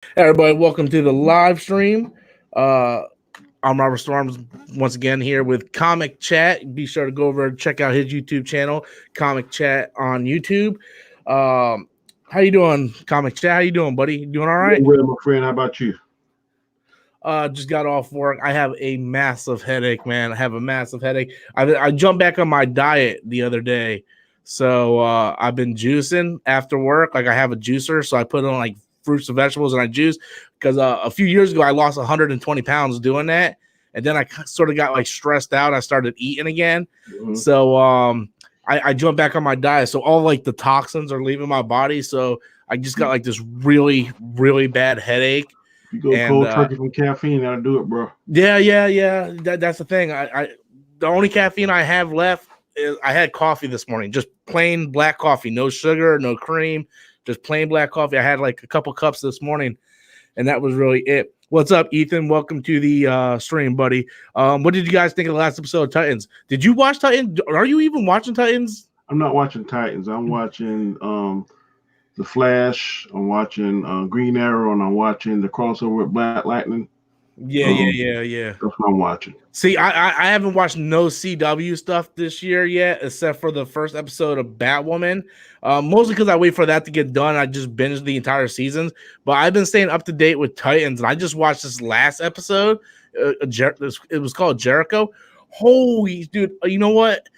Hey everybody, welcome to the live stream. Uh, I'm Robert Storms once again here with Comic Chat. Be sure to go over and check out his YouTube channel, Comic Chat on YouTube. How you doing, Comic Chat? How you doing, buddy? You doing all right? Doing well, my friend. How about you? Just got off work. I have a massive headache, man. I have a massive headache. I jumped back on my diet the other day, so I've been juicing after work. Like I have a juicer, so I put on like fruits and vegetables and I juice because a few years ago I lost 120 pounds doing that, and then I sort of got like stressed out. I started eating again, so I jumped back on my diet. So all like the toxins are leaving my body. So I just got like this really, really bad headache. You go cold turkey from caffeine, that'll do it, bro. Yeah. That's the thing. The only caffeine I have left is I had coffee this morning, just plain black coffee, no sugar, no cream, just plain black coffee. I had like a couple cups this morning, and that was really it. What's up, Ethan? Welcome to the stream, buddy. What did you guys think of the last episode of Titans? Did you watch Titans? Are you even watching Titans? I'm not watching Titans. I'm watching The Flash. I'm watching Green Arrow, and I'm watching the crossover with Black Lightning. Yeah. That's what I'm watching. See, I haven't watched no CW stuff this year yet, except for the first episode of Batwoman. Mostly because I wait for that to get done. I just binged the entire seasons. But I've been staying up to date with Titans, and I just watched this last episode. It was called Jericho. Holy dude, you know what?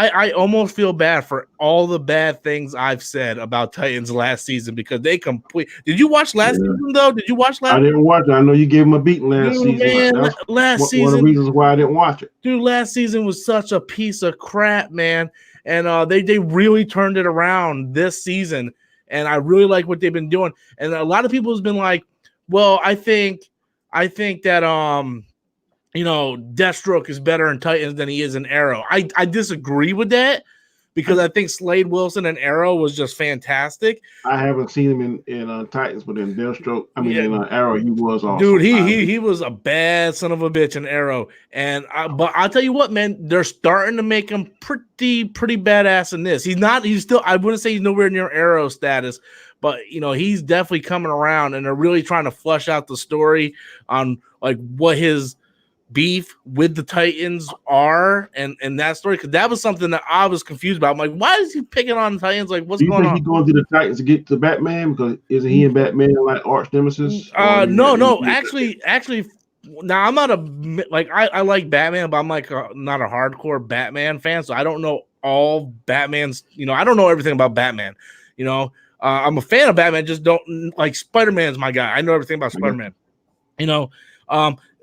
I almost feel bad for all the bad things I've said about Titans last season because they Did you watch last season though? Did you watch last? I didn't watch it. I know you gave him a beating last season. Man, last season, one of the reasons why I didn't watch it. Dude, last season was such a piece of crap, man. And they really turned it around this season, and I really like what they've been doing. And a lot of people has been like, "Well, I think that Deathstroke is better in Titans than he is in Arrow." I disagree with that because I think Slade Wilson and Arrow was just fantastic. I haven't seen him in Titans, but in Deathstroke, in Arrow, he was awesome. Dude, he was a bad son of a bitch in Arrow. But I'll tell you what, man, they're starting to make him pretty badass in this. He's still, I wouldn't say he's nowhere near Arrow status, but he's definitely coming around, and they're really trying to flesh out the story on like what his beef with the Titans are and that story, because that was something that I was confused about. I'm like, why is he picking on the Titans? Like, what's going on? He's going to the Titans to get to Batman because isn't he and Batman like arch nemesis? No. Actually, now I'm not I like Batman, but I'm like not a hardcore Batman fan, so I don't know all Batman's. I don't know everything about Batman. I'm a fan of Batman, just don't like Spider-Man's my guy. I know everything about Spider-Man.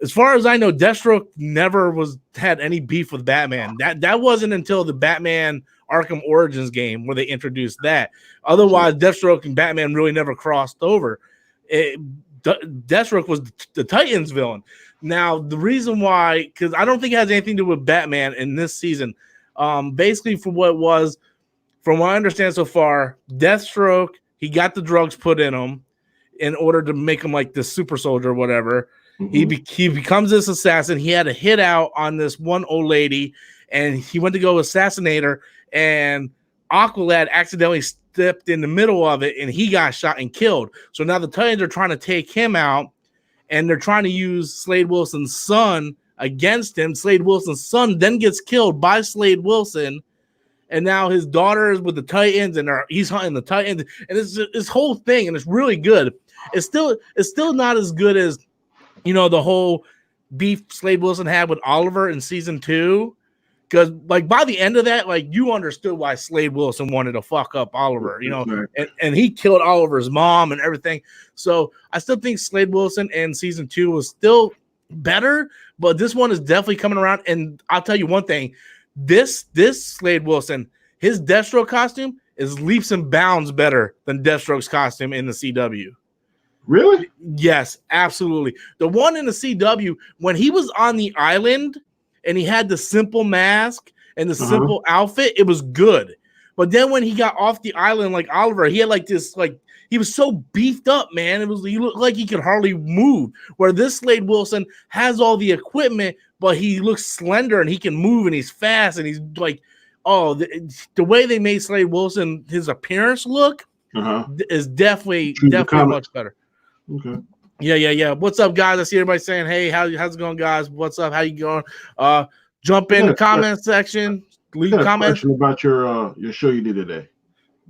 As far as I know, Deathstroke never had any beef with Batman. That wasn't until the Batman Arkham Origins game where they introduced that. Otherwise, Deathstroke and Batman really never crossed over. Deathstroke was the Titans villain. Now, the reason why, because I don't think it has anything to do with Batman in this season. Basically, from what I understand so far, Deathstroke, he got the drugs put in him in order to make him like this super soldier or whatever. Mm-hmm. He becomes this assassin. He had a hit out on this one old lady, and he went to go assassinate her, and Aqualad accidentally stepped in the middle of it, and he got shot and killed. So now the Titans are trying to take him out, and they're trying to use Slade Wilson's son against him. Slade Wilson's son then gets killed by Slade Wilson, and now his daughter is with the Titans, and he's hunting the Titans, and it's this whole thing, and it's really good. It's still not as good as the whole beef Slade Wilson had with Oliver in season 2, because like by the end of that, like you understood why Slade Wilson wanted to fuck up Oliver, and he killed Oliver's mom and everything. So I still think Slade Wilson in season 2 was still better, but this one is definitely coming around. And I'll tell you one thing: this Slade Wilson, his Deathstroke costume is leaps and bounds better than Deathstroke's costume in the CW. Really? Yes, absolutely. The one in the CW, when he was on the island and he had the simple mask and the simple outfit, it was good. But then when he got off the island, like Oliver, he had like this, like he was so beefed up, man. He looked like he could hardly move. Where this Slade Wilson has all the equipment, but he looks slender and he can move and he's fast and he's like, the way they made Slade Wilson, his appearance look is definitely much better. Okay. Yeah. What's up, guys? I see everybody saying, "Hey, how's it going, guys? What's up? How you going?" Jump in the comment section. Leave I got a comments. question about your show you did today.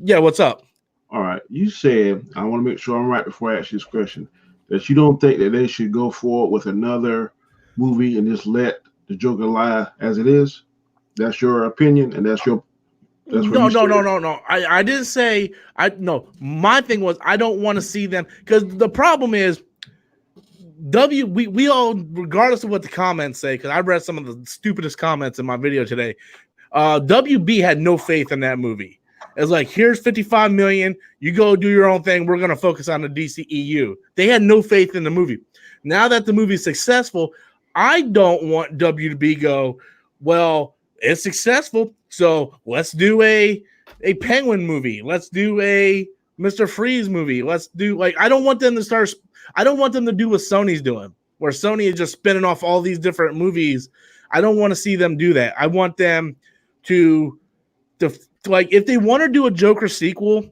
Yeah, what's up? All right. You said, I want to make sure I'm right before I ask you this question, that you don't think that they should go forward with another movie and just let the Joker lie as it is. That's your opinion, and that's what No. you said. I didn't say no. My thing was I don't want to see them because the problem is we all, regardless of what the comments say, because I read some of the stupidest comments in my video today. WB had no faith in that movie. It's like, here's 55 million. You go do your own thing. We're going to focus on the DCEU. They had no faith in the movie. Now that the movie's successful, I don't want WB go, well, it's successful, so let's do a Penguin movie. Let's do a Mr. Freeze movie. Let's do, like, I don't want them to do what Sony's doing, where Sony is just spinning off all these different movies. I don't want to see them do that. I want them to like, if they want to do a Joker sequel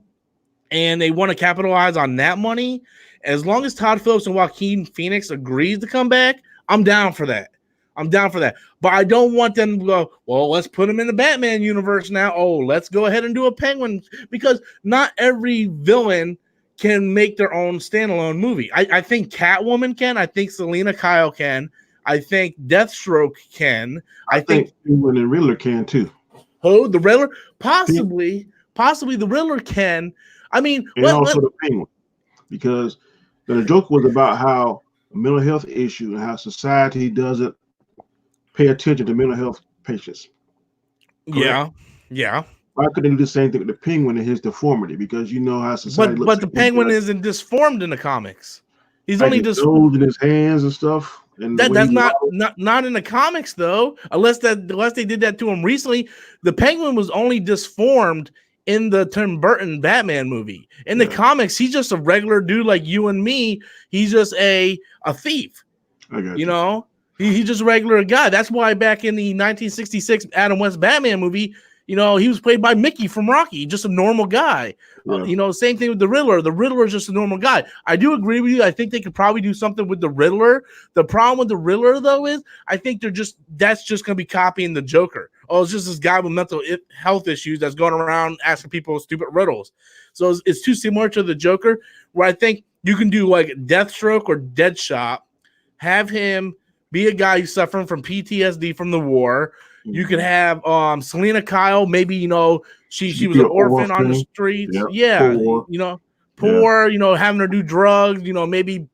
and they want to capitalize on that money, as long as Todd Phillips and Joaquin Phoenix agrees to come back, I'm down for that. But I don't want them to go, well, let's put them in the Batman universe now. Oh, let's go ahead and do a Penguin, because not every villain can make their own standalone movie. I think Catwoman can. I think Selena Kyle can. I think Deathstroke can. I think Penguin and Riddler can too. Oh, the Riddler? Possibly the Riddler can. I mean, and also the Penguin, because the Joker was about how a mental health issue and how society doesn't pay attention to mental health patients. Correct? Yeah. Why couldn't they do the same thing with the Penguin and his deformity? Because you know how society looks. But the Penguin isn't disformed in the comics. He's only disformed in his hands and stuff. And that's not in the comics, though. Unless they did that to him recently. The Penguin was only disformed in the Tim Burton Batman movie. In the comics, he's just a regular dude like you and me. He's just a thief. I got you know, he's just a regular guy. That's why back in the 1966 Adam West Batman movie, you know, he was played by Mickey from Rocky, just a normal guy. Yeah. You know, same thing with the Riddler. The Riddler is just a normal guy. I do agree with you. I think they could probably do something with the Riddler. The problem with the Riddler, though, is I think that's just going to be copying the Joker. Oh, it's just this guy with mental health issues that's going around asking people stupid riddles. So it's too similar to the Joker, where I think you can do like Deathstroke or Deadshot, have him be a guy who's suffering from PTSD from the war. You could have Selena Kyle. Maybe, you know, she was an orphan on the streets. Yeah. Poor. You know, poor, you know, having her do drugs, you know, maybe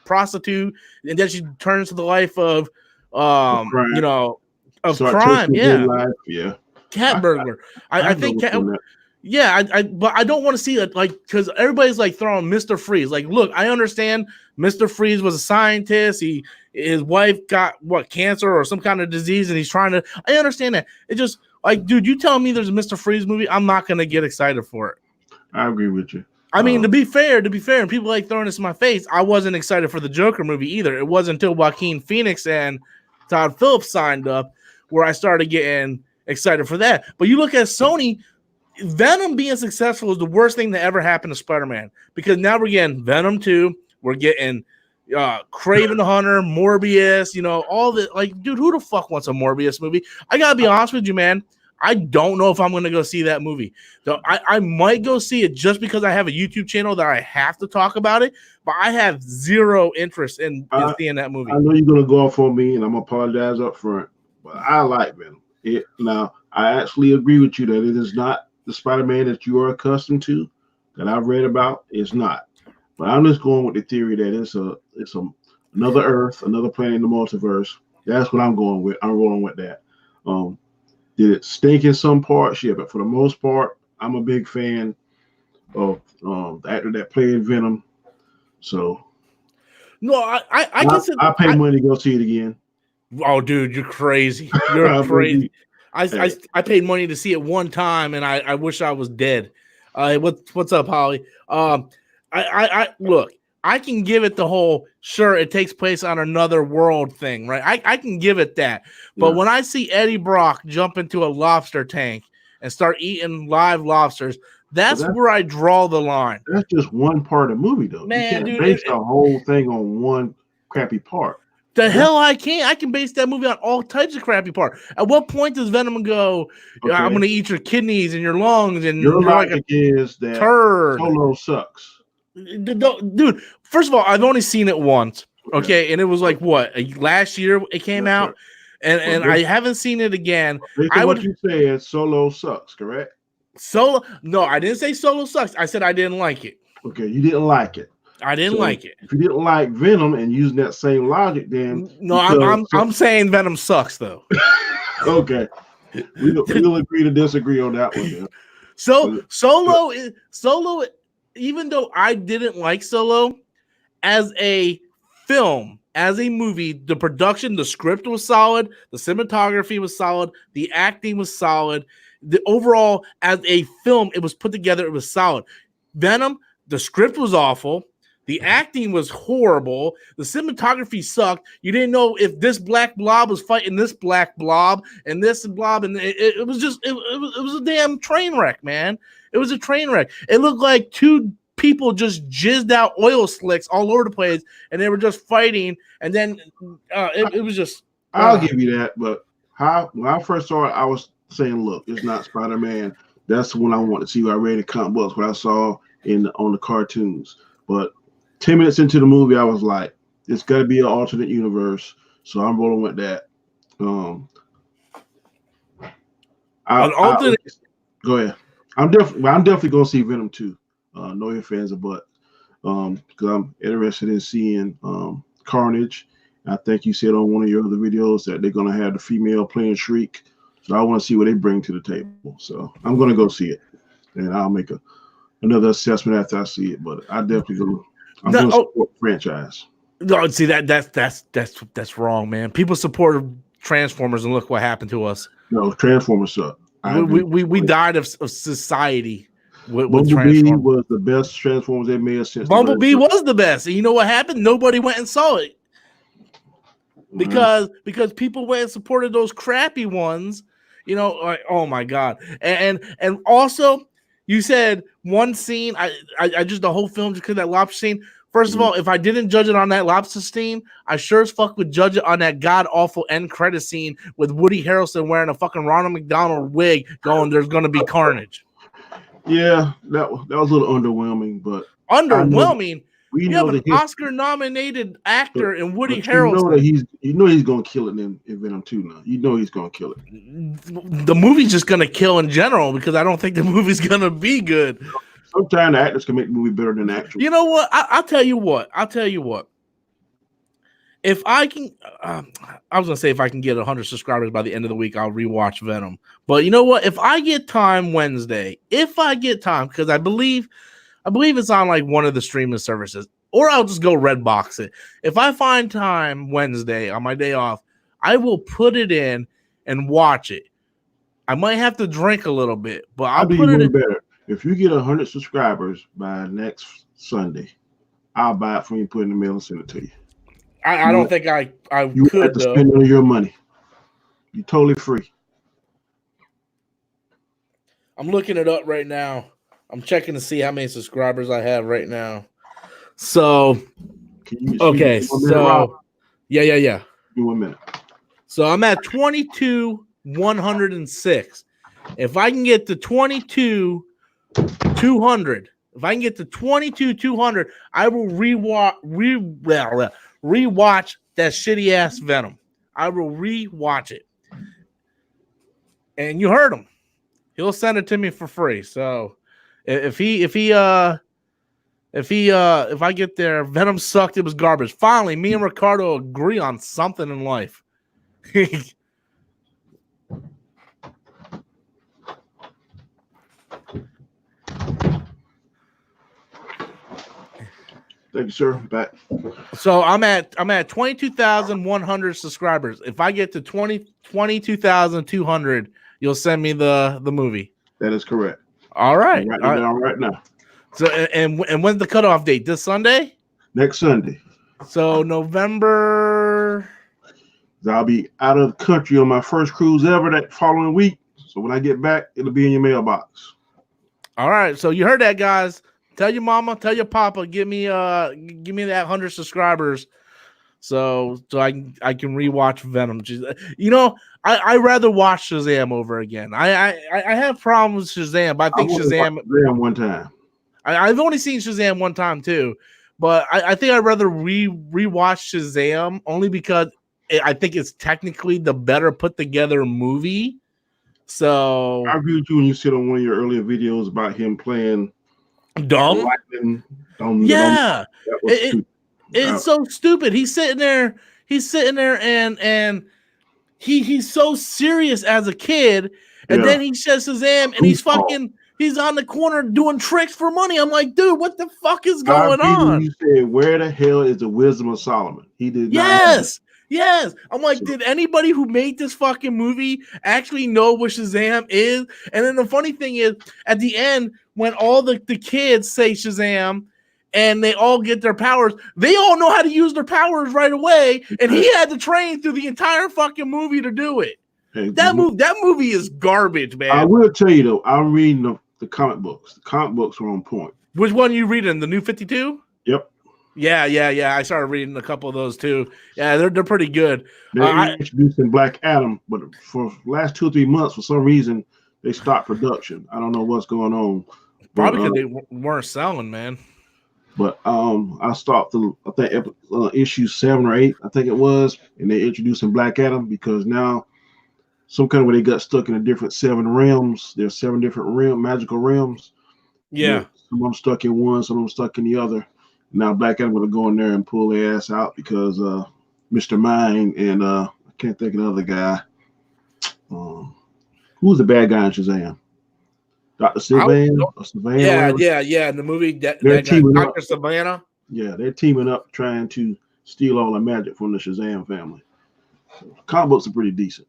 prostitute. And then she turns to the life of, you know, of crime. Yeah. Yeah. Cat burglar. I think but I don't want to see it, like, because everybody's like throwing Mr. Freeze. Like, look, I understand Mr. Freeze was a scientist. His wife got cancer or some kind of disease, and he's trying to. I understand that. It's just like, dude, you telling me there's a Mr. Freeze movie? I'm not gonna get excited for it. I agree with you. I mean, to be fair, and people like throwing this in my face, I wasn't excited for the Joker movie either. It wasn't until Joaquin Phoenix and Todd Phillips signed up where I started getting excited for that. But you look at Sony. Venom being successful is the worst thing that ever happened to Spider-Man, because now we're getting Venom 2, we're getting Kraven the Hunter, Morbius, you know, all the, like, dude, who the fuck wants a Morbius movie? I gotta be honest with you, man. I don't know if I'm gonna go see that movie. So I might go see it just because I have a YouTube channel that I have to talk about it, but I have zero interest in seeing that movie. I know you're gonna go off on me, and I'm gonna apologize up front, but I like Venom. Now, I actually agree with you that it is not the Spider-Man that you are accustomed to, that I've read about. Is not, but I'm just going with the theory that it's another Earth, another planet in the multiverse. That's what I'm going with. I'm rolling with that. Did it stink in some parts? Yeah, but for the most part, I'm a big fan of the actor that played Venom. So, no, I pay money to go see it again. Oh, dude, you're crazy. You're crazy. I paid money to see it one time, and I wish I was dead. What's up, Holly? I look, I can give it the whole, sure, it takes place on another world thing, right? I can give it that. But when I see Eddie Brock jump into a lobster tank and start eating live lobsters, That's where I draw the line. That's just one part of the movie, though. Man, you can't dude, base the whole thing on one crappy part. Hell I can't. I can base that movie on all types of crappy part. At what point does Venom go, I'm going to eat your kidneys and your lungs and your logic like is that turd. Solo sucks. Dude, first of all, I've only seen it once. Okay, and it was like what, last year it came out, and I haven't seen it again. Based on what you said, Solo sucks, correct? Solo? No, I didn't say Solo sucks. I said I didn't like it. Okay, you didn't like it. I didn't like it. If you didn't like Venom and using that same logic, then no, I'm saying Venom sucks though. Okay, we'll agree to disagree on that one. Then. So Solo, even though I didn't like Solo as a film, as a movie, the production, the script was solid, the cinematography was solid, the acting was solid. The overall, as a film, it was put together, it was solid. Venom, the script was awful. The acting was horrible. The cinematography sucked. You didn't know if this black blob was fighting this black blob and this blob, and it was just it was a damn train wreck, man. It was a train wreck. It looked like two people just jizzed out oil slicks all over the place, and they were just fighting. And then it was just. I'll give you that, but when I first saw it, I was saying, "Look, it's not Spider-Man." That's when I want to see. What I read in comic books, what I saw on the cartoons, but 10 minutes into the movie, I was like, it's got to be an alternate universe. So I'm rolling with that. Go ahead. I'm definitely going to see Venom 2. Know your fans of butt. Because I'm interested in seeing Carnage. I think you said on one of your other videos that they're going to have the female playing Shriek. So I want to see what they bring to the table. So I'm going to go see it. And I'll make another assessment after I see it. But I definitely go. I'm going to support franchise. No, see that's wrong, man. People supported Transformers, and look what happened to us. No, Transformers suck. We died of society. Bumblebee was the best Transformers they made since. Bumblebee was the best, and you know what happened? Nobody went and saw it because people went and supported those crappy ones. You know, like, oh my god, and also. You said one scene. I just the whole film just because that lobster scene. First of all, if I didn't judge it on that lobster scene, I sure as fuck would judge it on that god awful end credit scene with Woody Harrelson wearing a fucking Ronald McDonald wig, going, "There's going to be carnage." Yeah, that was a little underwhelming, but underwhelming. We have an Oscar-nominated actor in Woody Harrelson. You know he's going to kill it in Venom 2 now. You know he's going to kill it. The movie's just going to kill in general because I don't think the movie's going to be good. Sometimes the actors can make the movie better than the actors. You know what? I'll tell you what. If I can, I was going to say if I can get 100 subscribers by the end of the week, I'll rewatch Venom. But you know what? If I get time Wednesday, because I believe it's on like one of the streaming services, or I'll just go Redbox it. If I find time Wednesday on my day off, I will put it in and watch it. I might have to drink a little bit, but I'll put it in. Better. If you get 100 subscribers by next Sunday, I'll buy it from you, put it in the mail, and send it to you. I don't think I you could have to spend all your money. You're totally free. I'm looking it up right now. I'm checking to see how many subscribers I have right now. So, yeah. Give me 1 minute. So I'm at 22,106. If I can get to 22,200, I will rewatch that shitty ass Venom. I will rewatch it. And you heard him. He'll send it to me for free. So if I get there, Venom sucked. It was garbage. Finally, me and Ricardo agree on something in life. Thank you, sir. Back. So I'm at 22,100 subscribers. If I get to 22,200, you'll send me the movie. That is correct. All right. I'm writing it down right now. So and when's the cutoff date? This Sunday? Next Sunday. So November. I'll be out of the country on my first cruise ever that following week. So when I get back, it'll be in your mailbox. All right, so you heard that, guys. Tell your mama, tell your papa, give me that 100 subscribers, so I can rewatch Venom. I rather watch Shazam over again. I have problems with Shazam, but I think Shazam one time. I've only seen Shazam one time too, but I think I'd rather rewatch Shazam only because I think it's technically the better put together movie. So I agree with you when you said on one of your earlier videos about him playing dumb. Yeah, it's so stupid. He's sitting there and he's so serious as a kid, and then he says Shazam and he's on the corner doing tricks for money. I'm like, dude, what the fuck is going on? He said, where the hell is the wisdom of Solomon? He did not. Yes. I'm like, did anybody who made this fucking movie actually know what Shazam is? And then the funny thing is, at the end, when all the kids say Shazam and they all get their powers, they all know how to use their powers right away. And he had to train through the entire fucking movie to do it. Hey, that movie is garbage, man. I will tell you, though, I'm reading the comic books. The comic books are on point. Which one are you reading? The New 52? Yep. Yeah. I started reading a couple of those too. Yeah, they're pretty good. They're introducing Black Adam, but for the last 2 or 3 months, for some reason, they stopped production. I don't know what's going on. Probably because they weren't selling, man. But I stopped I think issue 7 or 8, I think it was, and they're introducing Black Adam because now some kind of way they got stuck in a different 7 realms. There's 7 different magical realms. Yeah. Some of them stuck in one, some of them stuck in the other. Now Black Adam going to go in there and pull their ass out because Mr. Mind and I can't think of the other guy. Who's the bad guy in Shazam? Dr. Savannah? Yeah. In the movie, that guy, Dr. Savannah. Yeah, they're teaming up trying to steal all the magic from the Shazam family. So, comic books are pretty decent.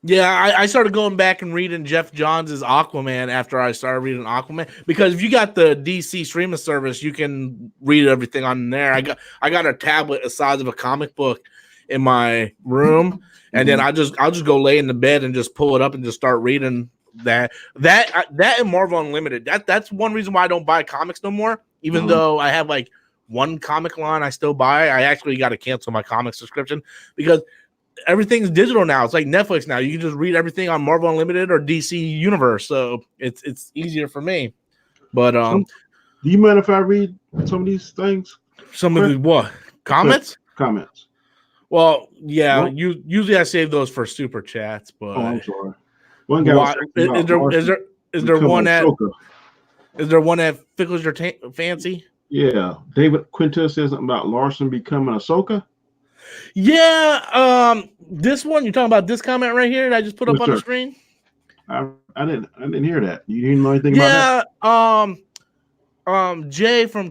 Yeah, I started going back and reading Jeff Johns' Aquaman after I started reading Aquaman, because if you got the DC streaming service, you can read everything on there. I got a tablet the size of a comic book in my room, and then I'll just go lay in the bed and just pull it up and just start reading that and Marvel Unlimited. That's one reason why I don't buy comics no more, even though I have like one comic line I still buy. I actually got to cancel my comic subscription because everything's digital now. It's like Netflix now. You can just read everything on Marvel Unlimited or DC Universe, so it's easier for me. But do you mind if I read some of these things? Some of the what? Comments? Comments. Well, yeah. Well, usually I save those for super chats, but I'm sorry. One guy is there one that tickles your fancy? Yeah, David Quintus says something about Larson becoming Ahsoka. Yeah, this one you're talking about, this comment right here that I just put up on the screen. I didn't hear that. You didn't know anything about that? Jay from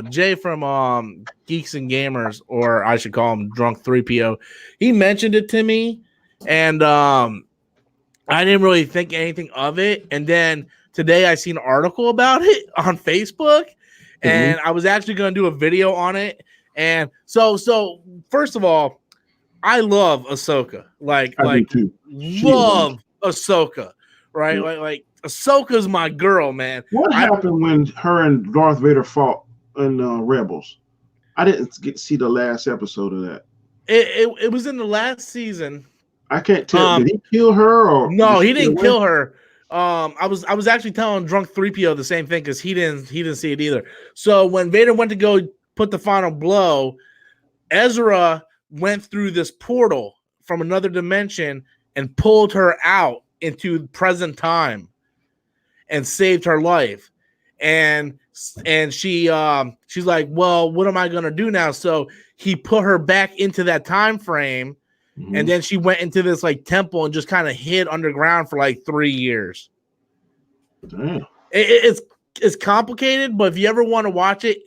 Jay from Geeks and Gamers, or I should call him Drunk 3PO. He mentioned it to me, and I didn't really think anything of it. And then today I seen an article about it on Facebook, and I was actually going to do a video on it. And so first of all, I love Ahsoka. Love Ahsoka, right? Yeah. Like Ahsoka's my girl, man. What happened when her and Darth Vader fought in Rebels? I didn't get to see the last episode of that. It was in the last season. I can't tell. Did he kill her or no? He didn't kill her. I was actually telling Drunk 3PO the same thing because he didn't see it either. So when Vader went to go put the final blow, Ezra went through this portal from another dimension and pulled her out into present time and saved her life. And she's like, well, what am I gonna do now? So he put her back into that time frame, and then she went into this like temple and just kind of hid underground for like 3 years. Damn. It's complicated, but if you ever want to watch it,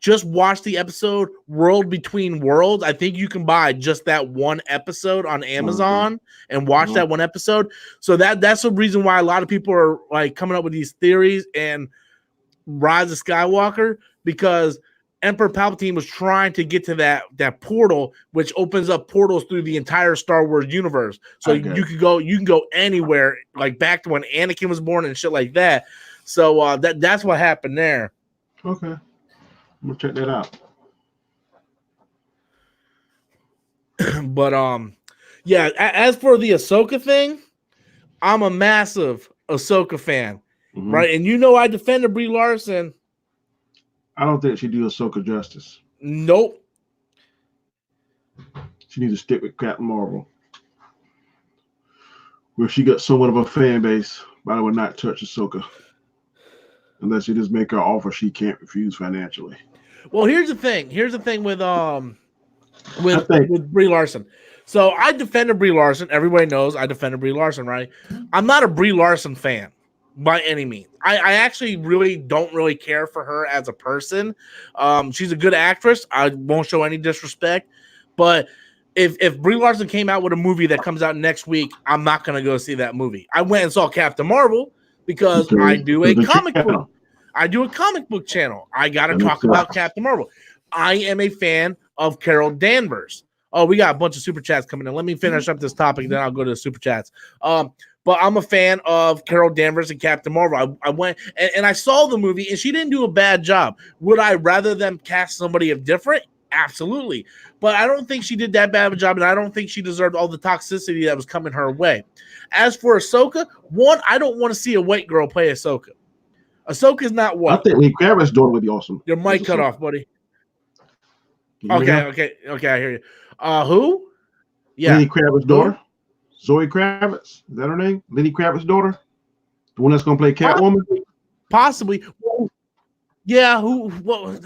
just watch the episode World Between Worlds. I think you can buy just that one episode on Amazon and watch that one episode. So that's the reason why a lot of people are like coming up with these theories and Rise of Skywalker, because Emperor Palpatine was trying to get to that portal, which opens up portals through the entire Star Wars universe. So you can go anywhere, like back to when Anakin was born and shit like that. So that's what happened there. Okay, I'm gonna check that out. But yeah. As for the Ahsoka thing, I'm a massive Ahsoka fan, right? And I defended Brie Larson. I don't think she do Ahsoka justice. Nope. She needs to stick with Captain Marvel, where she got somewhat of a fan base, but I would not touch Ahsoka unless you just make her offer she can't refuse financially. Well, here's the thing. With Brie Larson. So I defended Brie Larson. Everybody knows I defended Brie Larson, right? I'm not a Brie Larson fan by any means. I actually don't really care for her as a person. She's a good actress. I won't show any disrespect. But if Brie Larson came out with a movie that comes out next week, I'm not going to go see that movie. I went and saw Captain Marvel because I do a comic book. I do a comic book channel. I got to talk about Captain Marvel. I am a fan of Carol Danvers. Oh, we got a bunch of super chats coming in. Let me finish up this topic, then I'll go to the super chats. But I'm a fan of Carol Danvers and Captain Marvel. I went and I saw the movie, and she didn't do a bad job. Would I rather them cast somebody of different? Absolutely. But I don't think she did that bad of a job, and I don't think she deserved all the toxicity that was coming her way. As for Ahsoka, I don't want to see a white girl play Ahsoka. Ahsoka's not white. I think Lee Kravitz' daughter would be awesome. Your mic cut off, buddy. Okay, I hear you. Who? Yeah. Lenny Kravitz's daughter. Zoe Kravitz. Is that her name? Lenny Kravitz's daughter? The one that's going to play Catwoman? Possibly. Well, yeah, well,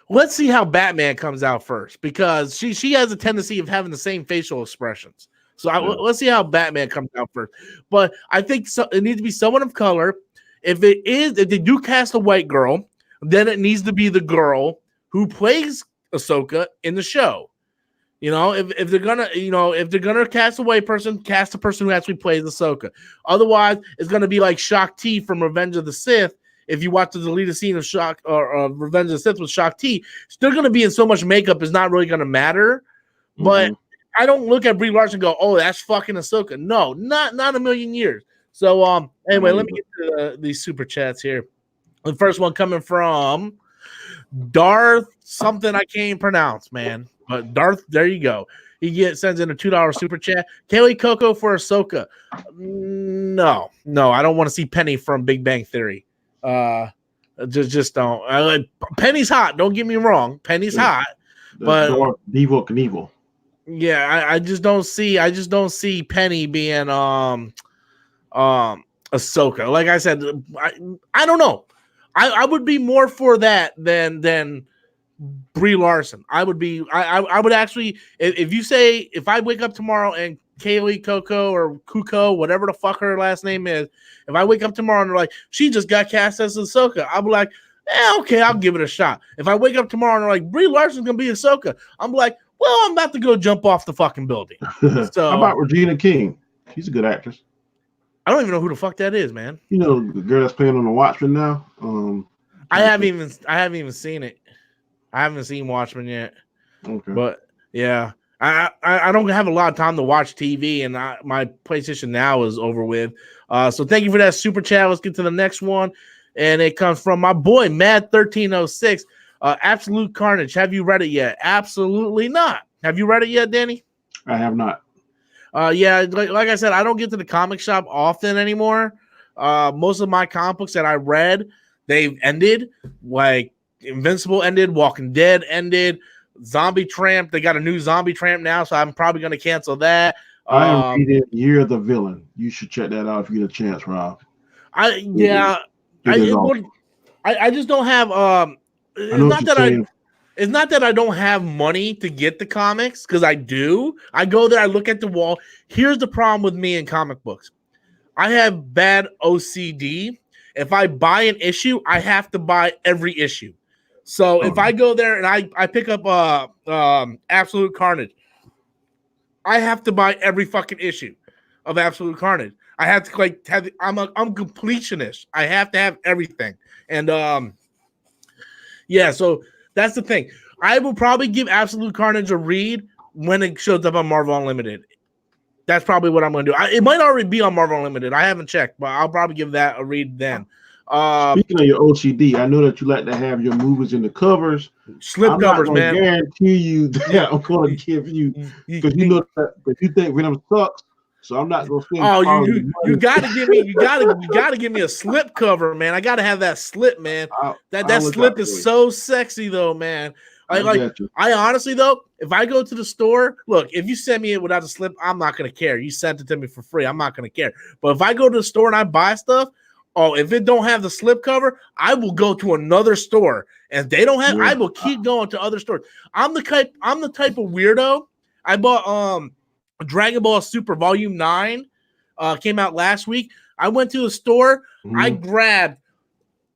let's see how Batman comes out first, because she has a tendency of having the same facial expressions. So let's see how Batman comes out first. But I think it needs to be someone of color. If they do cast a white girl, then it needs to be the girl who plays Ahsoka in the show. If they're gonna cast a white person, cast a person who actually plays Ahsoka. Otherwise, it's gonna be like Shakti from Revenge of the Sith. If you watch the deleted scene of Revenge of the Sith with Shakti, still gonna be in so much makeup, it's not really gonna matter. But I don't look at Brie Larson and go, "Oh, that's fucking Ahsoka." No, not a million years. So anyway, let me get to these super chats here. The first one coming from Darth something I can't even pronounce, man. But Darth, there you go. He sends in a $2 super chat. Kaylee Coco for Ahsoka. No, I don't want to see Penny from Big Bang Theory. Just don't. Penny's hot. Don't get me wrong. Penny's hot, but Devo Knievel. Yeah, I just don't see Penny being Ahsoka. Like I said, I don't know. I would be more for that than Brie Larson. I would actually, if I wake up tomorrow and Kaylee Coco or Kuko, whatever the fuck her last name is, if I wake up tomorrow and they're like, she just got cast as Ahsoka, I'll be like, okay, I'll give it a shot. If I wake up tomorrow and they're like, Brie Larson's gonna be Ahsoka, I'm like, well, I'm about to go jump off the fucking building. So how about Regina King? She's a good actress. I don't even know who the fuck that is, man. The girl that's playing on The Watchmen now. I haven't even seen it. I haven't seen Watchmen yet. Okay. But yeah, I don't have a lot of time to watch TV, and my PlayStation Now is over with. So thank you for that super chat. Let's get to the next one, and it comes from my boy Mad1306. Absolute Carnage. Have you read it yet? Absolutely not. Have you read it yet, Danny? I have not. Yeah, like I said, I don't get to the comic shop often anymore. Most of my comic books that I read, they've ended. Like Invincible ended, Walking Dead ended, Zombie Tramp. They got a new Zombie Tramp now, so I'm probably going to cancel that. I am reading Year of the Villain. You should check that out if you get a chance, Rob. I just don't have. It's not that I don't have money to get the comics, because I do. I go there, I look at the wall. Here's the problem with me in comic books. I have bad OCD. If I buy an issue, I have to buy every issue. So if I go there and I pick up Absolute Carnage, I have to buy every fucking issue of Absolute Carnage. I have to I'm completionist. I have to have everything. And yeah, so That's the thing. I will probably give Absolute Carnage a read when it shows up on Marvel Unlimited. That's probably what I'm going to do. It might already be on Marvel Unlimited. I haven't checked, but I'll probably give that a read then. Speaking of your OCD, I know that you like to have your movies in the covers. Slip covers, man. I guarantee you that I'm going to give you because you know that you think Venom sucks. So I'm not gonna spend. Oh, you gotta give me you gotta give me a slip cover, man. I gotta have that slip, man. That slip is so sexy though, man. I honestly though, if I go to the store, look, if you send me it without a slip, I'm not gonna care. You sent it to me for free, I'm not gonna care. But if I go to the store and I buy stuff, if it don't have the slip cover, I will go to another store. And if they don't have, I will keep going to other stores. I'm the type of weirdo. I bought Dragon Ball Super Volume 9 came out last week. I went to the store. I grabbed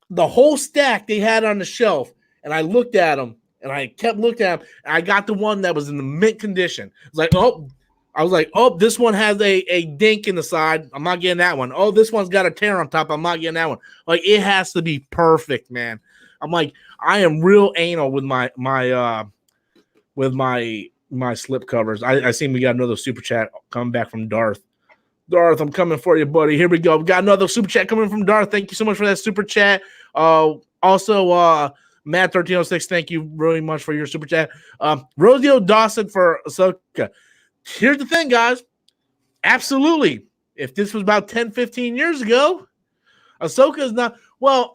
the whole stack they had on the shelf, and I looked at them, and I kept looking at them, and I got the one that was in the mint condition. I was like, this one has a dink in the side. I'm not getting that one. Oh, this one's got a tear on top. I'm not getting that one. Like, it has to be perfect, man. I'm like, I am real anal with my slip covers. I seen we got another super chat coming back from Darth. Darth, I'm coming for you, buddy. Here we go. We got another super chat coming from Darth. Thank you so much for that super chat. Also, Matt1306, thank you really much for your super chat. Rosio Dawson for Ahsoka. Here's the thing, guys. Absolutely. If this was about 10, 15 years ago, Ahsoka is not – well,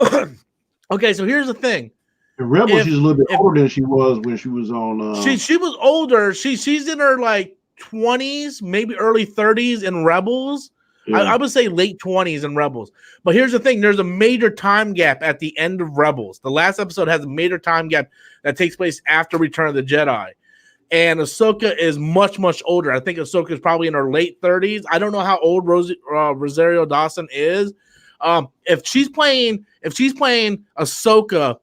okay, so here's the thing. In Rebels, she's a little bit older than she was when she was on. She was older. She's in her like 20s, maybe early 30s in Rebels. Yeah. I would say late 20s in Rebels. But here's the thing: there's a major time gap at the end of Rebels. The last episode has a major time gap that takes place after Return of the Jedi, and Ahsoka is much older. I think Ahsoka is probably in her late 30s. I don't know how old Rosario Dawson is. If she's playing Ahsoka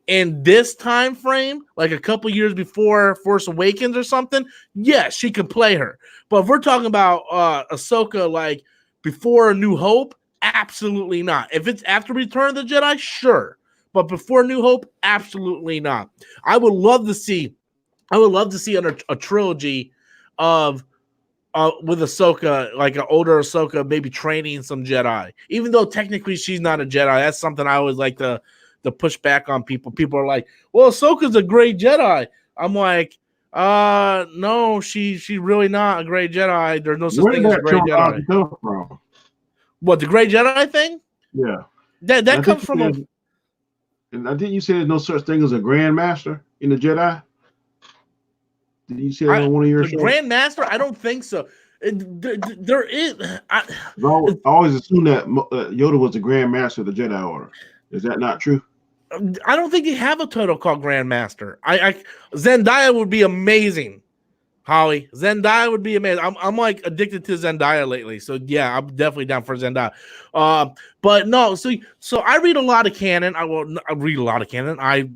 in this time frame, like a couple years before Force Awakens or something, yes, she could play her. But if we're talking about Ahsoka like before A New Hope, absolutely not. If it's after Return of the Jedi, sure. But before New Hope, absolutely not. I would love to see a trilogy of with Ahsoka, like an older Ahsoka, maybe training some Jedi. Even though technically she's not a Jedi, that's something I always like to push back on people. People are like, well, Ahsoka's a great Jedi. I'm like, no, she's really not a great Jedi. There's no such thing as a great Jedi. What, the great Jedi thing? Yeah. That comes from and I think you said there's no such thing as a Grand Master in the Jedi. Did you say that on one of your shows? Grand Master? I don't think so. There is. I always assumed that Yoda was the Grand Master of the Jedi Order. Is that not true? I don't think they have a title called Grand Master. Zendaya would be amazing, Holly. Zendaya would be amazing. I'm like addicted to Zendaya lately, so yeah, I'm definitely down for Zendaya. But no, so I read a lot of canon. I read a lot of canon. I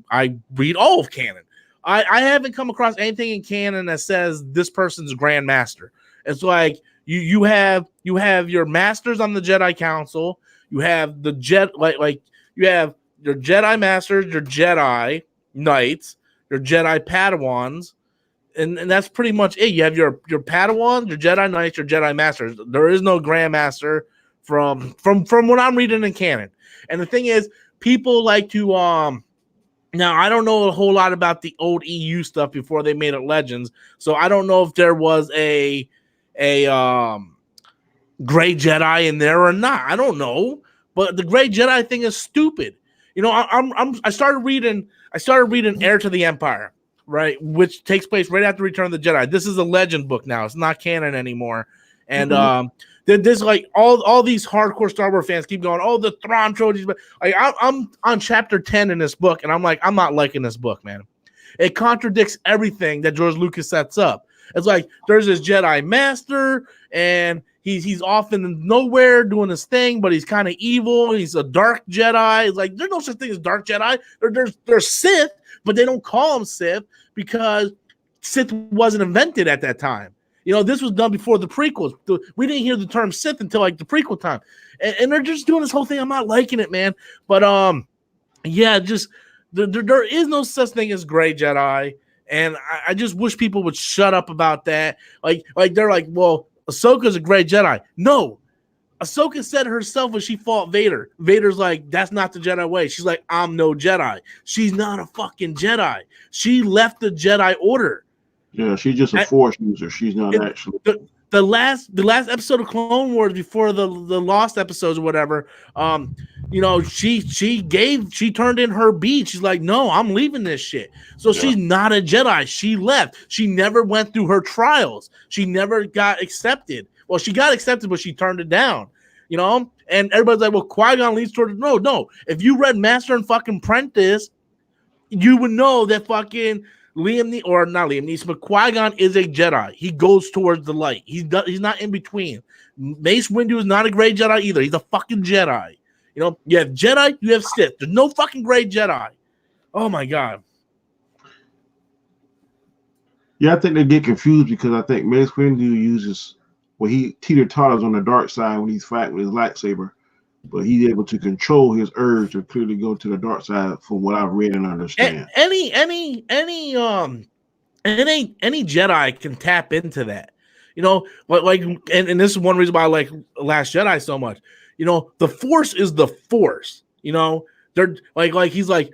read all of canon. I haven't come across anything in canon that says this person's Grand Master. It's like you have your masters on the Jedi Council. You have the you have your Jedi Masters, your Jedi Knights, your Jedi Padawans, and that's pretty much it. You have your Padawans, your Jedi Knights, your Jedi Masters. There is no Grand Master from what I'm reading in canon. And the thing is, people like to now I don't know a whole lot about the old EU stuff before they made it Legends, so I don't know if there was a Gray Jedi in there or not. I don't know. But the Gray Jedi thing is stupid. You know, I started reading Heir to the Empire, right, which takes place right after Return of the Jedi. This is a legend book now. It's not canon anymore. And there's like all these hardcore Star Wars fans keep going, oh, the Thrawn trilogy. But like, I'm on chapter 10 in this book, and I'm like, I'm not liking this book, man. It contradicts everything that George Lucas sets up. It's like there's this Jedi Master, and he's off in nowhere doing his thing, but he's kind of evil. He's a dark Jedi. It's like there's no such thing as dark Jedi. There's Sith, but they don't call them Sith because Sith wasn't invented at that time. You know, this was done before the prequels. We didn't hear the term Sith until like the prequel time, and they're just doing this whole thing. I'm not liking it, man. But yeah, just There is no such thing as gray Jedi, and I just wish people would shut up about that. Like they're like, well, Ahsoka's a gray Jedi. No, Ahsoka said herself when she fought Vader. Vader's like, that's not the Jedi way. She's like, I'm no Jedi. She's not a fucking Jedi. She left the Jedi Order. Yeah, she's just a Force user. She's not actually. The last episode of Clone Wars before the Lost episodes or whatever, she turned in her bead. She's like, no, I'm leaving this shit. So she's not a Jedi. She left. She never went through her trials. She never got accepted. Well, she got accepted, but she turned it down. And everybody's like, well, Qui-Gon leads toward no. If you read Master and fucking Apprentice, you would know that fucking not Liam Neeson, but Qui-Gon is a Jedi. He goes towards the light. He's not in between. Mace Windu is not a gray Jedi either. He's a fucking Jedi. You have Jedi, you have Sith. There's no fucking gray Jedi. Oh my God. Yeah, I think they get confused because I think Mace Windu uses, he teeter-totters on the dark side when he's fighting with his lightsaber, but he's able to control his urge to clearly go to the dark side from what I've read and understand. Any Jedi can tap into that. And this is one reason why I like Last Jedi so much. The Force is the Force. They're like he's like,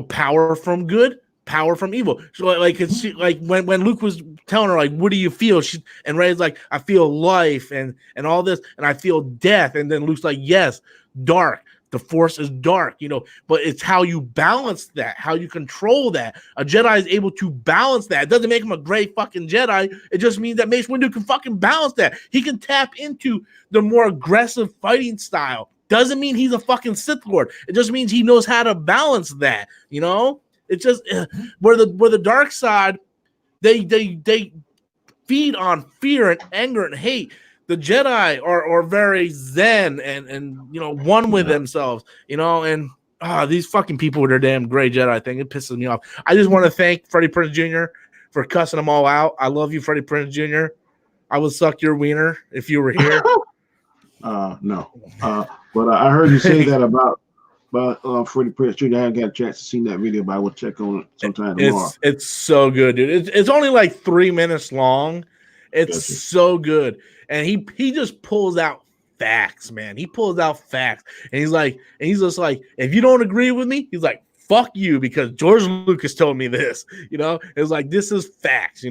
power from good, power from evil. So it's like when Luke was telling her, like, what do you feel? And Rey's like, I feel life and all this, and I feel death. And then Luke's like, yes, dark. The Force is dark, but it's how you balance that, how you control that. A Jedi is able to balance that. It doesn't make him a great fucking Jedi. It just means that Mace Windu can fucking balance that. He can tap into the more aggressive fighting style. Doesn't mean he's a fucking Sith Lord. It just means he knows how to balance that, It's just where the dark side, they feed on fear and anger and hate. The Jedi are very zen and one with themselves, and these fucking people with their damn gray Jedi thing, it pisses me off. I just want to thank Freddie Prinze Jr. for cussing them all out. I love you, Freddie Prinze Jr. I would suck your wiener if you were here. No. But I heard you say that about Freddie Prinze Jr. I haven't got a chance to see that video, but I will check on it sometime tomorrow. It's so good, dude. It's only like 3 minutes long. It's so good. And he just pulls out facts, man. He pulls out facts. And he's just like, if you don't agree with me, he's like, fuck you, because George Lucas told me this. It's like, this is facts,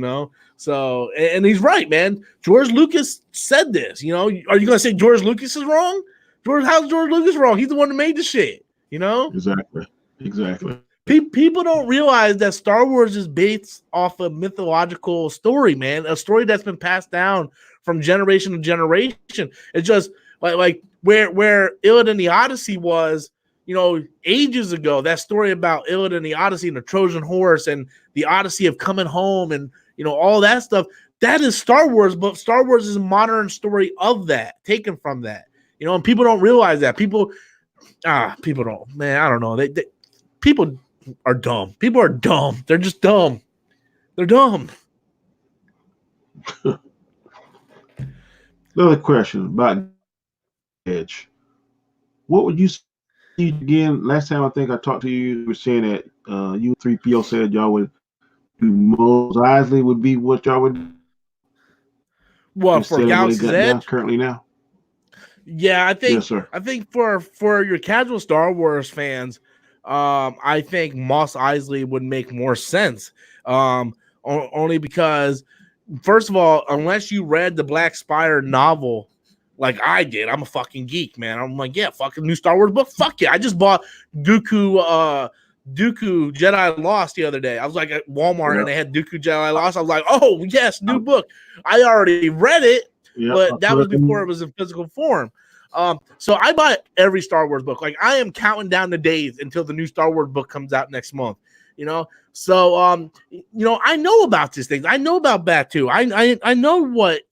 So, and he's right, man. George Lucas said this, Are you going to say George Lucas is wrong? How's George Lucas wrong? He's the one that made the shit, Exactly. People don't realize that Star Wars is based off a mythological story, man. A story that's been passed down from generation to generation. It's just like where Iliad and the Odyssey was, ages ago. That story about Iliad and the Odyssey and the Trojan horse and the Odyssey of coming home and all that stuff. That is Star Wars, but Star Wars is a modern story of that, taken from that. And people don't realize that. People don't, man. I don't know. People are dumb. People are dumb. They're just dumb. They're dumb. Another question about Edge. What would you say again? Last time I think I talked to you, you were saying that you 3PO said y'all would do Mos Eisley would be what y'all would do. What for Galaxy's Edge currently now? Yeah, I think. Yes, sir. I think for your casual Star Wars fans, I think Mos Eisley would make more sense. Only because, first of all, unless you read the Black Spire novel like I did, I'm a fucking geek, man. I'm like, yeah, fucking new Star Wars book. Fuck yeah. I just bought Dooku Jedi Lost the other day. I was like at Walmart and they had Dooku Jedi Lost. I was like, oh, yes, new book. I already read it, but that was before it was in physical form. So I buy every Star Wars book. Like, I am counting down the days until the new Star Wars book comes out next month. So I know about these things. I know about Batu. I know what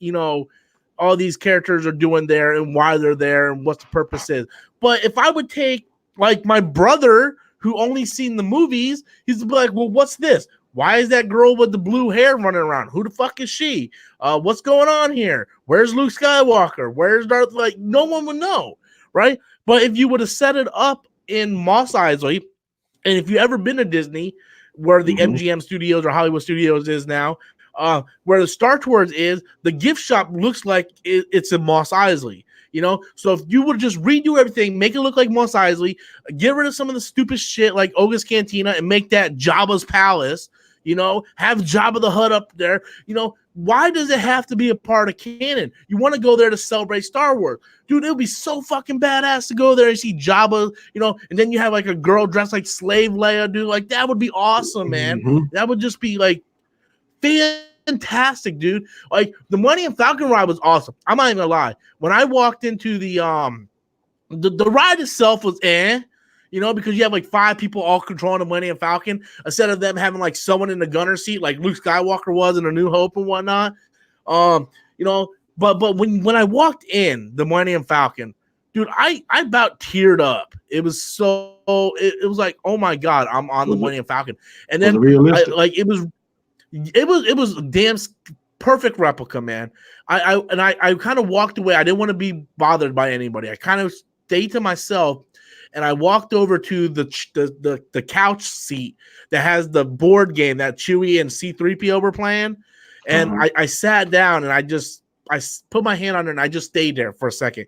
all these characters are doing there and why they're there and what the purpose is. But if I would take like my brother who only seen the movies, he's like, well, what's this? Why is that girl with the blue hair running around? Who the fuck is she? What's going on here? Where's Luke Skywalker? Where's Darth? Like, no one would know, right? But if you would have set it up in Mos Eisley, And if you've ever been to Disney, where the MGM Studios or Hollywood Studios is now, where the Star Tours is, the gift shop looks like it's in Mos Eisley. You know, so if you would just redo everything, make it look like Mos Eisley, get rid of some of the stupid shit like Oga's Cantina and make that Jabba's Palace, you know, have Jabba the Hutt up there. You know, why does it have to be a part of canon? You want to go there to celebrate Star Wars. Dude, it would be so fucking badass to go there and see Jabba, you know, and then you have like a girl dressed like Slave Leia, dude. Like, that would be awesome, man. That would just be like fantastic, dude. Like, the Millennium Falcon ride was awesome. I'm not even gonna lie. When I walked into the ride itself was you know, because you have like 5 people all controlling the Millennium Falcon instead of them having like someone in the gunner seat like Luke Skywalker was in A New Hope and whatnot. You know, but when I walked in the Millennium Falcon, dude, I about teared up. It was so it was like, oh my god, I'm on the Millennium Falcon, and then it was a damn perfect replica, man. I kind of walked away. I didn't want to be bothered by anybody. I kind of stayed to myself, and I walked over to the couch seat that has the board game that Chewie and C-3PO were playing, and I sat down and I put my hand on it and I just stayed there for a second.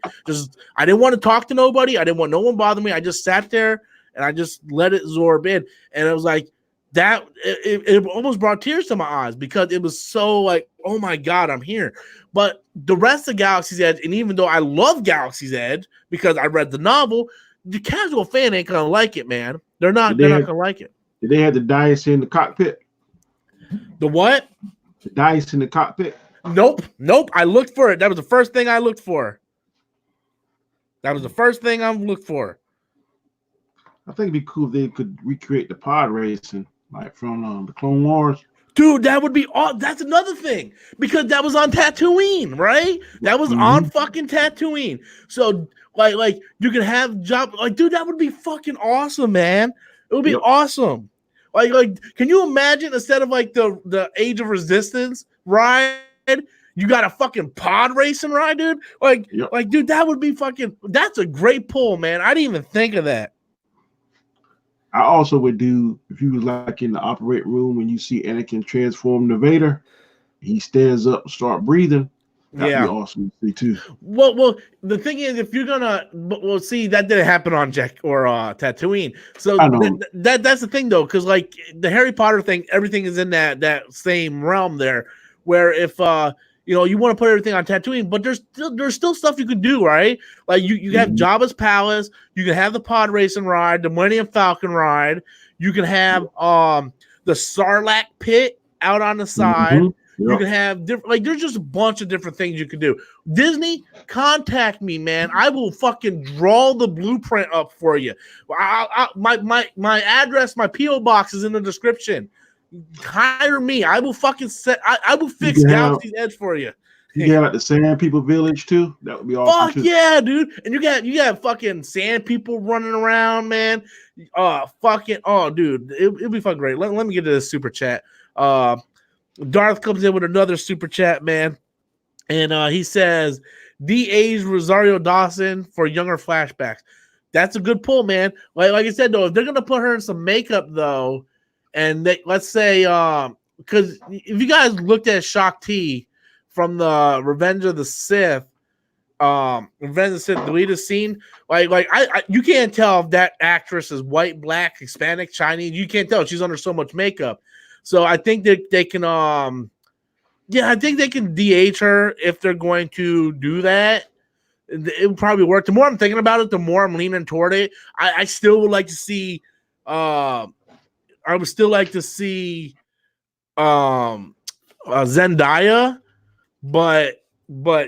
I didn't want to talk to nobody. I didn't want no one bother me. I just sat there and I just let it absorb in, and it was like that. It almost brought tears to my eyes because it was so like, oh my god, I'm here. But the rest of Galaxy's Edge, and even though I love Galaxy's Edge because I read the novel, the casual fan ain't gonna like it, man. They're not gonna like it. Did they have the dice in the cockpit? The what? The dice in the cockpit? Nope. I looked for it. That was the first thing I looked for. I looked for. I think it'd be cool if they could recreate the pod racing, like from the Clone Wars. Dude, that would be that's another thing, because that was on Tatooine, right? That was on fucking Tatooine. So like you could have job like, dude, that would be fucking awesome, man. It would be awesome. Like, can you imagine instead of like the Age of Resistance ride, you got a fucking pod racing ride, dude? Like, dude, that would be fucking. That's a great pull, man. I didn't even think of that. I also would do, if you was like in the operate room when you see Anakin transform to Vader, he stands up and start breathing. That'd be awesome to see too. Well, the thing is, if you're gonna, see, that didn't happen on Jack or Tatooine. So that's the thing though, because like the Harry Potter thing, everything is in that same realm there. Where if you know, you want to put everything on Tatooine, but there's still stuff you could do, right? Like you have Jabba's Palace, you can have the pod racing ride, the Millennium Falcon ride, you can have the Sarlacc pit out on the side. You can have different, like, there's just a bunch of different things you can do. Disney, contact me, man. I will fucking draw the blueprint up for you. My address, my PO box is in the description. Hire me. I will fucking I will fix Galaxy's Edge for you. You got like the Sand People Village too. That would be awesome. Fuck yeah, dude. And you got fucking sand people running around, man. Dude, it'll be fucking great. Let me get to this super chat. Darth comes in with another super chat, man. And he says, de-age Rosario Dawson for younger flashbacks. That's a good pull, man. Like I said, though, if they're gonna put her in some makeup, though, and let's say, because if you guys looked at Shakti from the Revenge of the Sith deleted scene, like you can't tell if that actress is white, black, Hispanic, Chinese. You can't tell. She's under so much makeup. So I think that they can, I think they can de-age her if they're going to do that. It would probably work. The more I'm thinking about it, the more I'm leaning toward it. I still would like to see. I would still like to see Zendaya, but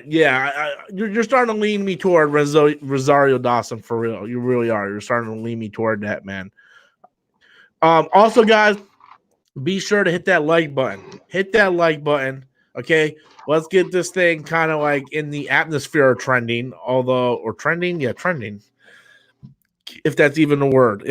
yeah, you're starting to lean me toward Rosario Dawson for real. You really are. You're starting to lean me toward that, man. Also, guys, be sure to hit that like button. Hit that like button. Okay, let's get this thing kind of like in the atmosphere of trending. Trending. If that's even a word.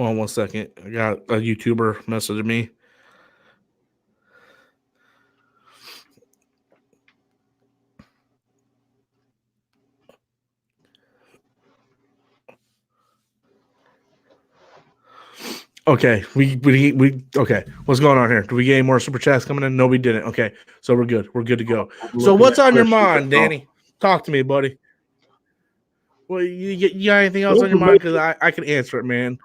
Hold on 1 second. I got a YouTuber messaging me. Okay, we okay. What's going on here? Do we get any more super chats coming in? No, we didn't. Okay, so we're good. We're good to go. So what's on your mind, Danny? Talk to me, buddy. Well, you got anything else on your mind? Because I can answer it, man.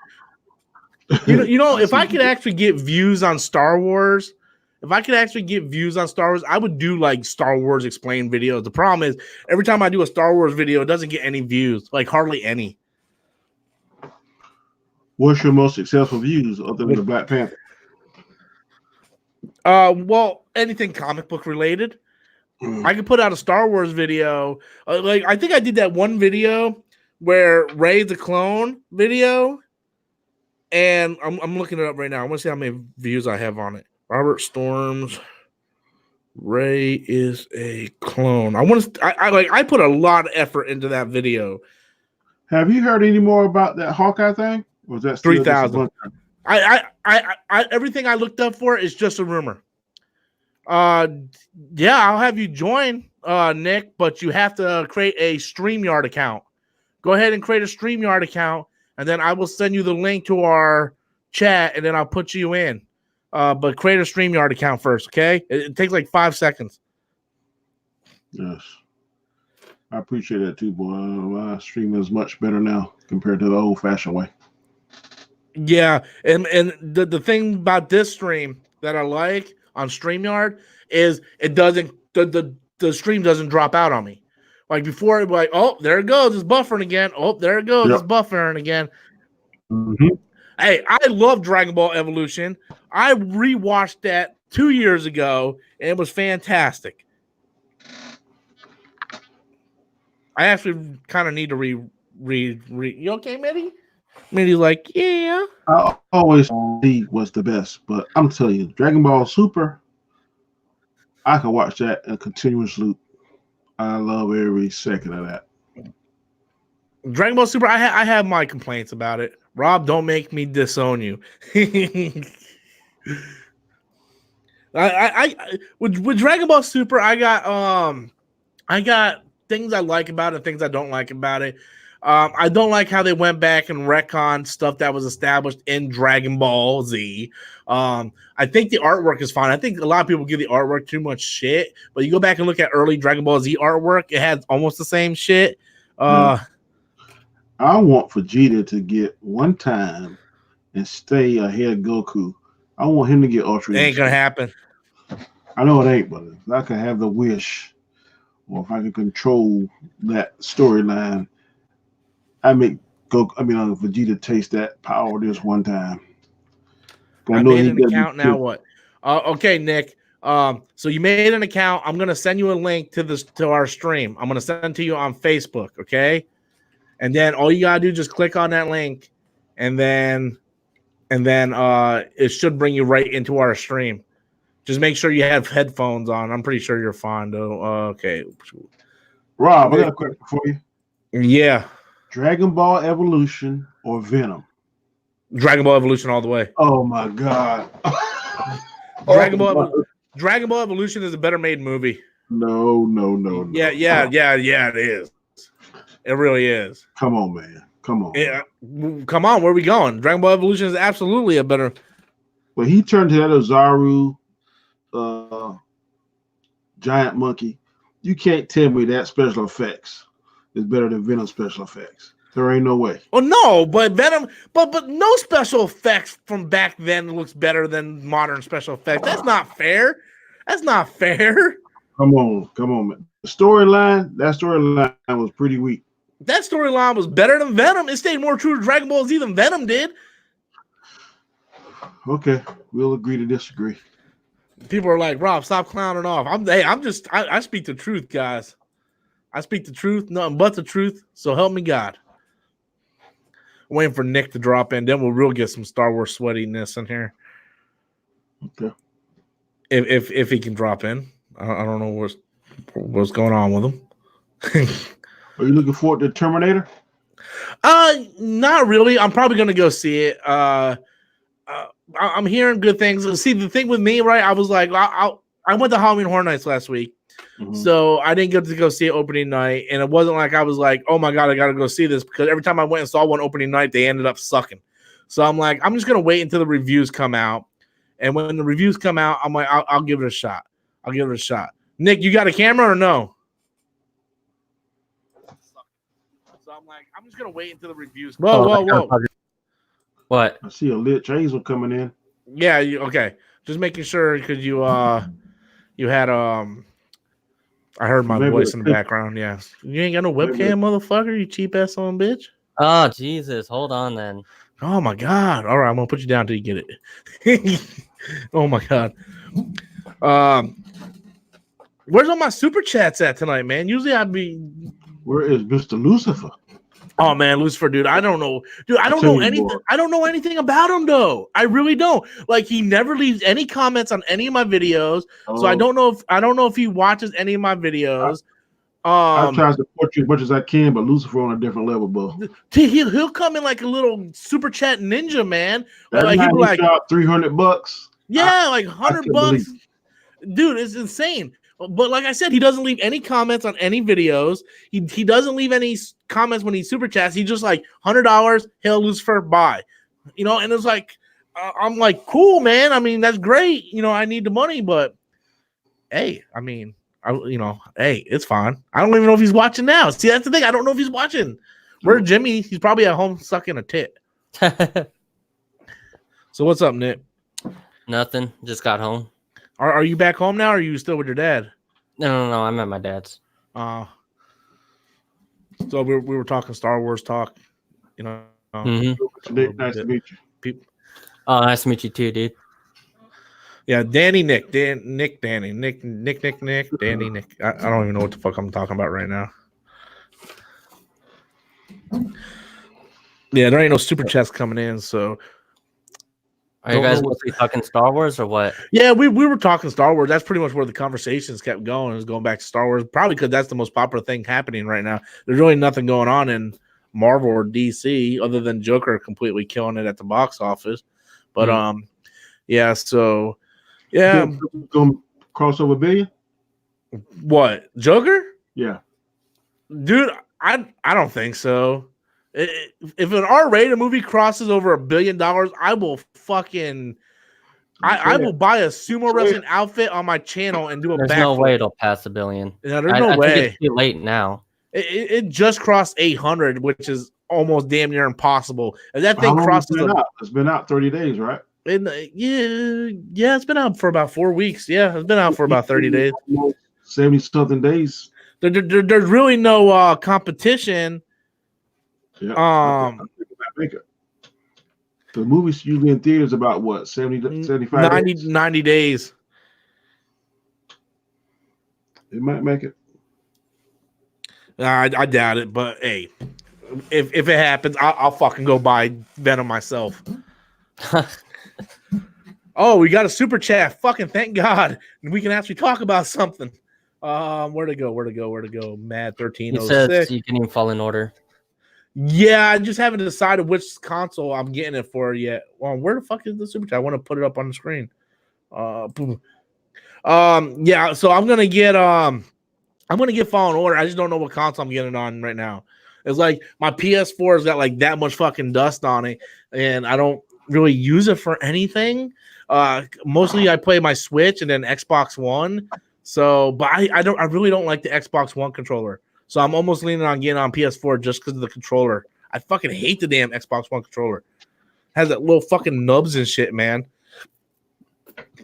You know, if I could actually get views on Star Wars, I would do like Star Wars explained videos. The problem is every time I do a Star Wars video, it doesn't get any views, like hardly any. What's your most successful views other than the Black Panther? Well, anything comic book related. I could put out a Star Wars video. Like I think I did that one video where Rey the clone video, and I'm looking it up right now. I want to see how many views I have on it. Robert Storms, Rey is a clone. I put a lot of effort into that video. Have you heard any more about that Hawkeye thing? Or was that 3,000? I everything I looked up for is just a rumor. Yeah, I'll have you join, Nick, but you have to create a StreamYard account. Go ahead and create a StreamYard account, and then I will send you the link to our chat, and then I'll put you in. But create a StreamYard account first, okay? It takes like 5 seconds. Yes. I appreciate that too, boy. My streaming is much better now compared to the old-fashioned way. Yeah, and the thing about this stream that I like on StreamYard is it doesn't the stream doesn't drop out on me. Like before, it'd be like, oh, there it goes, it's buffering again. Oh, there it goes, It's buffering again. Mm-hmm. Hey, I love Dragon Ball Evolution. I rewatched that 2 years ago, and it was fantastic. I actually kind of need to read. You okay, Mitty? Mitty's like, yeah. I always thought was the best, but I'm telling you, Dragon Ball Super, I can watch that in a continuous loop. I love every second of that. Dragon Ball Super, I have my complaints about it. Rob, don't make me disown you. With Dragon Ball Super, I got things I like about it, things I don't like about it. I don't like how they went back and retconned stuff that was established in Dragon Ball Z. I think the artwork is fine. I think a lot of people give the artwork too much shit, but you go back and look at early Dragon Ball Z artwork, it has almost the same shit. I want Vegeta to get one time and stay ahead of Goku. I want him to get Ultra. It ain't gonna happen. I know it ain't, but if I can have the wish, or if I can control that storyline, I make Vegeta taste that power this one time. I made an account now. What? Okay, Nick. So you made an account. I'm gonna send you a link to our stream. I'm gonna send it to you on Facebook. Okay. And then all you gotta do is just click on that link, and then it should bring you right into our stream. Just make sure you have headphones on. I'm pretty sure you're fine though. Okay. Rob, I got a question for you. Yeah. Dragon Ball Evolution or Venom? Dragon Ball Evolution all the way. Oh my god. Dragon Ball Evolution is a better made movie. No. Yeah, it is. It really is. Come on, man. Come on. Yeah, come on. Where are we going? Dragon Ball Evolution is absolutely a better. Well, he turned to that Ozaru giant monkey. You can't tell me that special effects is better than Venom special effects. There ain't no way. Well, no, but Venom, but no special effects from back then looks better than modern special effects. That's not fair. That's not fair. Come on, man. The storyline was pretty weak. That storyline was better than Venom. It stayed more true to Dragon Ball Z than Venom did. Okay, we'll agree to disagree. People are like, Rob, stop clowning off. I speak the truth, guys. I speak the truth, nothing but the truth. So help me God. I'm waiting for Nick to drop in. Then we'll really get some Star Wars sweatiness in here. Okay. If he can drop in. I don't know what's going on with him. Are you looking forward to Terminator? Not really. I'm probably gonna go see it. I'm hearing good things. See, the thing with me, right? I was like, I went to Halloween Horror Nights last week, so I didn't get to go see it opening night, and it wasn't like I was like, oh my god, I gotta go see this, because every time I went and saw one opening night, they ended up sucking. So I'm like, I'm just gonna wait until the reviews come out, and when the reviews come out, I'm like, I'll give it a shot. I'll give it a shot. Nick, you got a camera or no? So I'm like, I'm just gonna wait until the reviews. Whoa. What? I see a lit Hazel coming in. Yeah, okay. Just making sure, because you had I heard my voice in the background. Yeah, you ain't got no webcam, motherfucker. You cheap ass son bitch. Oh Jesus! Hold on then. Oh my god! All right, I'm gonna put you down till you get it. Oh my god. Where's all my super chats at tonight, man? Usually I'd be. Where is Mr. Lucifer? Oh man, Lucifer, dude. I don't know. Dude, I don't know anything. I don't know anything about him though. I really don't. Like, he never leaves any comments on any of my videos. So I don't know if he watches any of my videos. I try to support you as much as I can, but Lucifer on a different level, bro. He'll come in like a little super chat ninja, man. Like, he'll like $300. Yeah, like $100. Dude, it's insane. But like I said, he doesn't leave any comments on any videos. He doesn't leave any comments when he super chats. He just like $100. Hail Lucifer, bye. You know, and it's like, I'm like, cool, man. I mean, that's great. You know, I need the money, but hey, I mean, hey, it's fine. I don't even know if he's watching now. See, that's the thing. I don't know if he's watching. Where's Jimmy? He's probably at home sucking a tit. So what's up, Nick? Nothing. Just got home. Are you back home now, or are you still with your dad? No. I'm at my dad's. So we were talking Star Wars talk. You know. Nick, nice to meet you. Oh, nice to meet you too, dude. Yeah, Danny, Nick, Danny, Nick, Danny, Nick. I don't even know what the fuck I'm talking about right now. Yeah, there ain't no super chats coming in, so. Are you guys mostly talking Star Wars or what? Yeah, we were talking Star Wars. That's pretty much where the conversations kept going. It was going back to Star Wars, probably because that's the most popular thing happening right now. There's really nothing going on in Marvel or DC other than Joker completely killing it at the box office. But yeah, so yeah, going to cross over $1 billion. What, Joker? Yeah, dude, I don't think so. If an R-rated movie crosses over $1 billion, I will fucking I will buy a sumo wrestling outfit on my channel and do a backflip. There's no way it'll pass $1 billion. Yeah, there's no way. I think it's too late now. It just crossed 800, which is almost damn near impossible. If that thing crosses, it's been out 30 days, right? Yeah, it's been out for about 4 weeks. Yeah, it's been out for about 30 days. 70-something days. There's really no competition. Yeah. The movie's usually in theaters about what, 75 90 days. It might make it. I doubt it, but hey, if it happens, I'll fucking go buy Venom myself. Oh, we got a super chat. Fucking thank God. We can actually talk about something. Where to go? Mad 1306. He says you can even fall in order. Yeah, I just haven't decided which console I'm getting it for yet. Well, where the fuck is the super chat? I want to put it up on the screen. Yeah, so I'm gonna get Fallen Order. I just don't know what console I'm getting on right now. It's like my PS4 has got like that much fucking dust on it, and I don't really use it for anything. Mostly I play my Switch and then Xbox One. So, but I really don't like the Xbox One controller. So I'm almost leaning on getting on PS4 just because of the controller. I fucking hate the damn Xbox One controller. It has that little fucking nubs and shit, man.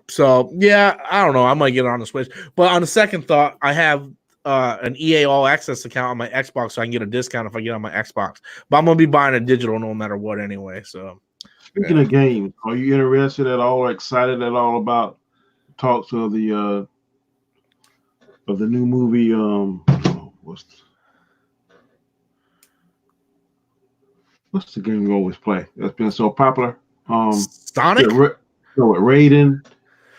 So yeah, I don't know. I might get it on the Switch. But on the second thought, I have an EA All Access account on my Xbox, so I can get a discount if I get on my Xbox. But I'm gonna be buying a digital no matter what anyway. So speaking of games, are you interested at all, or excited at all about talks of the new movie? What's the game you always play that's been so popular? Sonic? Raiden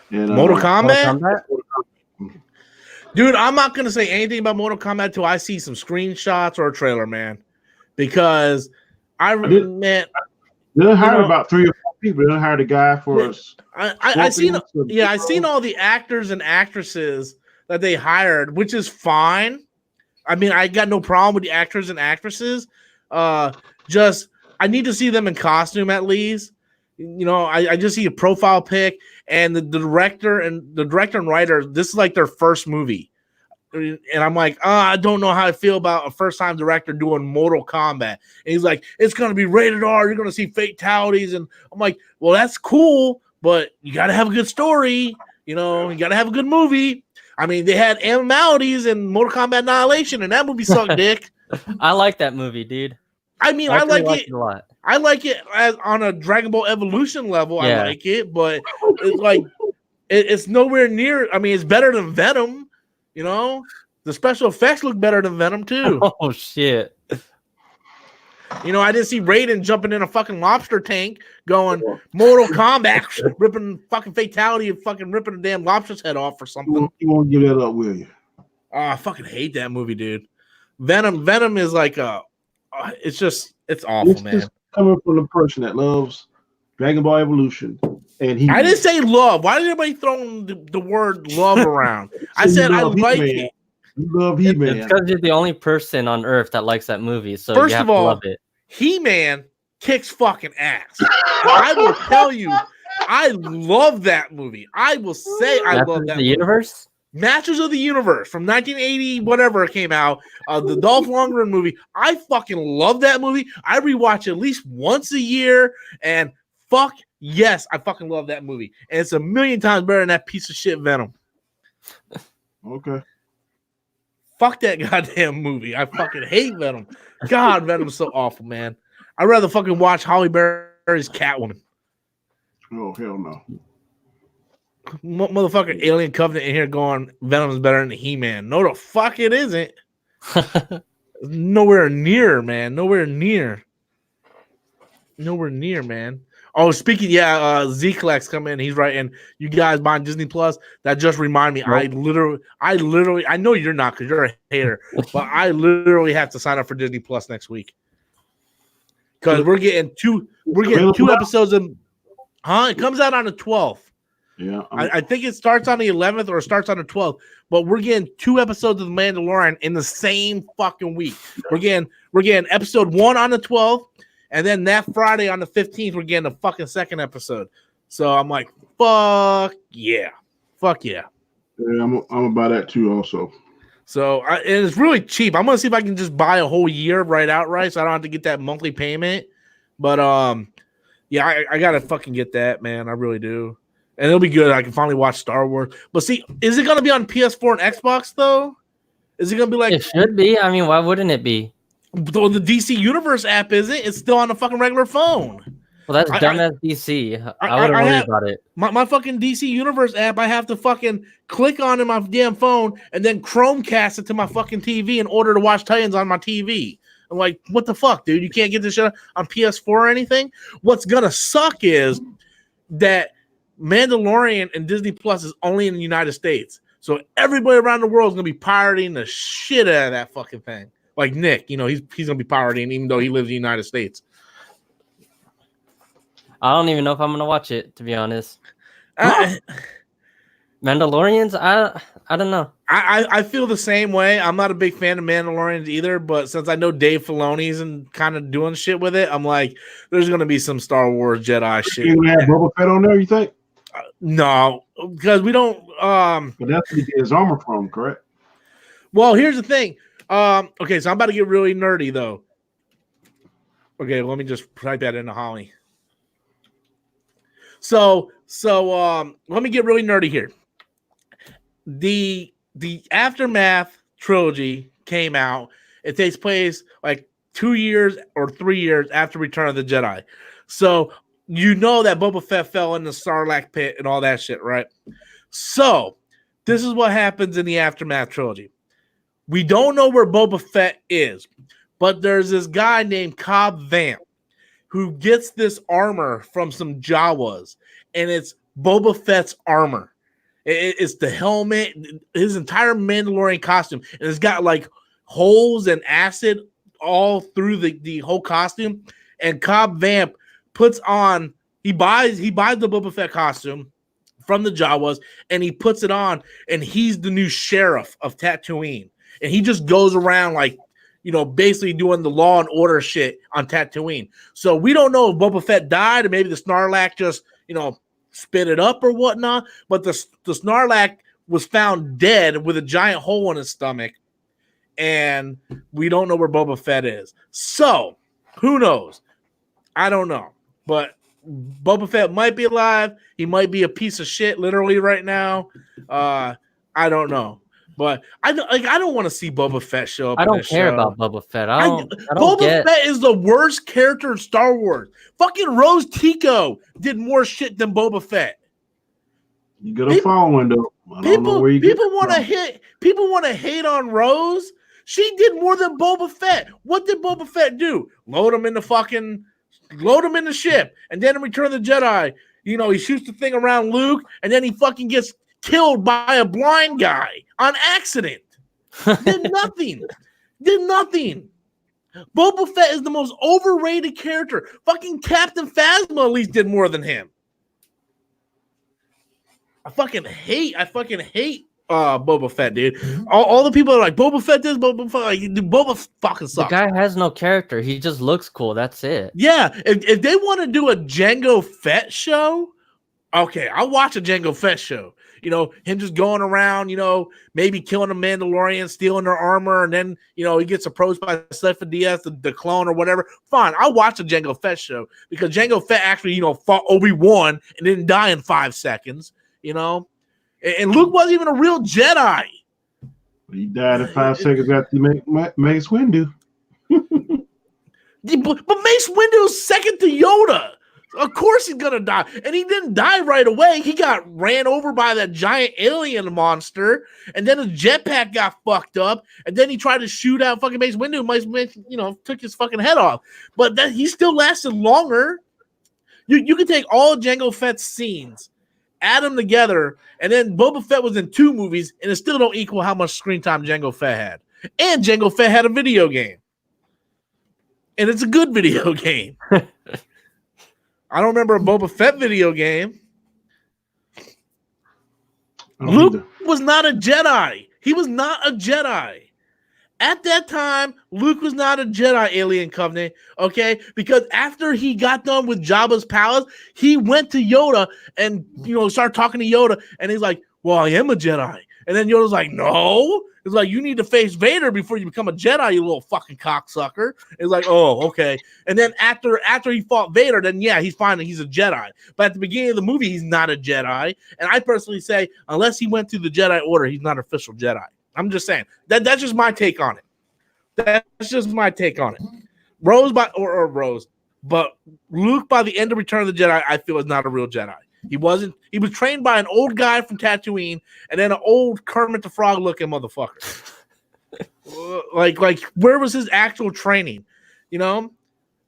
and Mortal Kombat? Dude, I'm not gonna say anything about Mortal Kombat till I see some screenshots or a trailer, man. because man. They hired about 3 or 4 people. They hired a guy for us. I seen all the actors and actresses that they hired, which is fine. I mean, I got no problem with the actors and actresses. Just I need to see them in costume at least. You know, I just see a profile pic, and the director and writer. This is like their first movie, and I'm like, I don't know how I feel about a first time director doing Mortal Kombat. And he's like, it's gonna be rated R. You're gonna see fatalities, and I'm like, well, that's cool, but you gotta have a good story. You know, you gotta have a good movie. I mean, they had animalities in Mortal Kombat Annihilation, and that movie sucked dick. I like that movie, dude. I mean, I like it a lot. I like it as on a Dragon Ball Evolution level. Yeah. I like it, but it's like it's nowhere near. I mean, it's better than Venom. You know, the special effects look better than Venom too. Oh shit! You know, I didn't see Raiden jumping in a fucking lobster tank, going Mortal Kombat, ripping fucking fatality and fucking ripping a damn lobster's head off or something. You won't give that up, will you? Oh, I fucking hate that movie, dude. Venom is like it's awful, man. Just coming from the person that loves Dragon Ball Evolution, and I didn't say love. Why did everybody throw the word love around? I said I like it. You love He-Man. It's because you're the only person on Earth that likes that movie, so first you have of all, to love it. He-Man kicks fucking ass. I will tell you, I love that movie. I will say I love that movie. Universe? Masters of the Universe from 1980, whatever it came out, the Dolph Lundgren movie. I fucking love that movie. I rewatch at least once a year, and fuck yes, I fucking love that movie. And it's a million times better than that piece of shit Venom. Okay. Fuck that goddamn movie. I fucking hate Venom. God, Venom's so awful, man. I'd rather fucking watch Halle Berry's Catwoman. Oh, hell no. Motherfucker Alien Covenant in here going, Venom's better than He-Man. No, the fuck it isn't. Nowhere near, man. Nowhere near, man. Oh, speaking, Z-Klex come in. He's right. And you guys buying Disney Plus, that just reminded me. Nope. I literally, I know you're not because you're a hater, but I literally have to sign up for Disney Plus next week. Because we're getting two episodes of, it comes out on the 12th. Yeah, I think it starts on the 11th or it starts on the 12th, but we're getting 2 episodes of The Mandalorian in the same fucking week. We're getting episode 1 on the 12th, and then that Friday on the 15th, we're getting the fucking second episode. So I'm like, fuck yeah. Yeah, I'm gonna buy that too also. So and it's really cheap. I'm gonna see if I can just buy a whole year outright, so I don't have to get that monthly payment. But yeah, I gotta fucking get that, man. I really do. And it'll be good. I can finally watch Star Wars. But see, is it going to be on PS4 and Xbox, though? Is it going to be like... It should be. I mean, why wouldn't it be? Though the DC Universe app isn't. It's still on a fucking regular phone. Well, that's dumb as DC. I wouldn't worry about it. My fucking DC Universe app, I have to fucking click on in my damn phone and then Chromecast it to my fucking TV in order to watch Titans on my TV. I'm like, what the fuck, dude? You can't get this shit on PS4 or anything? What's going to suck is that Mandalorian and Disney Plus is only in the United States. So everybody around the world is going to be pirating the shit out of that fucking thing. Like Nick, you know, he's going to be pirating even though he lives in the United States. I don't even know if I'm going to watch it, to be honest. Mandalorians? I don't know. I feel the same way. I'm not a big fan of Mandalorians either, but since I know Dave Filoni's and kind of doing shit with it, I'm like, there's going to be some Star Wars Jedi shit. You have Boba Fett on there, you think? No, because we don't. But that's where he gets his armor from, correct? Well, here's the thing. Okay, so I'm about to get really nerdy though. Okay, let me just type that into Holly. So let me get really nerdy here. The Aftermath trilogy came out. It takes place like 2 years or 3 years after Return of the Jedi. So you know that Boba Fett fell in the Sarlacc pit and all that shit, right? So this is what happens in the Aftermath trilogy. We don't know where Boba Fett is, but there's this guy named Cobb Vanth who gets this armor from some Jawas, and it's Boba Fett's armor. It's the helmet, his entire Mandalorian costume, and it's got like holes and acid all through the whole costume, and Cobb Vanth puts on he buys the Boba Fett costume from the Jawas, and he puts it on, and he's the new sheriff of Tatooine, and he just goes around like, basically doing the law and order shit on Tatooine. So we don't know if Boba Fett died, or maybe the Snarlack just spit it up or whatnot, but the Snarlack was found dead with a giant hole in his stomach, and we don't know where Boba Fett is. So who knows? I don't know, but Boba Fett might be alive. He might be a piece of shit literally right now. I don't know, but I don't want to see Boba Fett show up. I don't care about Boba Fett. I don't Boba Fett is the worst character in Star Wars. Fucking Rose Tico did more shit than Boba Fett. You got a following though. People want to hate on Rose. She did more than Boba Fett. What did Boba Fett do? Load him in the ship, and then in Return of the Jedi, he shoots the thing around Luke, and then he fucking gets killed by a blind guy on accident. Did nothing. Boba Fett is the most overrated character. Fucking Captain Phasma at least did more than him. I fucking hate Boba Fett, dude. All the people are like, Boba Fett this, Boba Fett, like, dude, Boba fucking sucks. The guy has no character. He just looks cool. That's it. Yeah, if they want to do a Jango Fett show, okay, I'll watch a Jango Fett show. Him just going around, maybe killing a Mandalorian, stealing their armor, and then, he gets approached by Stefan Diaz, the clone or whatever. Fine, I'll watch a Jango Fett show because Jango Fett actually, fought Obi-Wan and didn't die in 5 seconds, And Luke wasn't even a real Jedi. He died in 5 seconds after Mace Windu. But Mace Windu's second to Yoda. Of course he's gonna die, and he didn't die right away. He got ran over by that giant alien monster, and then his jetpack got fucked up, and then he tried to shoot out fucking Mace Windu. Mace, took his fucking head off. But he still lasted longer. You can take all Jango Fett's scenes, add them together, and then Boba Fett was in 2 movies, and it still don't equal how much screen time Jango Fett had. And Jango Fett had a video game, and it's a good video game. I don't remember a Boba Fett video game. Luke was not a Jedi. He was not a Jedi. At that time, Luke was not a Jedi, Alien Covenant, okay? Because after he got done with Jabba's palace, he went to Yoda and, started talking to Yoda, and he's like, well, I am a Jedi. And then Yoda's like, no. It's like, you need to face Vader before you become a Jedi, you little fucking cocksucker. It's like, oh, okay. And then after he fought Vader, then yeah, he's fine and he's a Jedi. But at the beginning of the movie, he's not a Jedi. And I personally say, unless he went through the Jedi Order, he's not an official Jedi. I'm just saying. That's just my take on it. That's just my take on it. Rose, but Luke by the end of Return of the Jedi, I feel is not a real Jedi. He was trained by an old guy from Tatooine and then an old Kermit the Frog looking motherfucker. like where was his actual training?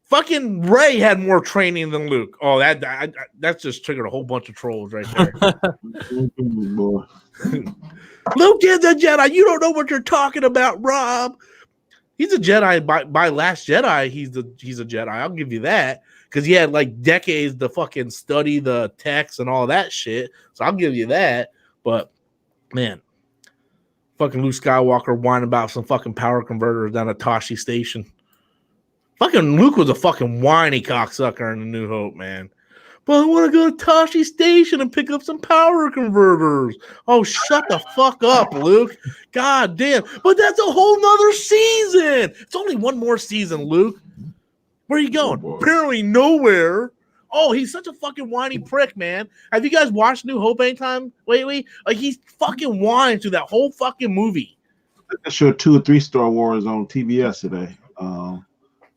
Fucking Rey had more training than Luke. Oh, that just triggered a whole bunch of trolls right there. Luke is a Jedi. You don't know what you're talking about, Rob. He's a Jedi by Last Jedi. He's a Jedi. I'll give you that. Because he had like decades to fucking study the text and all that shit. So I'll give you that. But man, fucking Luke Skywalker whining about some fucking power converters down at Tashi Station. Fucking Luke was a fucking whiny cocksucker in A New Hope, man. But I want to go to Tashi Station and pick up some power converters. Oh, shut the fuck up, Luke. God damn. But that's a whole nother season. It's only one more season, Luke. Where are you going? Apparently nowhere. Oh, he's such a fucking whiny prick, man. Have you guys watched New Hope anytime lately? Like, he's fucking whining through that whole fucking movie. I showed 2 or 3 Star Wars on TBS today.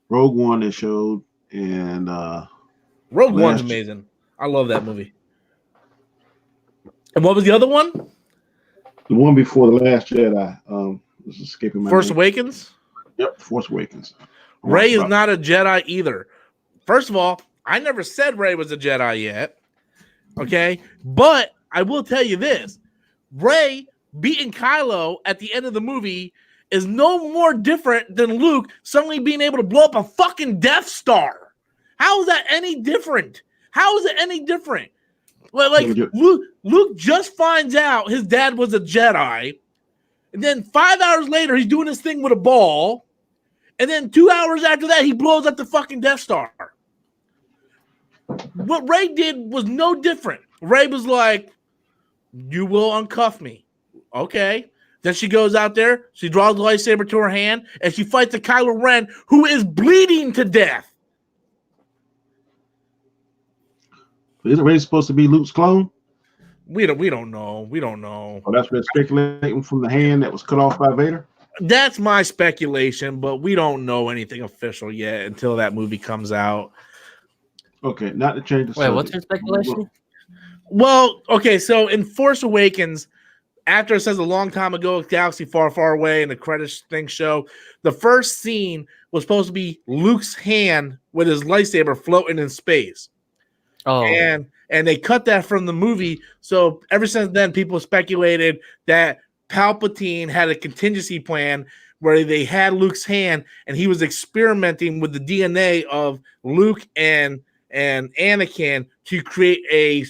Rogue One they showed, and Rogue One's amazing. I love that movie. And what was the other one? The one before The Last Jedi. This is escaping my Force name. Awakens? Yep, Force Awakens. Rey is not a Jedi either. First of all, I never said Rey was a Jedi yet. Okay? But I will tell you this. Rey beating Kylo at the end of the movie is no more different than Luke suddenly being able to blow up a fucking Death Star. How is that any different? How is it any different? Like Luke just finds out his dad was a Jedi, and then 5 hours later he's doing this thing with a ball, and then 2 hours after that he blows up the fucking Death Star. What Rey did was no different. Rey was like, "You will uncuff me." Okay. Then she goes out there, she draws the lightsaber to her hand, and she fights the Kylo Ren, who is bleeding to death. Isn't Rey supposed to be Luke's clone? We don't know. We don't know. Oh, that's been speculating from the hand that was cut off by Vader? That's my speculation, but we don't know anything official yet until that movie comes out. Okay, not to change the Wait, subject. what's your speculation? Well, okay, so in Force Awakens, after it says a long time ago, a galaxy far, far away, and the credits thing show, the first scene was supposed to be Luke's hand with his lightsaber floating in space. Oh, And they cut that from the movie. So ever since then, people speculated that Palpatine had a contingency plan where they had Luke's hand and he was experimenting with the DNA of Luke and Anakin to create a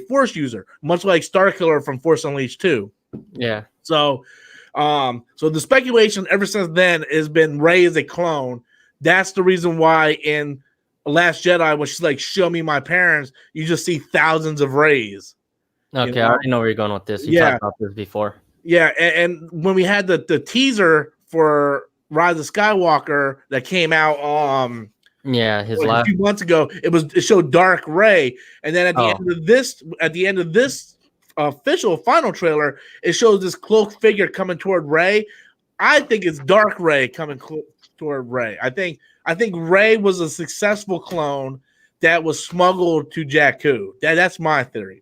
Force user, much like Starkiller from Force Unleashed 2. yeah. So the speculation ever since then has been Rey is a clone. That's the reason why in Last Jedi, when she's like, "Show me my parents," you just see thousands of Reys. Okay, I already know where you're going with this. You talked about this before. Yeah, and when we had the teaser for Rise of Skywalker that came out a few months ago, it showed Dark Rey, and then at the end of this official final trailer, it shows this cloaked figure coming toward Rey. I think it's Dark Rey coming toward Rey. I think Rey was a successful clone that was smuggled to Jakku. That's my theory.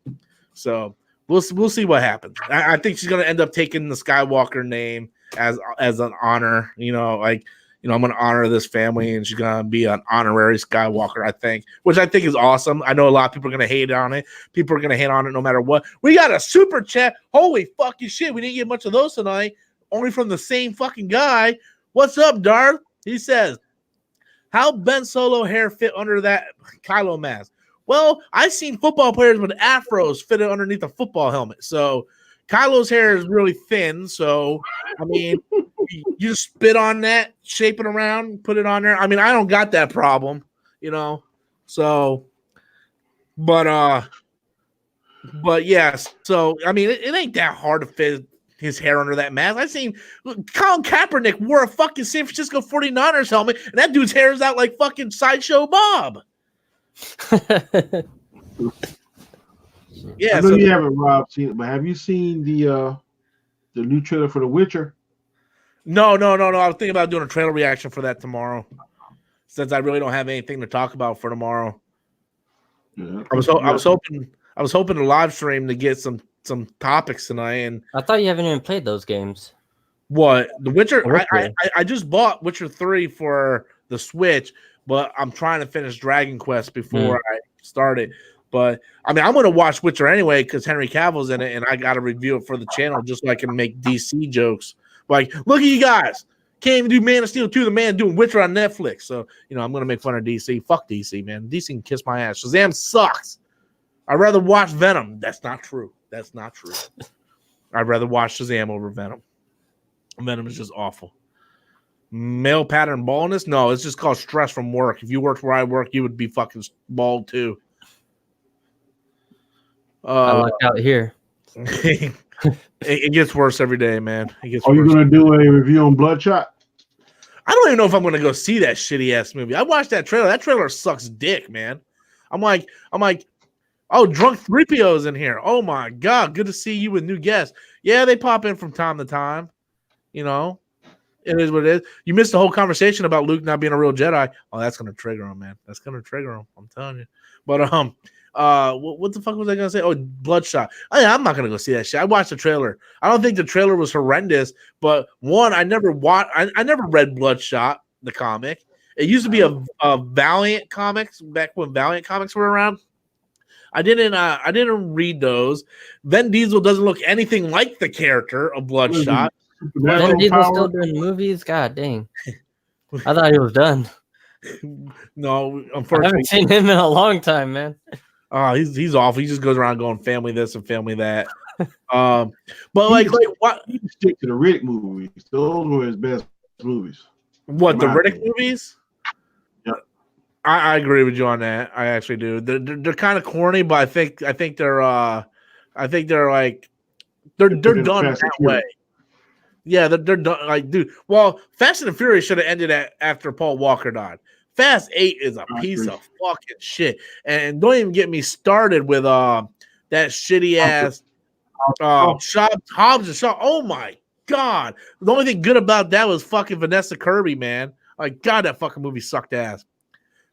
So we'll see what happens. I think she's gonna end up taking the Skywalker name as an honor. I'm gonna honor this family, and she's gonna be an honorary Skywalker. I think, which I think is awesome. I know a lot of people are gonna hate on it. People are gonna hate on it no matter what. We got a super chat. Holy fucking shit! We didn't get much of those tonight. Only from the same fucking guy. What's up, Darth? He says, "How Ben Solo hair fit under that Kylo mask?" Well, I've seen football players with afros fitted underneath a football helmet. So Kylo's hair is really thin. So, I mean, you just spit on that, shape it around, put it on there. I mean, I don't got that problem, So, but yes. So, I mean, it ain't that hard to fit his hair under that mask. I've seen Colin Kaepernick wore a fucking San Francisco 49ers helmet, and that dude's hair is out like fucking Sideshow Bob. Yeah, I know you haven't, Rob, seen it, but have you seen the new trailer for The Witcher? No. I was thinking about doing a trailer reaction for that tomorrow, since I really don't have anything to talk about for tomorrow. Yeah, I was hoping to live stream to get some topics tonight. And I thought you haven't even played those games. What? The Witcher? I just bought Witcher 3 for the Switch, but I'm trying to finish Dragon Quest before I start it. But I mean, I'm going to watch Witcher anyway because Henry Cavill's in it, and I got to review it for the channel just so I can make DC jokes. Like, look at you guys. Can't even do Man of Steel 2, the man doing Witcher on Netflix. So, I'm going to make fun of DC. Fuck DC, man. DC can kiss my ass. Shazam sucks. I'd rather watch Venom. That's not true. I'd rather watch Shazam over Venom. Venom is just awful. Male pattern baldness? No, it's just called stress from work. If you worked where I work, you would be fucking bald too. I luck out here. It gets worse every day, man. It gets Are you going to do a review on Bloodshot? I don't even know if I'm going to go see that shitty ass movie. I watched that trailer. That trailer sucks dick, man. I'm like, oh, drunk 3PO's in here. Oh my God, good to see you with new guests. Yeah, they pop in from time to time. It is what it is. You missed the whole conversation about Luke not being a real Jedi. Oh, that's gonna trigger him, man. That's gonna trigger him. I'm telling you. But what the fuck was I gonna say? Oh, Bloodshot. I'm not gonna go see that shit. I watched the trailer. I don't think the trailer was horrendous. But one, I never read Bloodshot, the comic. It used to be a Valiant comics back when Valiant comics were around. I didn't read those. Vin Diesel doesn't look anything like the character of Bloodshot. Vin supernatural Diesel's still power. doing movies. God dang! I thought he was done. No, I unfortunately, haven't seen him in a long time, man. he's off. He just goes around going family this and family that. But like what? He stick to the Riddick movies. Those were his best movies. What the My Riddick opinion. movies? Yeah. I agree with you on that. I actually do. They're kind of corny, but I think they're like they're done Fast and that way. Furious. Yeah, they're done. Like, dude. Well, Fast and Furious should have ended after Paul Walker died. Fast 8 is a I piece agree. of fucking shit, and don't even get me started with that shitty ass Hobbs and Shaw. Oh my god, the only thing good about that was fucking Vanessa Kirby, man. Like, god, that fucking movie sucked ass.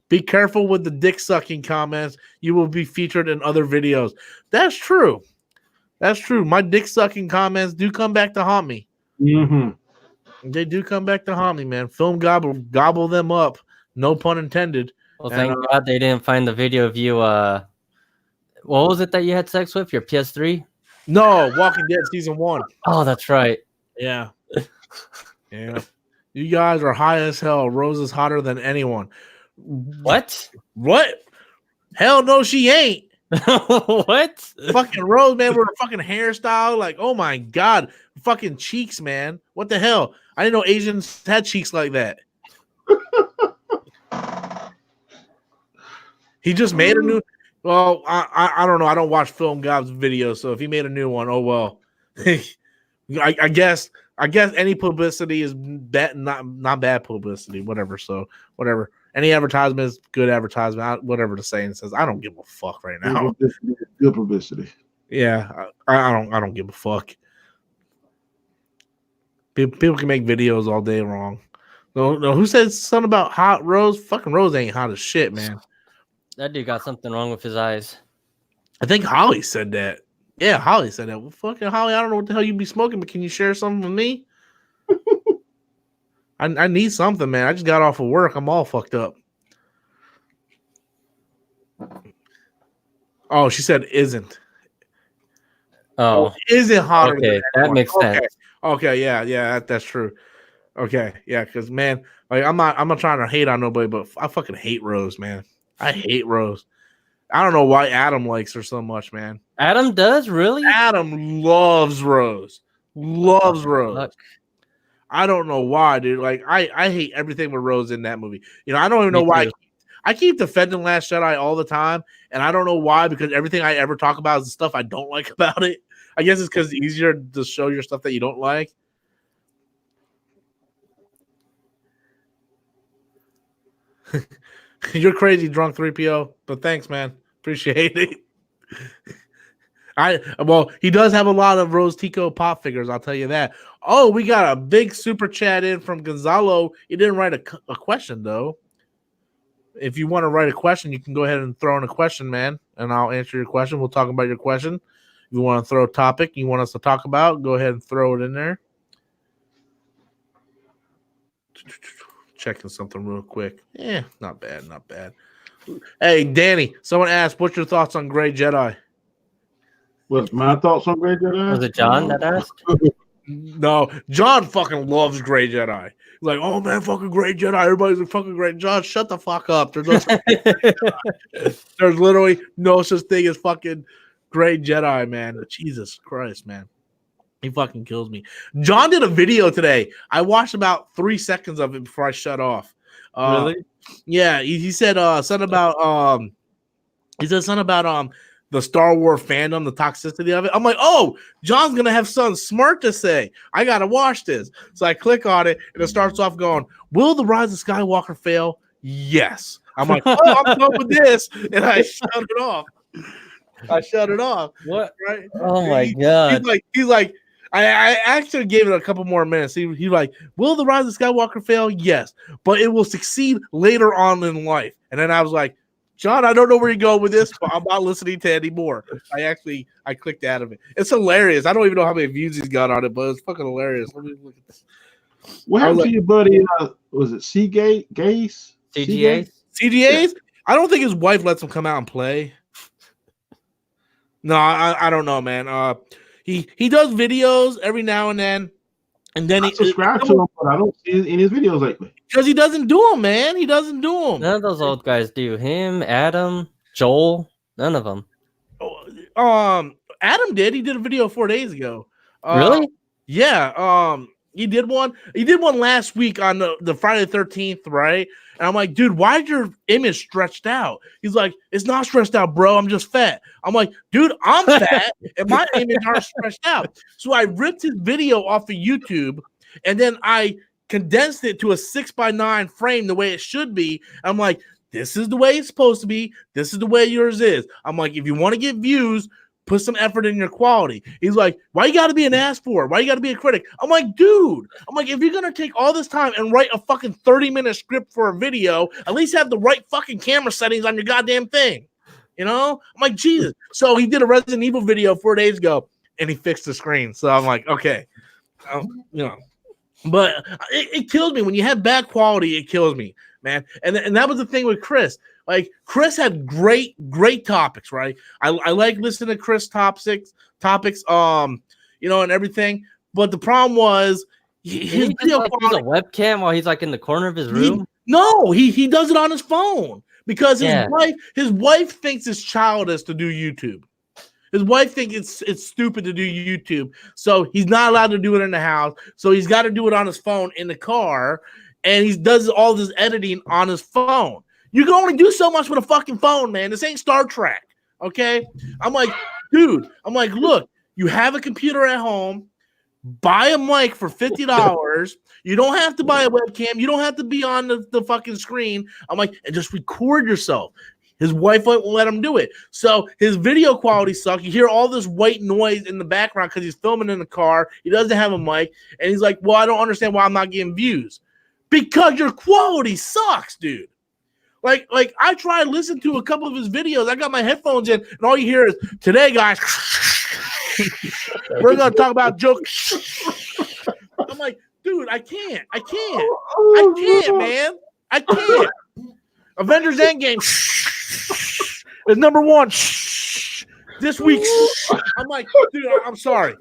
Be careful with the dick sucking comments. You will be featured in other videos. That's true. That's true. My dick sucking comments do come back to haunt me. Mm-hmm. They do come back to haunt me, man. Film gobble them up. No pun intended. Well, thank God they didn't find the video of you. What was it that you had sex with? Your PS3? No, Walking Dead season 1. Oh, that's right. Yeah. Yeah. You guys are high as hell. Rose is hotter than anyone. What? What? Hell no, she ain't. What? Fucking Rose, man, with her fucking hairstyle. Like, oh my god. Fucking cheeks, man. What the hell? I didn't know Asians had cheeks like that. He just made a new. Well, I don't know. I don't watch Film Gob's videos, so if he made a new one, oh well. I guess any publicity is bad, not bad publicity. Whatever. So whatever. Any advertisement is good advertisement. Whatever the saying says. I don't give a fuck right now. Good publicity. Yeah, I don't give a fuck. People can make videos all day wrong. No. Who said something about hot Rose? Fucking Rose ain't hot as shit, man. That dude got something wrong with his eyes. I think Holly said that. Yeah, Holly said that. Well, fucking Holly, I don't know what the hell you be smoking, but can you share something with me? I need something, man. I just got off of work. I'm all fucked up. Oh, she said isn't. Oh, isn't hotter. Okay, that makes sense. Okay, yeah, that's true. Okay, yeah, because man, like I'm not trying to hate on nobody, but I fucking hate Rose, man. I hate Rose. I don't know why Adam likes her so much, man. Adam does, really? Adam loves Rose. Loves Rose. Fuck. I don't know why, dude. Like I hate everything with Rose in that movie. You know, I don't even know Me why. too. I keep defending Last Jedi all the time, and I don't know why, because everything I ever talk about is the stuff I don't like about it. I guess it's because it's easier to show your stuff that you don't like. You're crazy, drunk 3PO, but thanks, man. Appreciate it. He does have a lot of Rose Tico pop figures, I'll tell you that. Oh, we got a big super chat in from Gonzalo. He didn't write a question, though. If you want to write a question, you can go ahead and throw in a question, man, and I'll answer your question. We'll talk about your question. If you want to throw a topic you want us to talk about, go ahead and throw it in there. Checking something real quick. Yeah, not bad. Hey, Danny, someone asked, what's your thoughts on Grey Jedi? What's my thoughts on Grey Jedi? Was it John that asked? No, John fucking loves Grey Jedi. He's like, oh man, fucking Grey Jedi. Everybody's a fucking great. John, shut the fuck up. There's literally no such thing as fucking Grey Jedi, man. Jesus Christ, man. He fucking kills me. John did a video today. I watched about 3 seconds of it before I shut off. Really? Yeah, he said something about the Star Wars fandom, the toxicity of it. I'm like, oh, John's gonna have something smart to say. I gotta watch this. So I click on it, and it starts off going, "Will the Rise of Skywalker fail?" Yes. I'm like, oh, I'm done with this, and I shut it off. What? Right? Oh my god. He's like. I actually gave it a couple more minutes. He's like, will the Rise of Skywalker fail? Yes, but it will succeed later on in life. And then I was like, John, I don't know where you go with this, but I'm not listening to anymore. I clicked out of it. It's hilarious. I don't even know how many views he's got on it, but it's fucking hilarious. Let me look at this. What happened to your buddy? Was it Gaze? CGA? CGAs? I don't think his wife lets him come out and play. No, I don't know, man. He does videos every now and then, And then I subscribe to him, but I don't see it in his videos lately. Because he doesn't do them, man. He doesn't do them. None of those old guys do. Him, Adam, Joel, none of them. Adam did. He did a video 4 days ago. Really? Yeah. He did one. He did one last week on the Friday the 13th, right? And I'm like, dude, why is your image stretched out? He's like, it's not stretched out, bro. I'm just fat. I'm like, dude, I'm fat, and my image aren't stretched out. So I ripped his video off of YouTube, and then I condensed it to a 6x9 frame the way it should be. I'm like, this is the way it's supposed to be. This is the way yours is. I'm like, if you want to get views, put some effort in your quality. He's like, why you got to be an ass for? Why you got to be a critic? I'm like, dude, if you're going to take all this time and write a fucking 30-minute script for a video, at least have the right fucking camera settings on your goddamn thing. You know? I'm like, Jesus. So he did a Resident Evil video 4 days ago, and he fixed the screen. So I'm like, okay. But it kills me. When you have bad quality, it kills me, man. And that was the thing with Chris. Like, Chris had great topics, right? I like listening to Chris topics, and everything. But the problem was his video use a webcam while he's like in the corner of his room. He does it on his phone because his wife thinks it's childish to do YouTube. His wife thinks it's stupid to do YouTube, so he's not allowed to do it in the house. So he's got to do it on his phone in the car, and he does all this editing on his phone. You can only do so much with a fucking phone, man. This ain't Star Trek, okay? I'm like, dude. I'm like, look, you have a computer at home. Buy a mic for $50. You don't have to buy a webcam. You don't have to be on the fucking screen. I'm like, and just record yourself. His wife won't let him do it. So his video quality sucks. You hear all this white noise in the background because he's filming in the car. He doesn't have a mic. And he's like, well, I don't understand why I'm not getting views. Because your quality sucks, dude. Like I tried listening to a couple of his videos. I got my headphones in, and all you hear is, today, guys, we're going to talk about jokes. I'm like, dude, I can't, man. I can't. Avengers Endgame is number one this week. I'm like, dude, I'm sorry.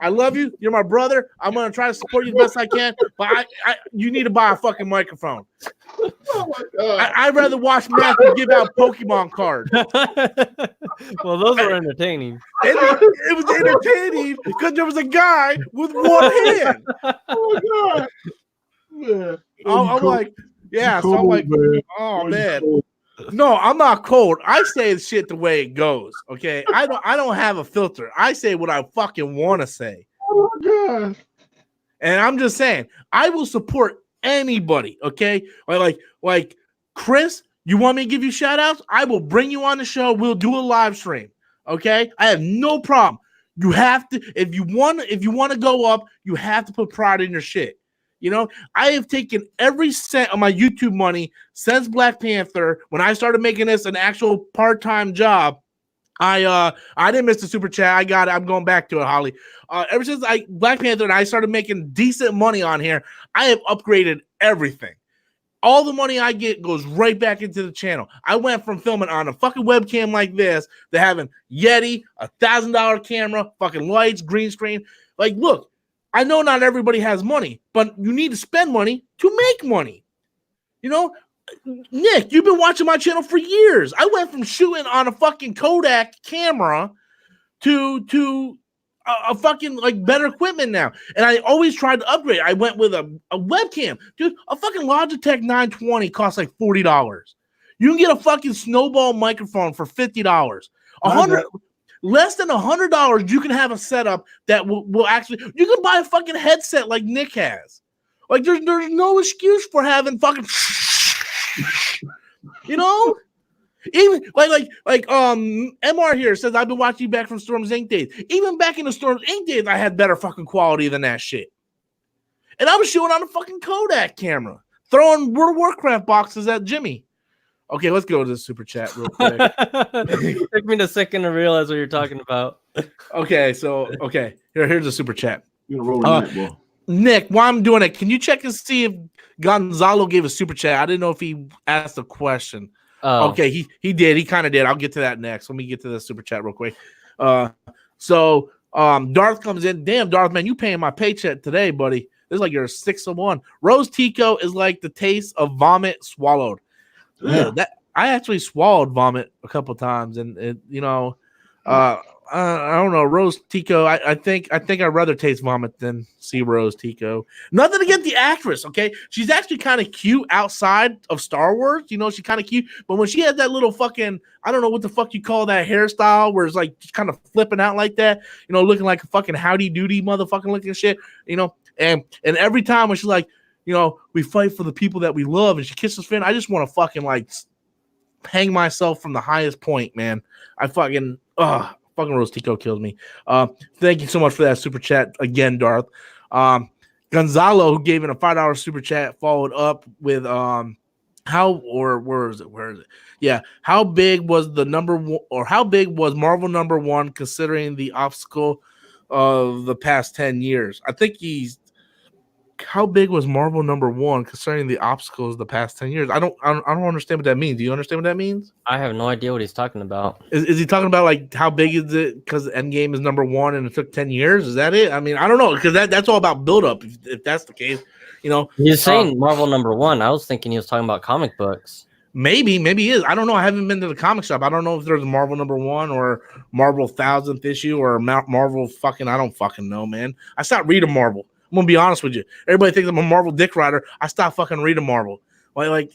I love you. You're my brother. I'm gonna try to support you the best I can, but you need to buy a fucking microphone. Oh my God. I'd rather watch Matthew give out Pokemon cards. Well, those were entertaining. It was entertaining because there was a guy with one hand. Oh my God. Yeah. I'm like, yeah. So I'm like, oh man. No, I'm not cold. I say the shit the way it goes. Okay, I don't have a filter. I say what I fucking want to say. Oh my God. And I'm just saying, I will support anybody. Okay, like Chris, you want me to give you shout outs? I will bring you on the show. We'll do a live stream. Okay, I have no problem. You have to, if you want to go up, you have to put pride in your shit. You know, I have taken every cent of my YouTube money since Black Panther. When I started making this an actual part-time job, I didn't miss the super chat. I got it. I'm going back to it, Holly. Ever since Black Panther and I started making decent money on here, I have upgraded everything. All the money I get goes right back into the channel. I went from filming on a fucking webcam like this to having Yeti, $1,000 camera, fucking lights, green screen. Like, look. I know not everybody has money, but you need to spend money to make money. You know, Nick, you've been watching my channel for years. I went from shooting on a fucking Kodak camera to a fucking like better equipment now. And I always tried to upgrade. I went with a webcam. Dude, a fucking Logitech 920 costs like $40. You can get a fucking snowball microphone for $50. Less than $100, you can have a setup that will actually. You can buy a fucking headset like Nick has. Like there's no excuse for having fucking. You know, even like MR here says I've been watching you back from Storm's Inc. days. Even back in the Storm's Inc. days, I had better fucking quality than that shit. And I was shooting on a fucking Kodak camera, throwing World of Warcraft boxes at Jimmy. Okay, let's go to the super chat real quick. It took me a second to realize what you're talking about. Okay, here's a super chat. You're rolling Nick, while I'm doing it, can you check and see if Gonzalo gave a super chat? I didn't know if he asked a question. Okay, he did. He kind of did. I'll get to that next. Let me get to the super chat real quick. So Darth comes in. Damn, Darth, man, you paying my paycheck today, buddy. This is like you're 6 of 1. Rose Tico is like the taste of vomit swallowed. Yeah. That I actually swallowed vomit a couple times, and it, I don't know, Rose Tico. I think I'd rather taste vomit than see Rose Tico. Nothing against the actress, okay? She's actually kind of cute outside of Star Wars. She's kind of cute, but when she has that little fucking, I don't know what the fuck you call that hairstyle, where it's like just kind of flipping out like that, looking like a fucking howdy doody motherfucking looking shit, and every time when she's like, we fight for the people that we love, and she kisses Finn, I just want to fucking like hang myself from the highest point, man. I fucking Rose Tico kills me. Thank you so much for that super chat again, Darth. Gonzalo, who gave in a $5 super chat, followed up with where is it? Yeah, how big was the number one, or how big was Marvel number one considering the obstacle of the past 10 years? I think how big was Marvel number one concerning the obstacles of the past 10 years? I don't understand what that means. Do you understand what that means? I have no idea what he's talking about. Is he talking about like how big is it because Endgame is number one and it took 10 years? Is that it? I mean, I don't know, because that's all about buildup. If that's the case, He's saying Marvel number one. I was thinking he was talking about comic books. Maybe he is. I don't know. I haven't been to the comic shop. I don't know if there's a Marvel number one or Marvel 1000th issue or Marvel fucking. I don't fucking know, man. I stopped reading Marvel. I'm gonna be honest with you. Everybody thinks I'm a Marvel dick rider. I stopped fucking reading Marvel. Like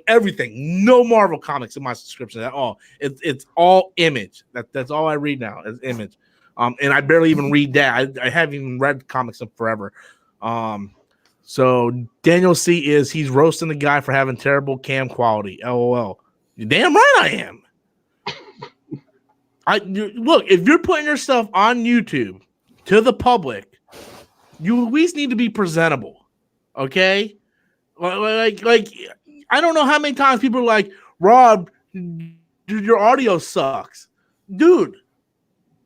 everything. No Marvel comics in my subscription at all. It's all Image. That's all I read now is Image. And I barely even read that. I haven't even read comics in forever. So Daniel C he's roasting the guy for having terrible cam quality. LOL. You're damn right I am. Look, if you're putting yourself on YouTube to the public, you at least need to be presentable, okay? Like I don't know how many times people are like, Rob, dude, your audio sucks, dude.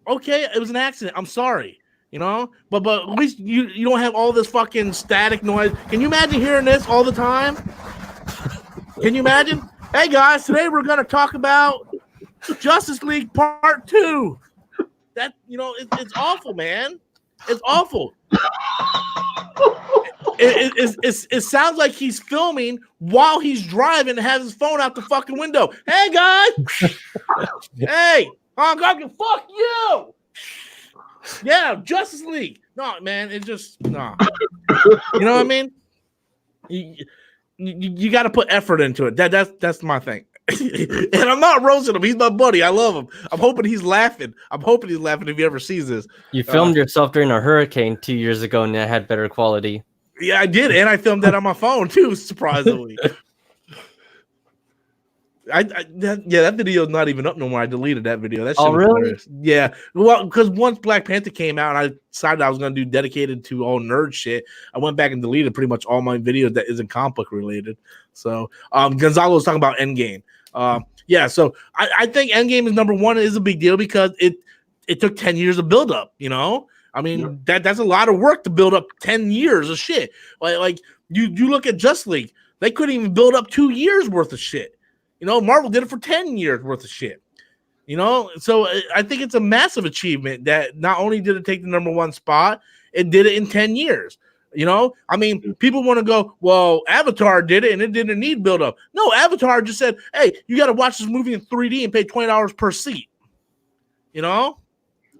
Okay, it was an accident. I'm sorry, but at least you don't have all this fucking static noise. Can you imagine hearing this all the time? Can you imagine? Hey guys, today we're gonna talk about Justice League Part 2. That it's awful, man. It's awful. It sounds like he's filming while he's driving and has his phone out the fucking window. Hey guys, hey, I'm gonna fuck you. Yeah, Justice League. No, man, it just no. You know what I mean? You got to put effort into it. That's my thing. And I'm not roasting him. He's my buddy. I love him. I'm hoping he's laughing. If he ever sees this. You filmed yourself during a hurricane 2 years ago and it had better quality. Yeah, I did. And I filmed that on my phone too, surprisingly. That video is not even up no more. I deleted that video. That shit was really? hilarious. Yeah. Well, because once Black Panther came out and I decided I was going to do dedicated to all nerd shit, I went back and deleted pretty much all my videos that isn't comic book related. So Gonzalo was talking about Endgame. So I think Endgame is number one is a big deal because it took 10 years of build up, I mean, that's a lot of work to build up 10 years of shit. Like you look at Justice League, they couldn't even build up 2 years worth of shit. Marvel did it for 10 years worth of shit. So I think it's a massive achievement that not only did it take the number one spot, it did it in 10 years. I mean, people want to go, well, Avatar did it and it didn't need build up. No, Avatar just said, hey, you got to watch this movie in 3D and pay $20 per seat. I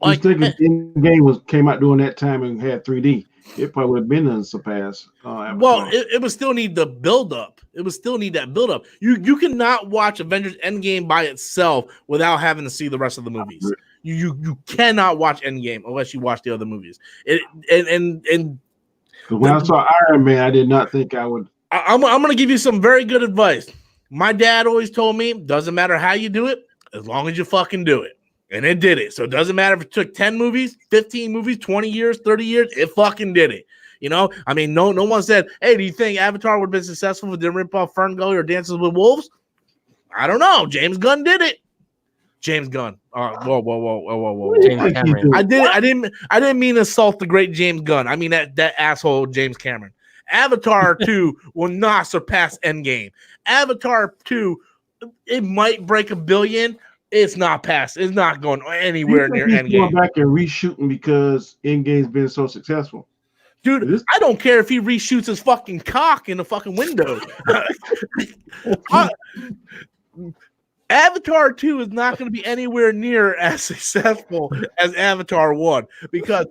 was thinking Endgame came out during that time and had 3D. It probably would have been unsurpassed. Well, it would still need the build up. It would still need that build up. You cannot watch Avengers Endgame by itself without having to see the rest of the movies. You cannot watch Endgame unless you watch the other movies. And when I saw Iron Man, I did not think I would. I'm going to give you some very good advice. My dad always told me, doesn't matter how you do it, as long as you fucking do it. And it did it. So it doesn't matter if it took 10 movies, 15 movies, 20 years, 30 years, it fucking did it. I mean, no one said, hey, do you think Avatar would have been successful if it didn't rip off Ferngully or Dances with Wolves? I don't know. James Gunn did it. James Gunn. Whoa. James Cameron. I didn't mean to assault the great James Gunn. I mean that asshole James Cameron. Avatar 2 will not surpass Endgame. Avatar 2, it might break $1 billion, It's not past. It's not going Do anywhere you near think he's going Endgame. back and reshooting because Endgame's been so successful? Dude, This- I don't care if he reshoots his fucking cock in the fucking window. Avatar 2 is not going to be anywhere near as successful as Avatar 1 because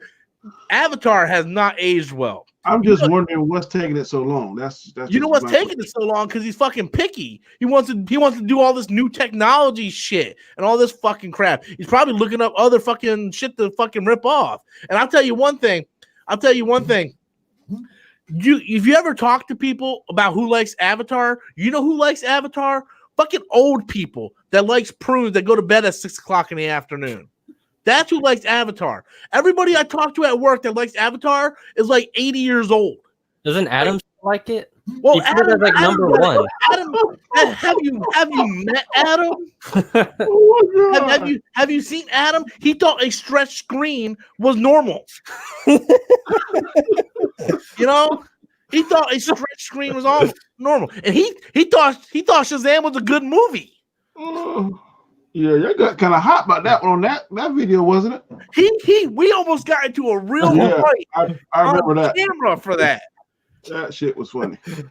Avatar has not aged well. I'm just wondering what's taking it so long. That's You know what's taking it so long? Because he's fucking picky. He wants to do all this new technology shit and all this fucking crap. He's probably looking up other fucking shit to fucking rip off. And I'll tell you one thing. If you ever talk to people about who likes Avatar, you know who likes Avatar? Fucking old people that likes prunes that go to bed at 6 o'clock in the afternoon. That's who likes Avatar. Everybody I talk to at work that likes Avatar is like 80 years old. Doesn't Adam like it? Well, Adam, like number one. Adam, have you met Adam? Have you seen Adam? He thought a stretch screen was normal. You know, he thought a stretch screen was all normal, and he thought Shazam was a good movie. Yeah, you got kind of hot about that one on that video, wasn't it? We almost got into a real fight. I remember that camera for that. That shit was funny. It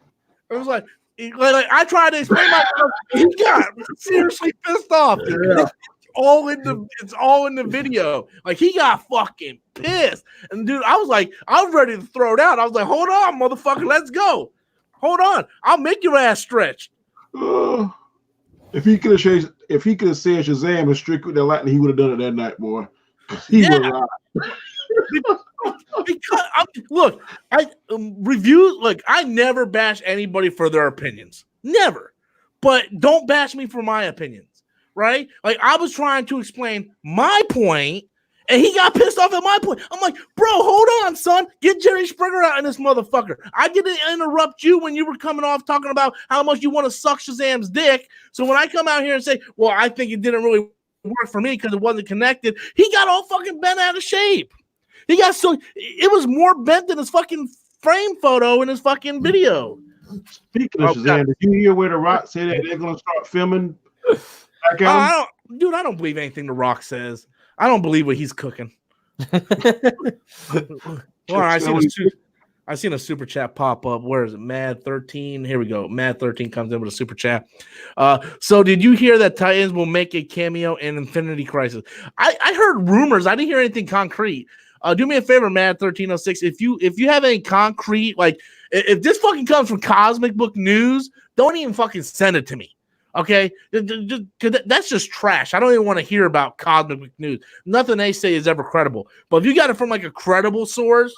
was like I tried to explain myself. He got seriously pissed off. Yeah. It's all in the video. Like he got fucking pissed. And dude, I was ready to throw it out. I was like, hold on, motherfucker, let's go. Hold on. I'll make your ass stretch. If he could have said Shazam and Strict with the Lightning, he would have done it that night, boy. He was loud. Because I never bash anybody for their opinions. Never. But don't bash me for my opinions. Right? Like I was trying to explain my point, and he got pissed off at my point. I'm like, bro, hold on, son. Get Jerry Springer out in this motherfucker. I didn't interrupt you when you were coming off talking about how much you want to suck Shazam's dick. So when I come out here and say, well, I think it didn't really work for me because it wasn't connected, he got all fucking bent out of shape. It was more bent than his fucking frame photo in his fucking video. Speaking of Shazam, did you hear where The Rock said that they're going to start filming? I don't believe anything The Rock says. I don't believe what he's cooking. I seen a super chat pop up. Where is it? Mad 13. Here we go. Mad 13 comes in with a super chat. So did you hear that Titans will make a cameo in Infinity Crisis? I heard rumors. I didn't hear anything concrete. Do me a favor, Mad 1306. If you have any concrete, like if this fucking comes from Cosmic Book News, don't even fucking send it to me. Okay, that's just trash. I don't even want to hear about Cosmic News. Nothing they say is ever credible. But if you got it from like a credible source,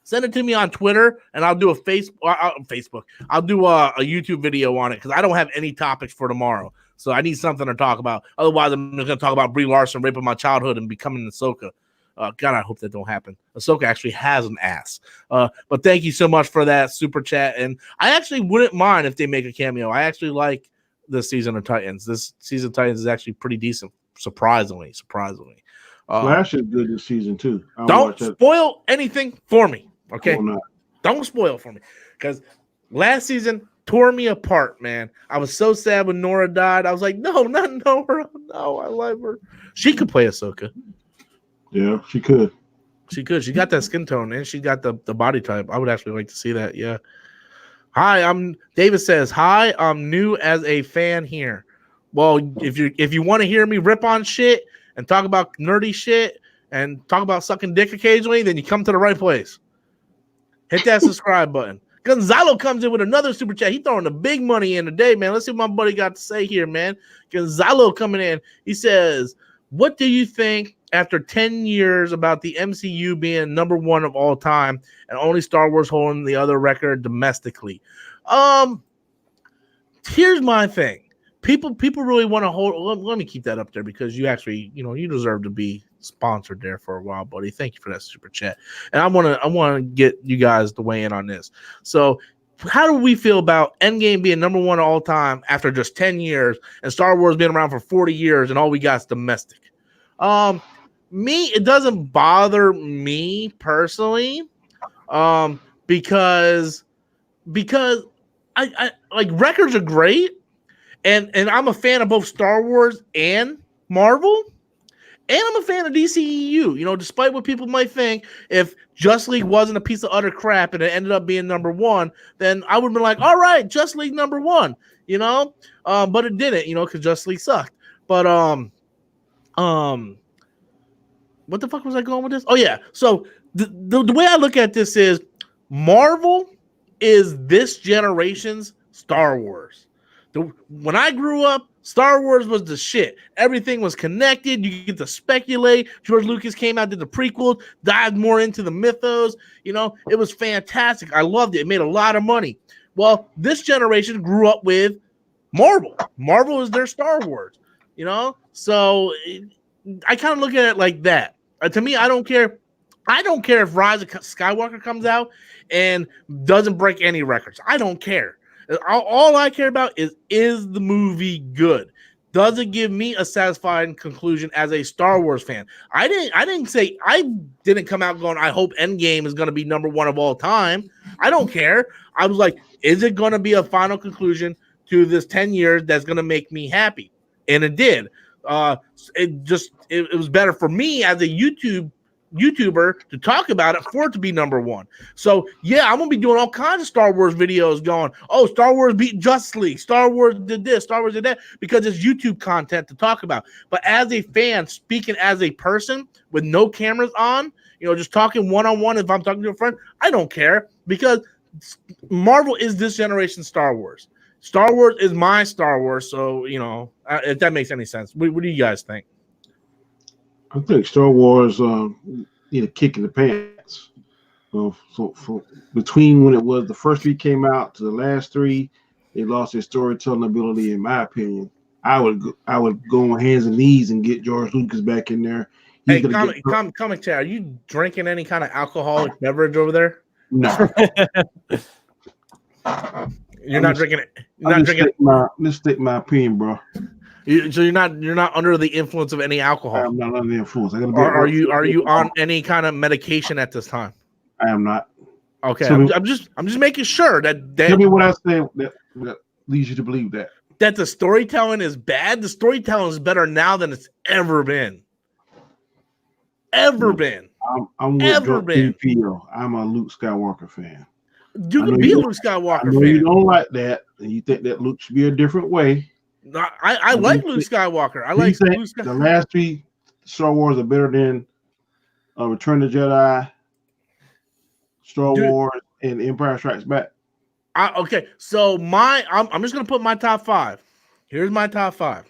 send it to me on Twitter, and I'll do a Facebook. I'll do a YouTube video on it because I don't have any topics for tomorrow. So I need something to talk about. Otherwise, I'm just going to talk about Brie Larson raping my childhood and becoming Ahsoka. God, I hope that don't happen. Ahsoka actually has an ass. But thank you so much for that super chat. And I actually wouldn't mind if they make a cameo. I actually like this season of Titans. This season of Titans is actually pretty decent, surprisingly. Flash is good this season too. Don't spoil anything for me, okay? Oh, don't spoil for me, because last season tore me apart, man. I was so sad when Nora died. I was like, no, not Nora. No, I love her. She could play Ahsoka. Yeah, she could. She got that skin tone, and she got the body type. I would actually like to see that. Yeah. David says, hi, I'm new as a fan here. Well, if you want to hear me rip on shit and talk about nerdy shit and talk about sucking dick occasionally, then you come to the right place. Hit that subscribe button. Gonzalo comes in with another super chat. He's throwing the big money in today, man. Let's see what my buddy got to say here, man. Gonzalo coming in. He says, what do you think after 10 years about the MCU being number one of all time and only Star Wars holding the other record domestically? Here's my thing. People really want to hold. Let me keep that up there because you actually, you deserve to be sponsored there for a while, buddy. Thank you for that super chat. And I want to get you guys to weigh in on this. So, how do we feel about Endgame being number one all time after just 10 years and Star Wars being around for 40 years and all we got is domestic? It doesn't bother me personally, because I like records are great. and I'm a fan of both Star Wars and Marvel. And I'm a fan of DCEU. You know, despite what people might think, if Just League wasn't a piece of utter crap and it ended up being number one, then I would have been like, all right, Just League number one, you know? But it didn't, you know, because Just League sucked. But what the fuck was I going with this? Oh, yeah. So the way I look at this is Marvel is this generation's Star Wars. When I grew up, Star Wars was the shit. Everything was connected. You get to speculate. George Lucas came out, did the prequel, dived more into the mythos. You know, it was fantastic. I loved it. It made a lot of money. Well, this generation grew up with Marvel. Marvel is their Star Wars, you know? So I kind of look at it like that. To me, I don't care. I don't care if Rise of Skywalker comes out and doesn't break any records. I don't care. All I care about is the movie good? Does it give me a satisfying conclusion as a Star Wars fan? I didn't come out going, I hope Endgame is going to be number one of all time. I don't care. I was like, is it going to be a final conclusion to this 10 years that's going to make me happy? And it did. It was better for me as a YouTuber to talk about it for it to be number one. So yeah, I'm gonna be doing all kinds of Star Wars videos going, oh, Star Wars beat Just League, Star Wars did this, Star Wars did that, because it's YouTube content to talk about. But as a fan, speaking as a person with no cameras on, you know, just talking one-on-one, if I'm talking to a friend, I don't care, because Marvel is this generation's Star Wars. Star Wars is my Star Wars. So, you know, if that makes any sense. What do you guys think? I think Star Wars need a kick in the pants. So between when it was the first three came out to the last three, they lost their storytelling ability. In my opinion, I would go on hands and knees and get George Lucas back in there. Hey, commentary, are you drinking any kind of alcoholic beverage over there? No. You're not drinking it. You're not drinking. Let's stick my opinion, bro. So you're not under the influence of any alcohol. I'm not under the influence. Are you on any kind of medication at this time? I am not. Okay, I'm just making sure that tell me what I say that leads you to believe that the storytelling is bad. The storytelling is better now than it's ever been. I'm with PO. I'm a Luke Skywalker fan. You can be a Luke Skywalker fan. You don't like that, and you think that Luke should be a different way. I like Luke Skywalker. I like Luke Skywalker. The last three Star Wars are better than Return of the Jedi, Star Wars, and Empire Strikes Back. Okay, so I'm just gonna put my top five. Here's my top five: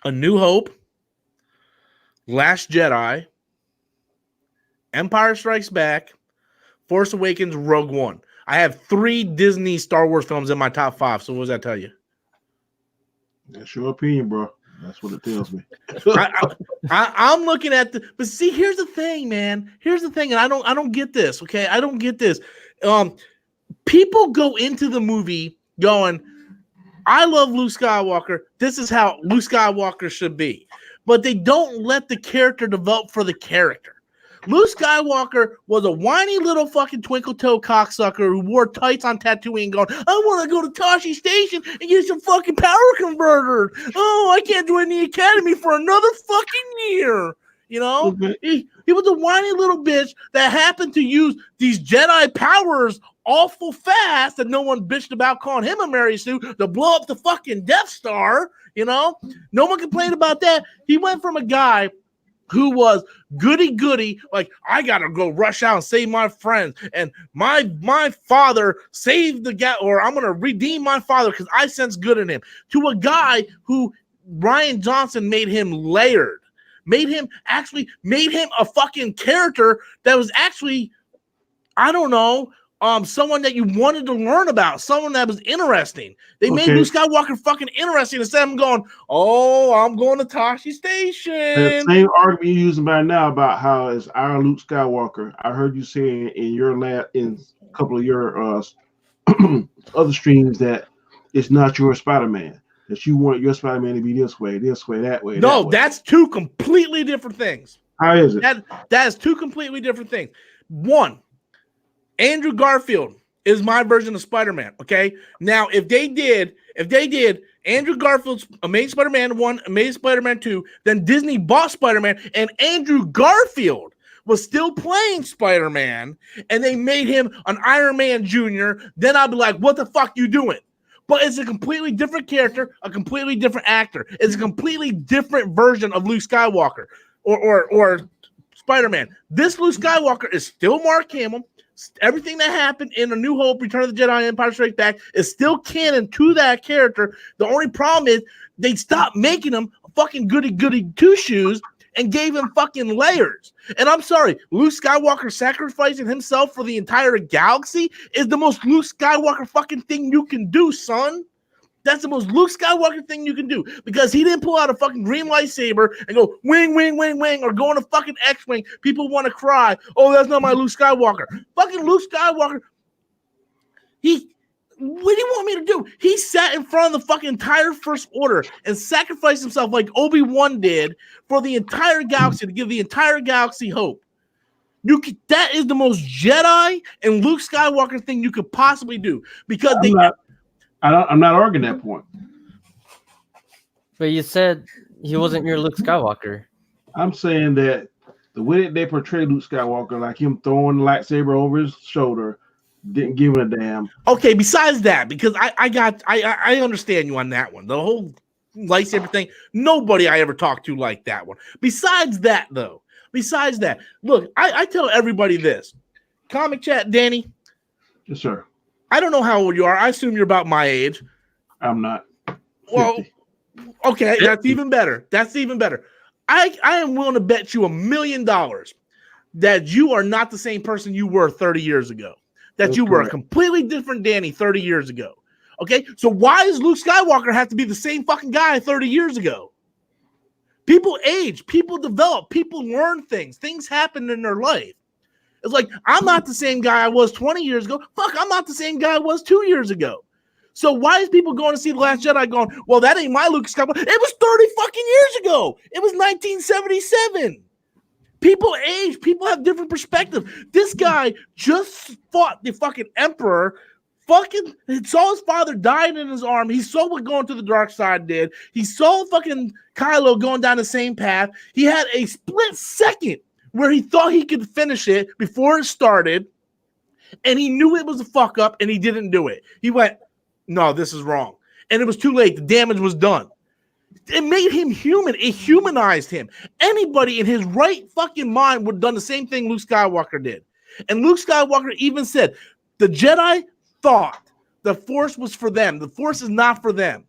A New Hope, Last Jedi, Empire Strikes Back, Force Awakens, Rogue One. I have 3 Disney Star Wars films in my top 5. So what does that tell you? That's your opinion, bro. That's what it tells me. I'm looking at but see, here's the thing, man. Here's the thing, and I don't get this. Okay, I don't get this. People go into the movie going, I love Luke Skywalker. This is how Luke Skywalker should be, but they don't let the character develop for the character. Luke Skywalker was a whiny little fucking twinkle toe cocksucker who wore tights on Tatooine going, I want to go to Tashi Station and get some fucking power converters. Oh, I can't join the academy for another fucking year. You know, he was a whiny little bitch that happened to use these Jedi powers awful fast that no one bitched about calling him a Mary Sue to blow up the fucking Death Star. You know, no one complained about that. He went from a guy who was goody, like, I gotta go rush out and save my friends, and my father saved the guy, or I'm gonna redeem my father because I sense good in him, to a guy who Rian Johnson made him layered, made him a fucking character that was actually, I don't know, someone that you wanted to learn about, someone that was interesting. They made Luke Skywalker fucking interesting instead of him going, oh, I'm going to Tashi Station. The same argument you're using by now about how it's our Luke Skywalker. I heard you saying in a couple of your other streams that it's not your Spider-Man, that you want your Spider-Man to be this way, that way. No, that way. That's 2 completely different things. How is it? That is 2 completely different things. One, Andrew Garfield is my version of Spider-Man. Okay. Now, if they did Andrew Garfield's Amazing Spider-Man 1, Amazing Spider-Man 2, then Disney bought Spider-Man, and Andrew Garfield was still playing Spider-Man, and they made him an Iron Man Jr., then I'd be like, what the fuck you doing? But it's a completely different character, a completely different actor. It's a completely different version of Luke Skywalker or Spider-Man. This Luke Skywalker is still Mark Hamill. Everything that happened in A New Hope, Return of the Jedi, Empire Strikes Back is still canon to that character. The only problem is they stopped making him fucking goody two-shoes and gave him fucking layers. And I'm sorry, Luke Skywalker sacrificing himself for the entire galaxy is the most Luke Skywalker fucking thing you can do, son. That's the most Luke Skywalker thing you can do, because he didn't pull out a fucking green lightsaber and go wing, wing, wing, wing, or go on a fucking X-Wing. People want to cry, oh, that's not my Luke Skywalker. Fucking Luke Skywalker, what do you want me to do? He sat in front of the fucking entire First Order and sacrificed himself like Obi-Wan did for the entire galaxy, to give the entire galaxy hope. That is the most Jedi and Luke Skywalker thing you could possibly do, because I'm not arguing that point. But you said he wasn't your Luke Skywalker. I'm saying that the way that they portray Luke Skywalker, like him throwing the lightsaber over his shoulder, didn't give him a damn. Okay, besides that, because I understand you on that one. The whole lightsaber thing, nobody I ever talked to like that one. Besides that, look, I tell everybody this. Comic chat, Danny. Yes, sir. I don't know how old you are. I assume you're about my age. I'm not. 50. Well, okay, that's even better. I am willing to bet you $1 million that you are not the same person you were 30 years ago. That you were a completely different Danny 30 years ago. Okay, so why does Luke Skywalker have to be the same fucking guy 30 years ago? People age, people develop, people learn things. Things happen in their life. It's like, I'm not the same guy I was 20 years ago. Fuck, I'm not the same guy I was 2 years ago. So why is people going to see The Last Jedi going, well, that ain't my Luke Skywalker. It was 30 fucking years ago. It was 1977. People age. People have different perspective. This guy just fought the fucking Emperor. Fucking saw his father dying in his arm. He saw what going to the dark side did. He saw fucking Kylo going down the same path. He had a split second where he thought he could finish it before it started, and he knew it was a fuck up, and he didn't do it. He went, no, this is wrong. And it was too late. The damage was done. It made him human. It humanized him. Anybody in his right fucking mind would have done the same thing Luke Skywalker did. And Luke Skywalker even said, the Jedi thought the Force was for them. The Force is not for them.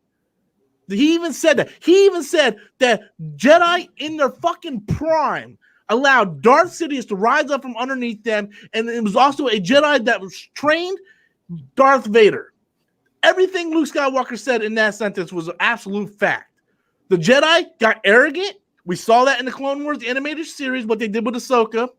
He even said that. He even said that Jedi in their fucking prime allowed Darth Sidious to rise up from underneath them, and it was also a Jedi that was trained Darth Vader. Everything Luke Skywalker said in that sentence was an absolute fact. The Jedi got arrogant. We saw that in the Clone Wars animated series, what they did with Ahsoka,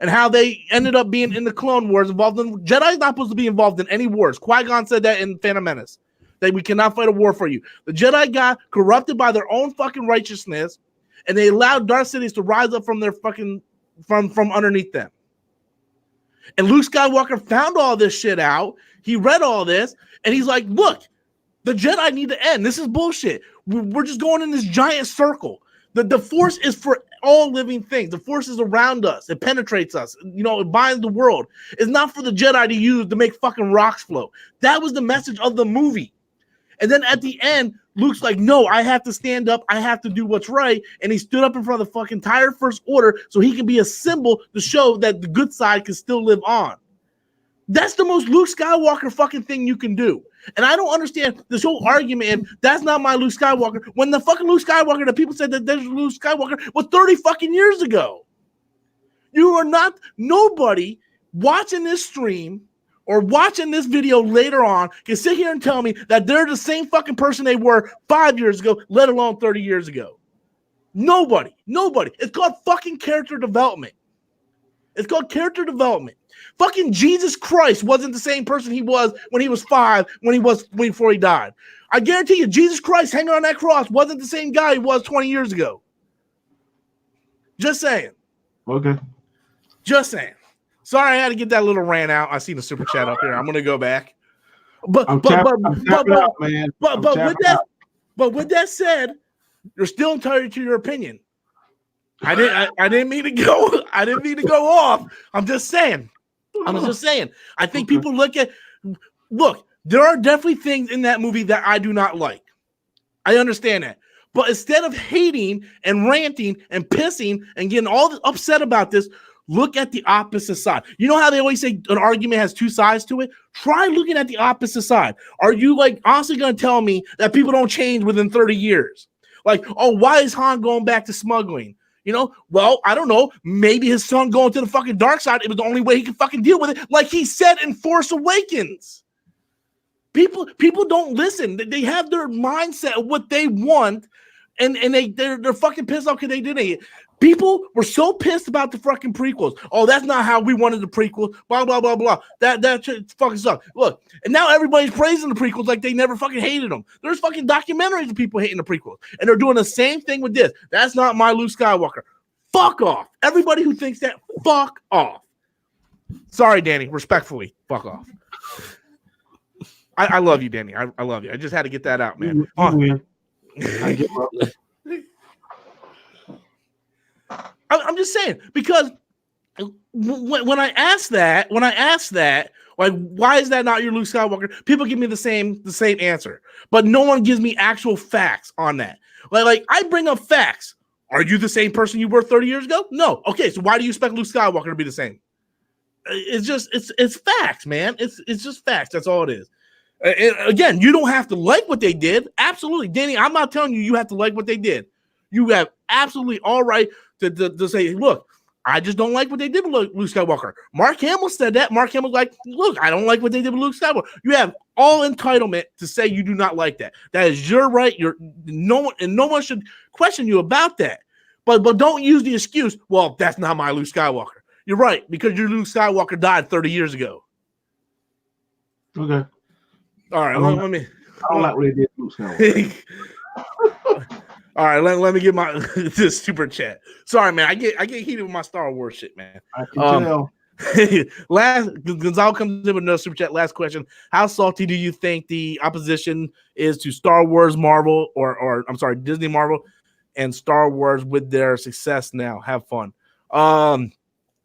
and how they ended up being in the Clone Wars involved in Jedi's not supposed to be involved in any wars. Qui-Gon said that in Phantom Menace, that we cannot fight a war for you. The Jedi got corrupted by their own fucking righteousness, and they allowed Darth Sidious to rise up from their fucking from underneath them. And Luke Skywalker found all this shit out. He read all this, and he's like, look, the Jedi need to end. This is bullshit. We're just going in this giant circle. The Force is for all living things. The Force is around us. It penetrates us. You know, it binds the world. It's not for the Jedi to use to make fucking rocks flow. That was the message of the movie. And then at the end, Luke's like, no, I have to stand up. I have to do what's right. And he stood up in front of the fucking entire First Order so he can be a symbol to show that the good side can still live on. That's the most Luke Skywalker fucking thing you can do. And I don't understand this whole argument, and that's not my Luke Skywalker, when the fucking Luke Skywalker that people said that there's Luke Skywalker was 30 fucking years ago. You are not, nobody watching this stream or watching this video later on can sit here and tell me that they're the same fucking person they were 5 years ago, let alone 30 years ago. Nobody. It's called fucking character development. It's called character development. Fucking Jesus Christ wasn't the same person he was when he was 5, before he died. I guarantee you, Jesus Christ hanging on that cross wasn't the same guy he was 20 years ago. Just saying. Okay. Just saying. Sorry, I had to get that little rant out. I seen the super chat up here. I'm gonna go back. But with But with that said, you're still entitled to your opinion. I didn't mean to go. I didn't mean to go off. I'm just saying. I think people look. There are definitely things in that movie that I do not like. I understand that. But instead of hating and ranting and pissing and getting all upset about this, look at the opposite side. You know how they always say an argument has two sides to it? Try looking at the opposite side. Are you like honestly going to tell me that people don't change within 30 years? Like, oh, why is Han going back to smuggling? You know, well, I don't know. Maybe his son going to the fucking dark side, it was the only way he could fucking deal with it. Like he said in Force Awakens. People don't listen. They have their mindset of what they want, and they're fucking pissed off because they didn't. People were so pissed about the fucking prequels. Oh, that's not how we wanted the prequels. Blah blah blah blah. That shit fucking sucks. Look, and now everybody's praising the prequels like they never fucking hated them. There's fucking documentaries of people hating the prequels, and they're doing the same thing with this. That's not my Luke Skywalker. Fuck off. Everybody who thinks that, fuck off. Sorry, Danny. Respectfully, fuck off. I love you, Danny. I love you. I just had to get that out, man. I'm just saying, because when I ask that, like, why is that not your Luke Skywalker? People give me the same answer, but no one gives me actual facts on that. Like I bring up facts. Are you the same person you were 30 years ago? No. Okay, so why do you expect Luke Skywalker to be the same? It's facts, man. It's just facts. That's all it is. And again, you don't have to like what they did. Absolutely. Danny, I'm not telling you have to like what they did. You have absolutely all right to say, look, I just don't like what they did with Luke Skywalker. Mark Hamill said that. Mark Hamill's like, look, I don't like what they did with Luke Skywalker. You have all entitlement to say you do not like that. That is your right. No one should question you about that. But don't use the excuse, well, that's not my Luke Skywalker. You're right, because your Luke Skywalker died 30 years ago. Okay. All right, let me. I don't like what they did to Luke Skywalker. All right, let me get my this super chat. Sorry, man. I get heated with my Star Wars shit, man. I can tell. Gonzalo comes in with another super chat. Last question: how salty do you think the opposition is to Star Wars, Marvel, or I'm sorry, Disney, Marvel, and Star Wars with their success now? Have fun.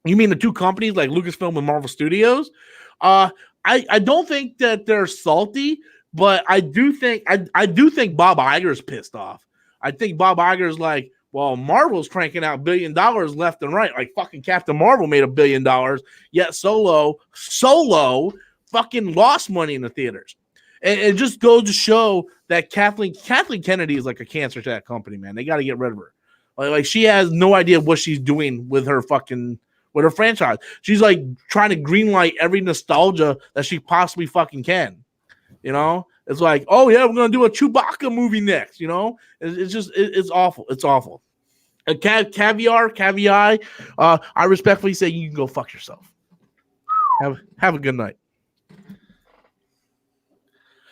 You mean the two companies like Lucasfilm and Marvel Studios? I don't think that they're salty, but I do think Bob Iger's pissed off. I think Bob Iger's like, well, Marvel's cranking out $1 billion left and right. Like fucking Captain Marvel made $1 billion, yet Solo fucking lost money in the theaters. And it just goes to show that Kathleen Kennedy is like a cancer to that company, man. They got to get rid of her. Like she has no idea what she's doing with her franchise. She's like trying to greenlight every nostalgia that she possibly fucking can. You know, it's like, oh yeah, we're gonna do a Chewbacca movie next. You know, it's awful. It's awful. Caviar. I respectfully say you can go fuck yourself. Have a good night.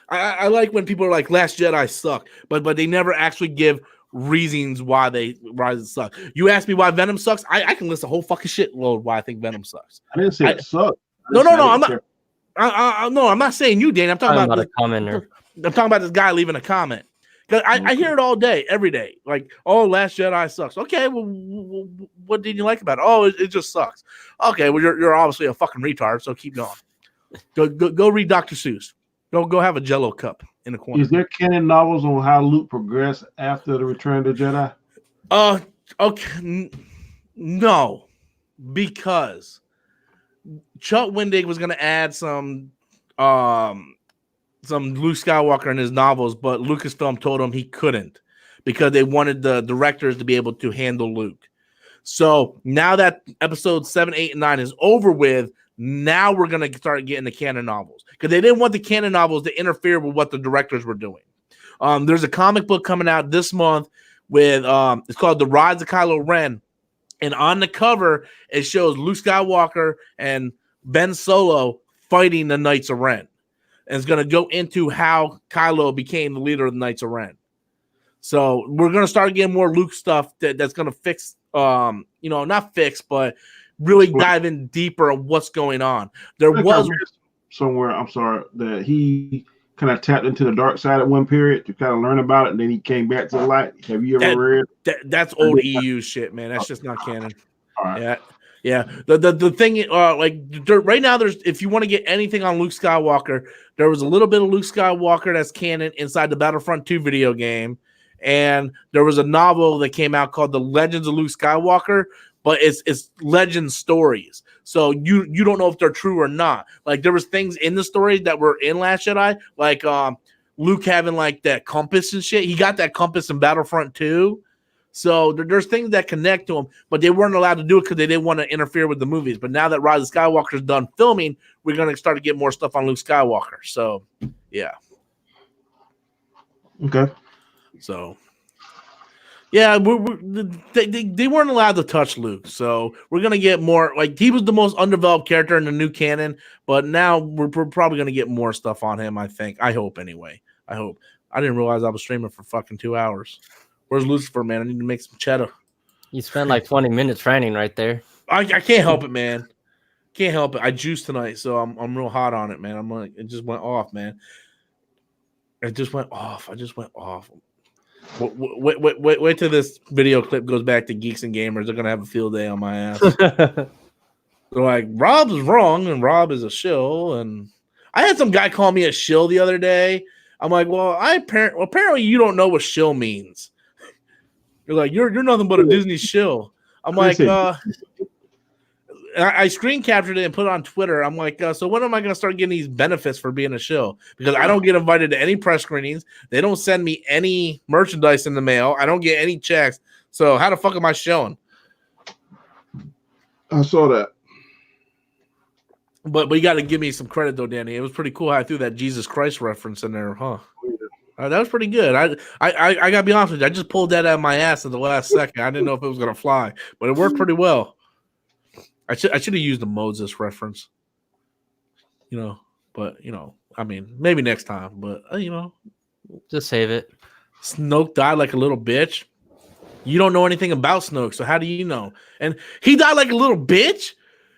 I like when people are like Last Jedi suck, but they never actually give reasons why it suck. You ask me why Venom sucks, I can list a whole fucking shitload why I think Venom sucks. I didn't say it sucked. No, I'm not. I'm not saying you, Dan. I'm talking about a commenter. I'm talking about this guy leaving a comment. Because I hear it all day, every day. Like, oh, Last Jedi sucks. Okay, well, what did you like about it? Oh, it just sucks. Okay, well, you're obviously a fucking retard, so keep going. Go read Dr. Seuss. Go have a Jell-O cup in the corner. Is there canon novels on how Luke progressed after the Return of the Jedi? Okay, no, because Chuck Wendig was going to add some Luke Skywalker in his novels, but Lucasfilm told him he couldn't because they wanted the directors to be able to handle Luke. So now that episode 7, 8, and 9 is over with, now we're going to start getting the canon novels because they didn't want the canon novels to interfere with what the directors were doing. There's a comic book coming out this month with it's called The Rise of Kylo Ren. And on the cover, it shows Luke Skywalker and Ben Solo fighting the Knights of Ren. And it's going to go into how Kylo became the leader of the Knights of Ren. So we're going to start getting more Luke stuff that's going to fix, not fix, but really dive in deeper of what's going on. There was somewhere, I'm sorry, that he kind of tapped into the dark side at one period to kind of learn about it, and then he came back to the light. Have you ever read? That's old EU shit, man. That's just not canon. All right. Yeah. Yeah, the thing, like right now, there's if you want to get anything on Luke Skywalker, there was a little bit of Luke Skywalker that's canon inside the Battlefront 2 video game, and there was a novel that came out called The Legends of Luke Skywalker, but it's legend stories, so you don't know if they're true or not. Like there was things in the story that were in Last Jedi, like Luke having like that compass and shit. He got that compass in Battlefront 2. So there's things that connect to him, but they weren't allowed to do it because they didn't want to interfere with the movies. But now that Rise of Skywalker's done filming, we're going to start to get more stuff on Luke Skywalker. So, yeah. Okay. So, yeah, they weren't allowed to touch Luke. So we're going to get more. Like, he was the most undeveloped character in the new canon, but now we're probably going to get more stuff on him, I think. I hope, anyway. I hope. I didn't realize I was streaming for fucking 2 hours. Where's Lucifer, man? I need to make some cheddar. You spent like 20 minutes ranting right there. I can't help it, man. Can't help it. I juiced tonight, so I'm real hot on it, man. I'm like, it just went off, man. It just went off. I just went off. Wait till this video clip goes back to Geeks and Gamers. They're gonna have a field day on my ass. They're like, Rob is wrong, and Rob is a shill. And I had some guy call me a shill the other day. I'm like, well, apparently you don't know what shill means. You're like, you're nothing but a Disney shill. I'm like, I screen captured it and put it on Twitter. I'm like, so when am I going to start getting these benefits for being a shill? Because I don't get invited to any press screenings. They don't send me any merchandise in the mail. I don't get any checks. So how the fuck am I shilling? I saw that. But you got to give me some credit, though, Danny. It was pretty cool how I threw that Jesus Christ reference in there, huh? That was pretty good. I gotta be honest with you. I just pulled that out of my ass at the last second. I didn't know if it was gonna fly, but it worked pretty well. I should have used the Moses reference, But I mean, maybe next time. But just save it. Snoke died like a little bitch. You don't know anything about Snoke, so how do you know? And he died like a little bitch.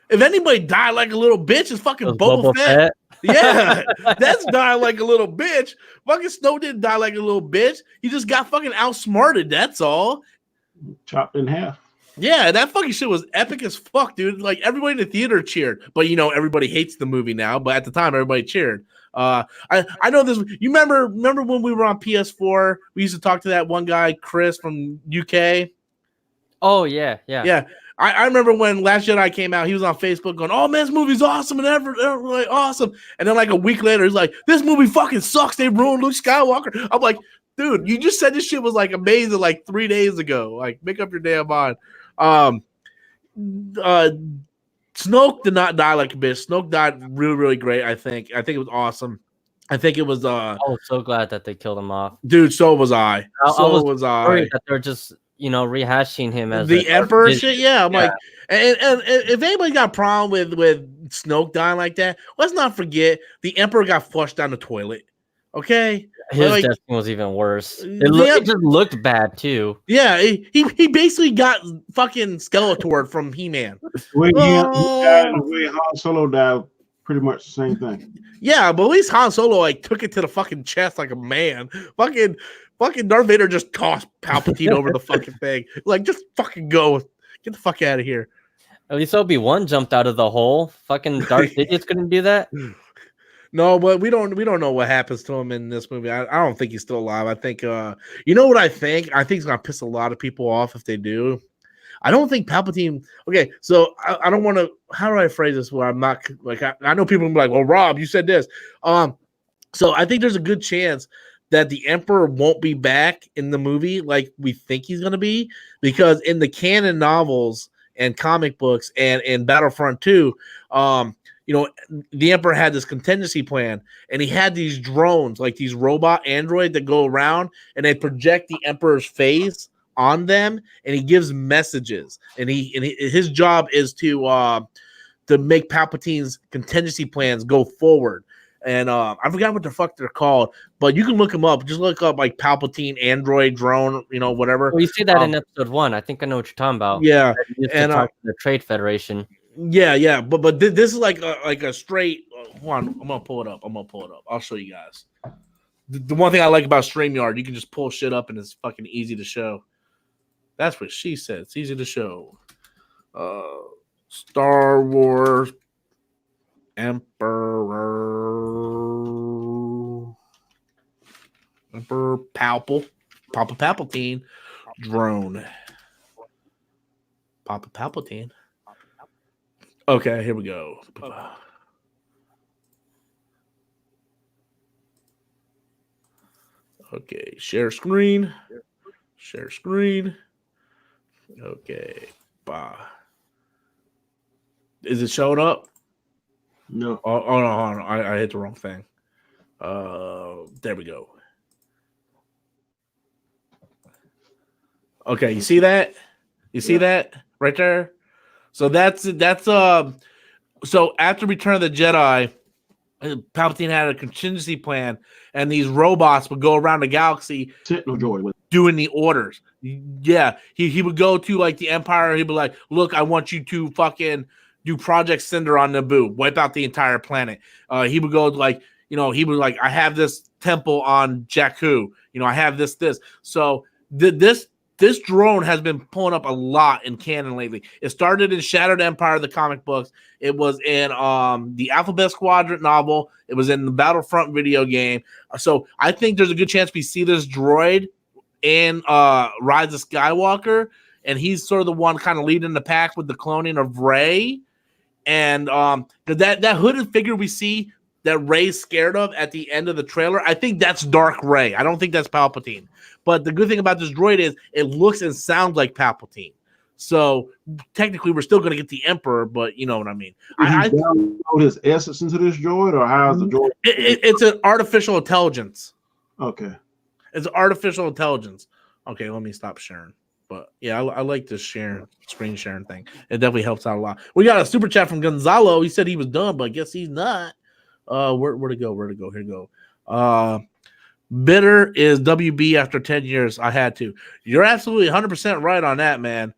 If anybody died like a little bitch, it's fucking Boba Fett. Yeah, that's dying like a little bitch. Fucking Snow didn't die like a little bitch. He just got fucking outsmarted. That's all. Chopped in half. Yeah, that fucking shit was epic as fuck, dude. Like everybody in the theater cheered, but everybody hates the movie now. But at the time, everybody cheered. I know this. You remember when we were on PS4? We used to talk to that one guy, Chris from UK. Oh yeah. I remember when Last Jedi came out, he was on Facebook going, "Oh man, this movie's awesome and ever like awesome." And then like a week later, he's like, "This movie fucking sucks. They ruined Luke Skywalker." I'm like, "Dude, you just said this shit was like amazing like 3 days ago. Like, make up your damn mind." Snoke did not die like a bitch. Snoke died really, really great. I think it was awesome. I think it was. I was so glad that they killed him off, dude. So was I. So was I. That they're just rehashing him as the Emperor shit. Yeah, I'm like, and if anybody got a problem with Snoke dying like that, let's not forget the Emperor got flushed down the toilet. Okay, his death was even worse. It just looked bad too. Yeah, he basically got fucking Skeletor from He-Man. The way the way Han Solo died, pretty much the same thing. Yeah, but at least Han Solo like took it to the fucking chest like a man. Fucking Darth Vader just tossed Palpatine over the fucking thing. Like, just fucking go. Get the fuck out of here. At least Obi-Wan jumped out of the hole. Fucking Darth Sidious couldn't do that. No, but we don't know what happens to him in this movie. I don't think he's still alive. I think you know what I think? I think it's gonna piss a lot of people off if they do. I don't think Palpatine. Okay, so I don't want to. How do I phrase this? Where I'm not like I know people will be like, "Well, Rob, you said this." So I think there's a good chance that the Emperor won't be back in the movie like we think he's going to be, because in the canon novels and comic books and in Battlefront 2, the Emperor had this contingency plan, and he had these drones, like these robot androids that go around and they project the Emperor's face on them, and he gives messages, and his job is to make Palpatine's contingency plans go forward. And I forgot what the fuck they're called, but you can look them up. Just look up like Palpatine, android, drone, whatever. Well, you see that in episode 1. I think I know what you're talking about. Yeah, and talk to the Trade Federation. Yeah, but this is like a straight Hold on, I'm gonna pull it up. I'll show you guys. The one thing I like about StreamYard, you can just pull shit up and it's fucking easy to show. That's what she said. It's easy to show. Star Wars Emperor Papa Palpatine drone. Papa Palpatine. Okay, here we go. Okay, share screen. Okay, bye. Is it showing up? No. Oh no, hold on. I hit the wrong thing. There we go. Okay, you see that? You see that right there? So that's so after Return of the Jedi, Palpatine had a contingency plan, and these robots would go around the galaxy doing the orders. Yeah, he would go to like the Empire, and he'd be like, "Look, I want you to fucking do Project Cinder on Naboo, wipe out the entire planet." He would go like, he was like, "I have this temple on Jakku. I have this." So this drone has been pulling up a lot in canon lately. It started in Shattered Empire, the comic books. It was in the Alphabet Squadron novel. It was in the Battlefront video game. So I think there's a good chance we see this droid in Rise of Skywalker, and he's sort of the one kind of leading the pack with the cloning of Rey. And that hooded figure we see that Rey's scared of at the end of the trailer, I think that's Dark Rey. I don't think that's Palpatine. But the good thing about this droid is it looks and sounds like Palpatine. So technically, we're still going to get the Emperor, but you know what I mean. I download his essence into this droid, or how's the droid? It's an artificial intelligence. Okay. It's artificial intelligence. Okay, let me stop sharing. But yeah, I like this screen sharing thing. It definitely helps out a lot. We got a super chat from Gonzalo. He said he was done, but I guess he's not. Where to go? Here we go. Bitter is WB after 10 years. I had to. You're absolutely 100% right on that, man.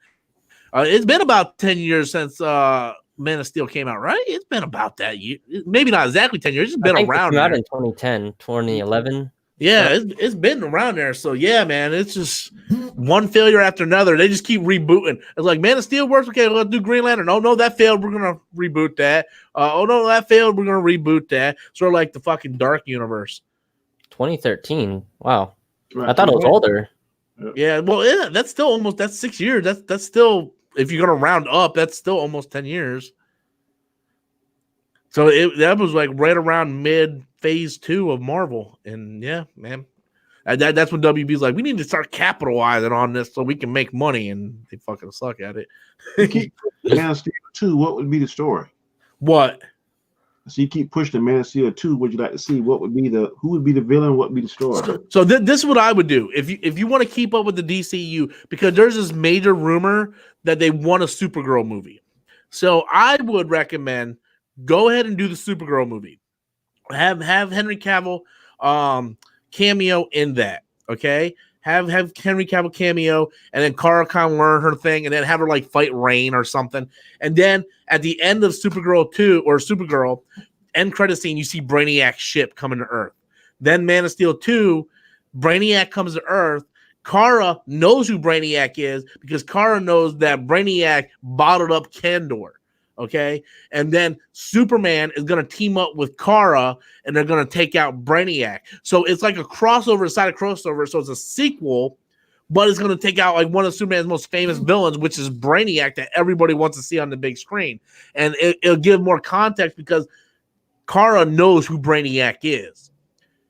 It's been about 10 years since Man of Steel came out, right? It's been about that year. Maybe not exactly 10 years. It's been around. It came out in 2010, 2011. Yeah, it's been around there. So yeah, man, it's just one failure after another. They just keep rebooting. It's like Man of Steel works. Okay, let's do Green Lantern. Oh no, that failed. We're gonna reboot that. Oh no, that failed. We're gonna reboot that. Sort of like the fucking Dark Universe. 2013. Wow, right. I thought it was older. Yeah, well, yeah, that's still that's 6 years. That's still, if you're gonna round up, that's still almost 10 years. So that was like right around mid phase 2 of Marvel, and yeah, man, that's when WB's like, we need to start capitalizing on this so we can make money, and they fucking suck at it. Man of Steel 2, what would be the story? What? So you keep pushing Man of Steel 2. Would you like to see who would be the villain? What would be the story? So this is what I would do if you want to keep up with the DCU, because there's this major rumor that they want a Supergirl movie. So I would recommend go ahead and do the Supergirl movie. Have Henry Cavill cameo in that. Okay, have Henry Cavill cameo, and then Kara Khan learn her thing, and then have her like fight Rain or something. And then at the end of Supergirl 2 or Supergirl end credit scene, you see Brainiac's ship coming to Earth. Then Man of Steel 2, Brainiac comes to Earth. Kara knows who Brainiac is because Kara knows that Brainiac bottled up Kandor. Okay, and then Superman is going to team up with Kara, and they're going to take out Brainiac. So it's like a crossover inside a crossover. So it's a sequel, but it's going to take out like one of Superman's most famous villains, which is Brainiac, that everybody wants to see on the big screen. And it'll give more context because Kara knows who Brainiac is.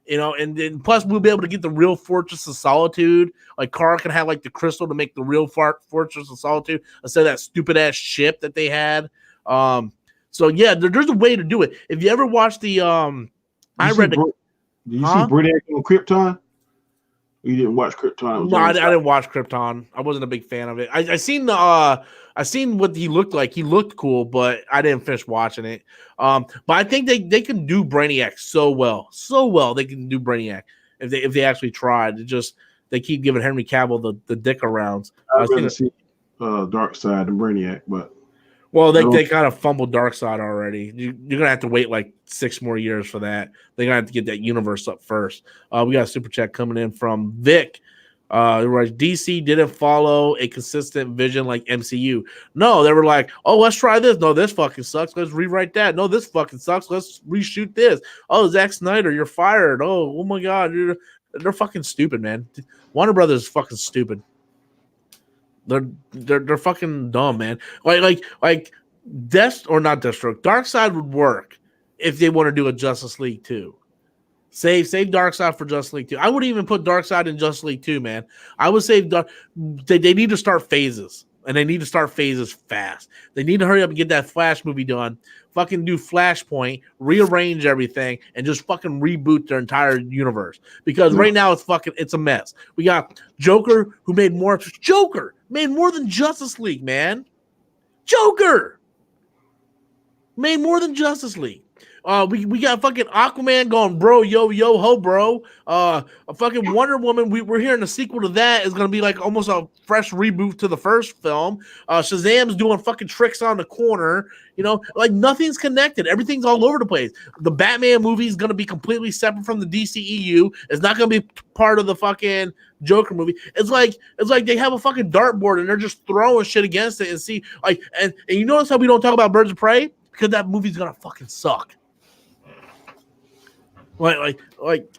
And then plus we'll be able to get the real Fortress of Solitude. Like Kara can have like the crystal to make the real Fortress of Solitude instead of that stupid ass ship that they had. So yeah, there's a way to do it. If you ever watch the did you see Brainiac on Krypton? You didn't watch Krypton? No, I didn't watch Krypton. I wasn't a big fan of it. I seen what he looked like. He looked cool, but I didn't finish watching it. But I think they can do Brainiac so well. They can do Brainiac if they actually tried. They keep giving Henry Cavill the dick arounds. I'd rather see Dark Side than Brainiac, but Well, they kind of fumbled Darkseid already. You're gonna have to wait like 6 more years for that. They're gonna have to get that universe up first. We got a super chat coming in from Vic. DC didn't follow a consistent vision like MCU. No, they were like, oh, let's try this. No, this fucking sucks. Let's rewrite that. No, this fucking sucks. Let's reshoot this. Oh, Zack Snyder, you're fired. Oh my God, they're fucking stupid, man. Warner Brothers is fucking stupid. They're fucking dumb, man. Like Deathstroke. Darkseid would work if they want to do a Justice League 2. Save Darkseid for Justice League 2. I wouldn't even put Darkseid in Justice League 2, man. I would say they need to start phases, and they need to start phases fast. They need to hurry up and get that Flash movie done. Fucking do Flashpoint, rearrange everything, and just fucking reboot their entire universe. Because right now it's a mess. We got Joker who made more than Justice League, man. Joker made more than Justice League. We got fucking Aquaman going, bro, yo ho, bro. A fucking Wonder Woman. We're hearing a sequel to that is gonna be like almost a fresh reboot to the first film. Shazam's doing fucking tricks on the corner. You know, like nothing's connected. Everything's all over the place. The Batman movie is gonna be completely separate from the DCEU. It's not gonna be part of the fucking Joker movie. It's like they have a fucking dartboard and they're just throwing shit against it and see like and you notice how we don't talk about Birds of Prey because that movie's gonna fucking suck. Like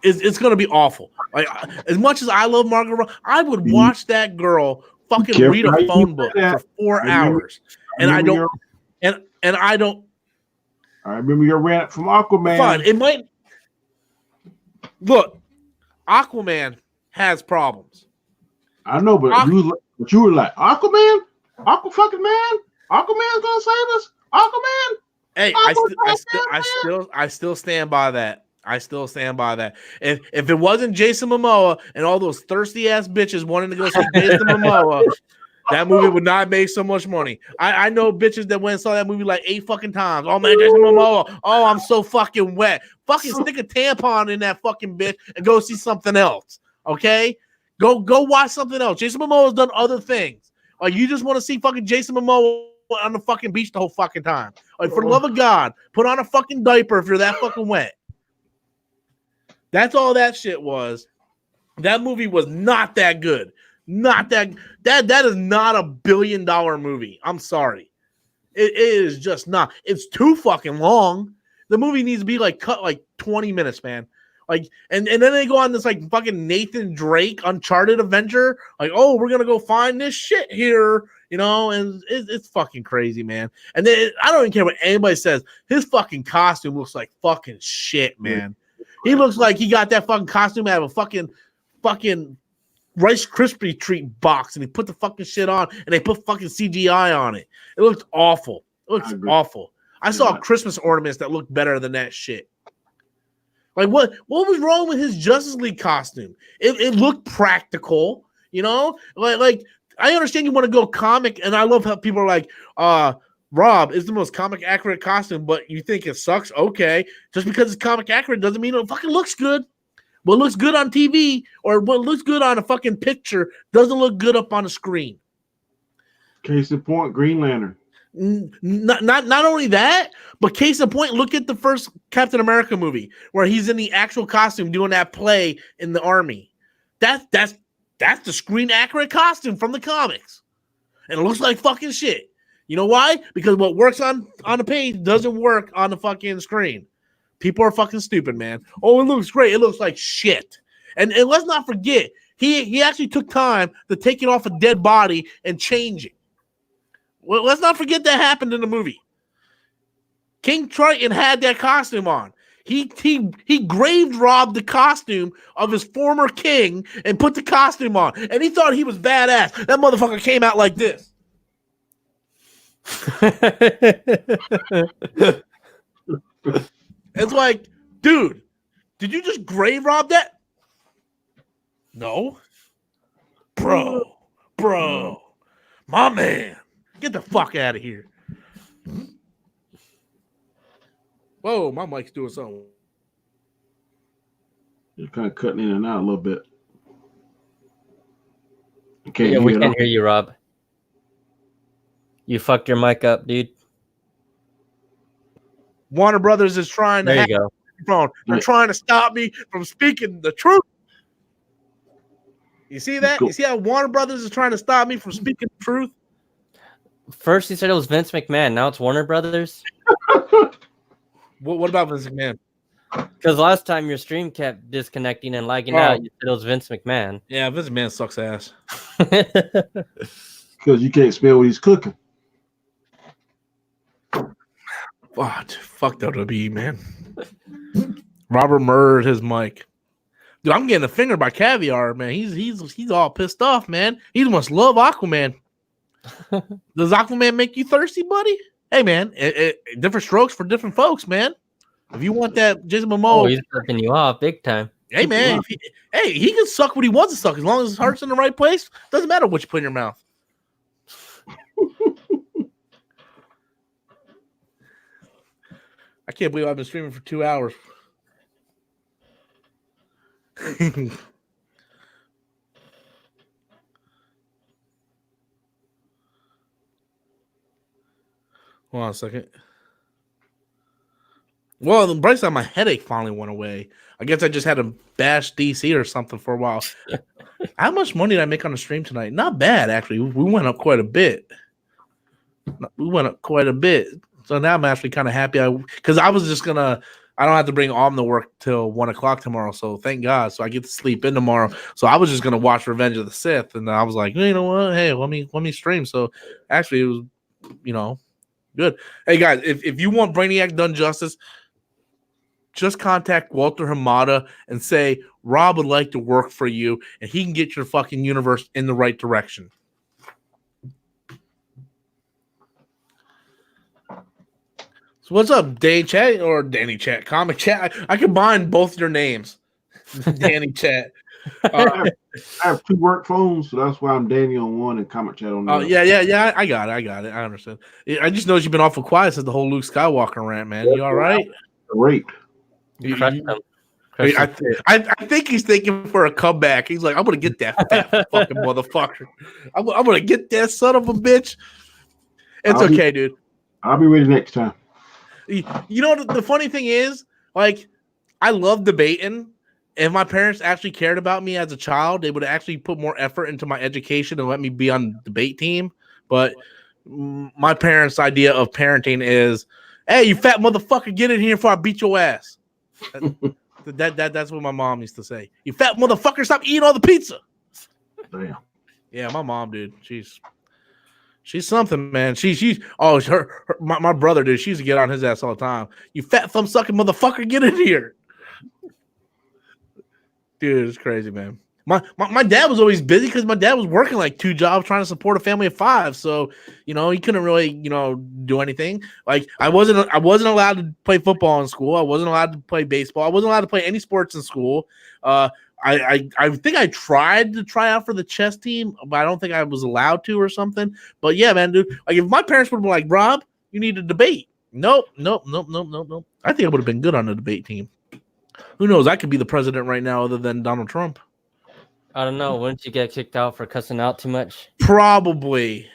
it's gonna be awful. Like as much as I love Margot Robbie, I would watch that girl fucking read a phone book for 4 hours, and I don't. I remember your rant from Aquaman. Fine, it might look. Aquaman has problems. I know, but you were like Aquaman, fucking man, Aquaman's gonna save us. Aquaman. Hey, I still stand by that. I still stand by that. If it wasn't Jason Momoa and all those thirsty ass bitches wanting to go see Jason Momoa, that movie would not make so much money. I know bitches that went and saw that movie like 8 fucking times. Oh man, Jason Momoa. Oh, I'm so fucking wet. Fucking stick a tampon in that fucking bitch and go see something else. Okay? Go watch something else. Jason Momoa's done other things. Like you just want to see fucking Jason Momoa on the fucking beach the whole fucking time. Like for the love of God, put on a fucking diaper if you're that fucking wet. That's all that shit was. That movie was not that good. Not that is not a $1 billion movie. I'm sorry. It is just not. It's too fucking long. The movie needs to be like cut like 20 minutes, man. Like and then they go on this like fucking Nathan Drake Uncharted adventure. Like, oh, we're gonna go find this shit here, you know, and it's fucking crazy, man. And then I don't even care what anybody says. His fucking costume looks like fucking shit, man. He looks like he got that fucking costume out of a fucking Rice Krispie treat box, and he put the fucking shit on, and they put fucking CGI on it. It looks awful. It looks awful. I saw Christmas ornaments that looked better than that shit. Like what was wrong with his Justice League costume? It looked practical, you know. Like I understand you want to go comic, and I love how people are like, Rob is the most comic accurate costume, but you think it sucks? Okay. Just because it's comic accurate doesn't mean it fucking looks good. What looks good on TV or what looks good on a fucking picture doesn't look good up on a screen. Case in point, Green Lantern. Not only that, but case in point, look at the first Captain America movie where he's in the actual costume doing that play in the army. That's the screen accurate costume from the comics. And it looks like fucking shit. You know why? Because what works on the page doesn't work on the fucking screen. People are fucking stupid, man. Oh, it looks great. It looks like shit. And let's not forget, he actually took time to take it off a dead body and change it. Well, let's not forget that happened in the movie. King Triton had that costume on. He grave robbed the costume of his former king and put the costume on. And he thought he was badass. That motherfucker came out like this. It's like, dude, did you just grave rob that? No. Bro, my man, get the fuck out of here. Whoa, my mic's doing something. You're kind of cutting in and out a little bit. Okay, we can't hear you, Rob. You fucked your mic up, dude. Warner Brothers is trying to There hack you go. my phone. They're trying to stop me from speaking the truth. You see that? Cool. You see how Warner Brothers is trying to stop me from speaking the truth? First, he said it was Vince McMahon. Now it's Warner Brothers. What about Vince McMahon? Because last time your stream kept disconnecting and lagging out, you said it was Vince McMahon. Yeah, Vince McMahon sucks ass. Because you can't smell what he's cooking. Oh, fuck WWE, man. Robert murdered his mic. Dude, I'm getting a finger by Caviar, man. He's all pissed off, man. He must love Aquaman. Does Aquaman make you thirsty, buddy? Hey, man, different strokes for different folks, man. If you want that Jason Momoa, he's flipping you off big time. Hey, man, he can suck what he wants to suck as long as his heart's in the right place. Doesn't matter what you put in your mouth. I can't believe I've been streaming for 2 hours. Hold on a second. Well, the bright side, my headache finally went away. I guess I just had to bash DC or something for a while. How much money did I make on the stream tonight? Not bad, actually. We went up quite a bit. So now I'm actually kind of happy. Because I was just going to, I don't have to bring Om to work till 1 o'clock tomorrow. So thank God. So I get to sleep in tomorrow. So I was just going to watch Revenge of the Sith. And I was like, you know what? Hey, let me stream. So actually it was, good. Hey, guys, if you want Brainiac done justice, just contact Walter Hamada and say, Rob would like to work for you, and he can get your fucking universe in the right direction. So what's up, Danny Chat or Danny Chat? Comic Chat? I combine both your names. Danny Chat. I have 2 work phones, so that's why I'm Danny on one and Comic Chat on the other. Yeah. I got it. I understand. I just noticed you've been awful quiet since the whole Luke Skywalker rant, man. You all right? Great. I think he's thinking for a comeback. He's like, I'm gonna get that fat fucking motherfucker. I'm gonna get that son of a bitch. It's okay, dude. I'll be ready next time. You know, the funny thing is, like, I love debating. If my parents actually cared about me as a child, they would actually put more effort into my education and let me be on the debate team. But my parents' idea of parenting is, hey, you fat motherfucker, get in here before I beat your ass. That's what my mom used to say. You fat motherfucker, stop eating all the pizza. Damn. Yeah, my mom, dude. She's something, man. My brother, dude. She used to get on his ass all the time. You fat thumb sucking motherfucker, get in here. Dude, it's crazy, man. My dad was always busy because my dad was working like 2 jobs trying to support a family of 5. So, he couldn't really, do anything. Like I wasn't allowed to play football in school. I wasn't allowed to play baseball. I wasn't allowed to play any sports in school. I think I tried to try out for the chess team, but I don't think I was allowed to or something. But yeah, man, dude, like if my parents would have been like, Rob, you need to debate. Nope. I think I would have been good on the debate team. Who knows? I could be the president right now other than Donald Trump. I don't know. Wouldn't you get kicked out for cussing out too much? Probably.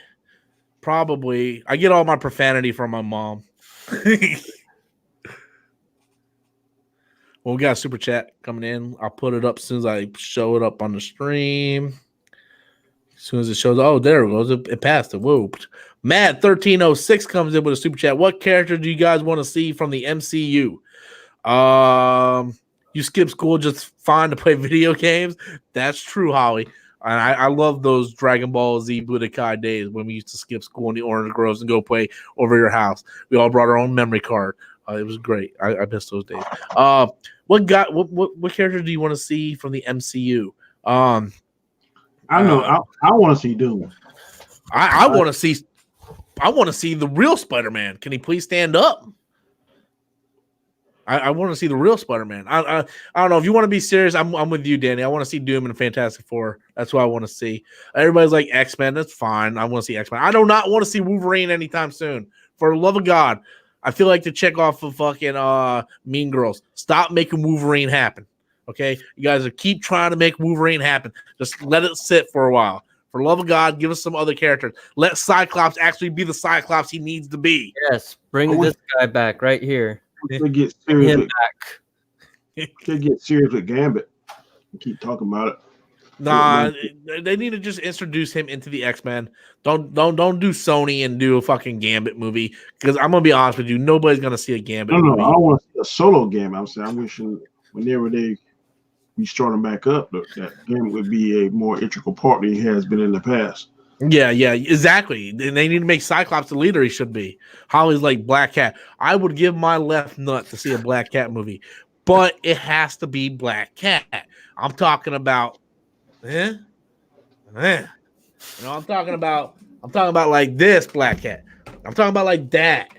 I get all my profanity from my mom. Well, we got a super chat coming in. I'll put it up as soon as I show it up on the stream. As soon as it shows, oh, there it goes. It passed it. Whoa. Matt1306 comes in with a super chat. What character do you guys want to see from the MCU? You skip school just fine to play video games. That's true, Holly. And I love those Dragon Ball Z Budokai days when we used to skip school in the Orange Groves and go play over your house. We all brought our own memory card. It was great. I miss those days. What character do you want to see from the MCU? I know. I want to see Doom. I want to see the real Spider-Man. Can he please stand up? I want to see the real Spider-Man. I don't know. If you want to be serious, I'm with you, Danny. I want to see Doom in Fantastic Four. That's what I want to see. Everybody's like X-Men. That's fine. I want to see X-Men. I do not want to see Wolverine anytime soon. For the love of God, I feel like to check off of fucking Mean Girls. Stop making Wolverine happen. Okay? You guys keep trying to make Wolverine happen. Just let it sit for a while. For the love of God, give us some other characters. Let Cyclops actually be the Cyclops he needs to be. Yes, bring this guy back right here. They get serious him with, back. they get serious with Gambit. Keep talking about it. Nah, they need to just introduce him into the X-Men. Don't do Sony and do a fucking Gambit movie, because I'm gonna be honest with you, nobody's gonna see a Gambit No, movie. I don't want to see a solo Gambit. I'm wishing whenever they restart him back up, that Gambit would be a more integral part than he has been in the past. Yeah, exactly. And they need to make Cyclops the leader he should be. Holly's like Black Cat. I would give my left nut to see a Black Cat movie, but it has to be Black Cat. I'm talking about, You know, I'm talking about like this Black Cat. I'm talking about like that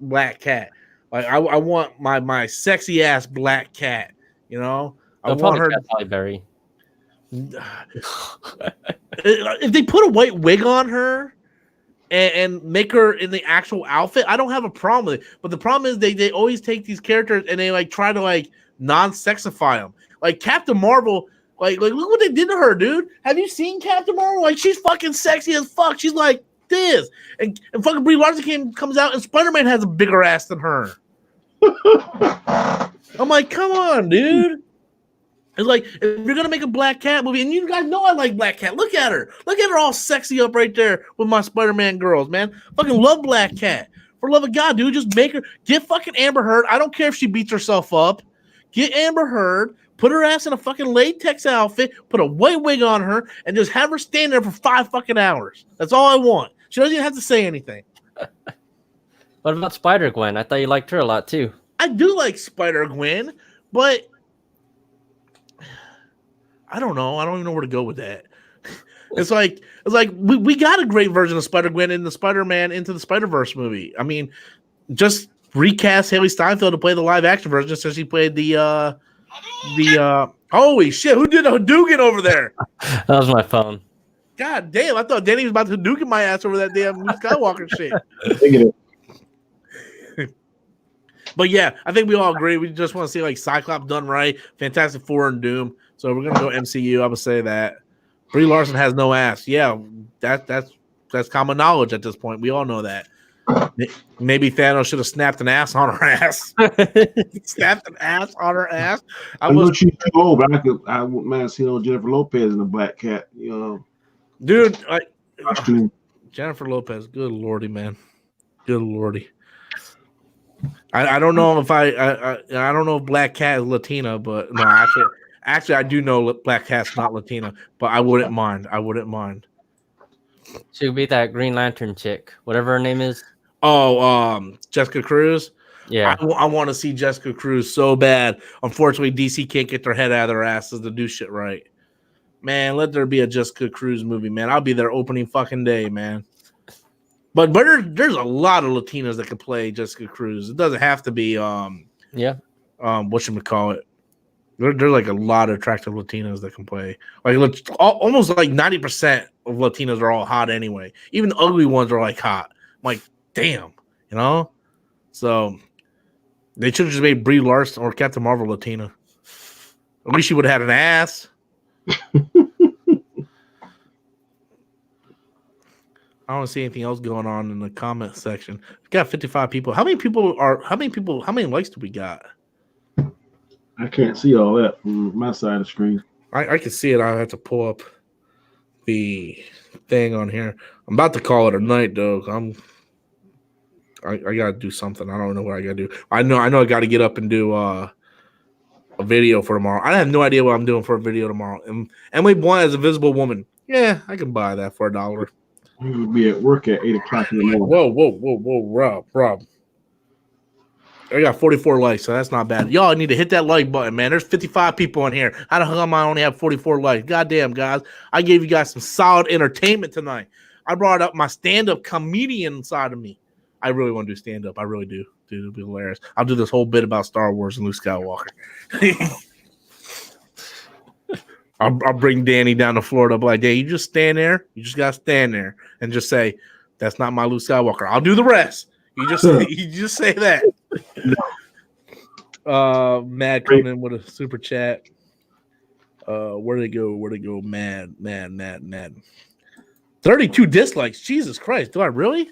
Black Cat. Like I want my sexy ass Black Cat. You know, I want her. Halle Berry. If they put a white wig on her and make her in the actual outfit, I don't have a problem with it. But the problem is they always take these characters and they like try to like non-sexify them. Like Captain Marvel, like look what they did to her, dude. Have you seen Captain Marvel? Like she's fucking sexy as fuck. She's like this, and fucking Brie Larson comes out and Spider-Man has a bigger ass than her. I'm like, come on, dude. It's like, if you're gonna make a Black Cat movie, and you guys know I like Black Cat. Look at her all sexy up right there with my Spider-Man girls, man. Fucking love Black Cat. For love of God, dude, just make her. Get fucking Amber Heard. I don't care if she beats herself up. Get Amber Heard. Put her ass in a fucking latex outfit. Put a white wig on her, and just have her stand there for 5 fucking hours. That's all I want. She doesn't even have to say anything. What about Spider-Gwen? I thought you liked her a lot too. I do like Spider-Gwen, but I don't know. I don't even know where to go with that. It's like we got a great version of Spider-Gwen in the Spider-Man Into the Spider-Verse movie. I mean, just recast Haley Steinfeld to play the live action version since she played the holy shit, who did a Hadouken over there? That was my phone. God damn, I thought Danny was about to Hadouken my ass over that damn Luke Skywalker shit. But yeah, I think we all agree. We just want to see like Cyclops done right, Fantastic Four and Doom. So we're gonna go MCU. I would say that Brie Larson has no ass. Yeah, that's common knowledge at this point. We all know that. Maybe Thanos should have snapped an ass on her ass. Snapped an ass on her ass. I know she's too old, but I wouldn't mind seeing Jennifer Lopez in the Black Cat. You know, dude. Costume. Jennifer Lopez. Good lordy, man. Good lordy. I don't know if I don't know if Black Cat is Latina, but no, actually I do know Black Cat's not Latina, but I wouldn't mind. She would be that Green Lantern chick, whatever her name is. Oh, Jessica Cruz. Yeah, I want to see Jessica Cruz so bad. Unfortunately, DC can't get their head out of their asses to do shit right. Man, let there be a Jessica Cruz movie, man. I'll be there opening fucking day, man. But there's a lot of Latinas that can play Jessica Cruz. It doesn't have to be whatchamacallit. There's like a lot of attractive Latinas that can play. Like almost like 90% of Latinas are all hot anyway. Even the ugly ones are like hot. I'm like, damn, you know? So they should have just made Brie Larson or Captain Marvel Latina. At least she would have had an ass. I don't see anything else going on in the comment section. We got 55 people. How many likes do we got? I can't see all that from my side of the screen. I can see it. I have to pull up the thing on here. I'm about to call it a night, though. I gotta do something. I don't know what I gotta do. I know I gotta get up and do a video for tomorrow. I have no idea what I'm doing for a video tomorrow. And Emily Blunt as a visible woman. Yeah, I can buy that for $1. You would be at work at 8 o'clock in the morning. Whoa, Rob. I got 44 likes, so that's not bad. Y'all need to hit that like button, man. There's 55 people in here. How the hell am I only have 44 likes? Goddamn, guys. I gave you guys some solid entertainment tonight. I brought up my stand-up comedian side of me. I really want to do stand-up. I really do. Dude, it'll be hilarious. I'll do this whole bit about Star Wars and Luke Skywalker. I'll bring Danny down to Florida. I'll be like, Danny, you just stand there. You just got to stand there and just say, that's not my Luke Skywalker. I'll do the rest. You just say that. Mad coming in with a super chat. Where'd they go? Mad. 32 dislikes. Jesus Christ. Do I really?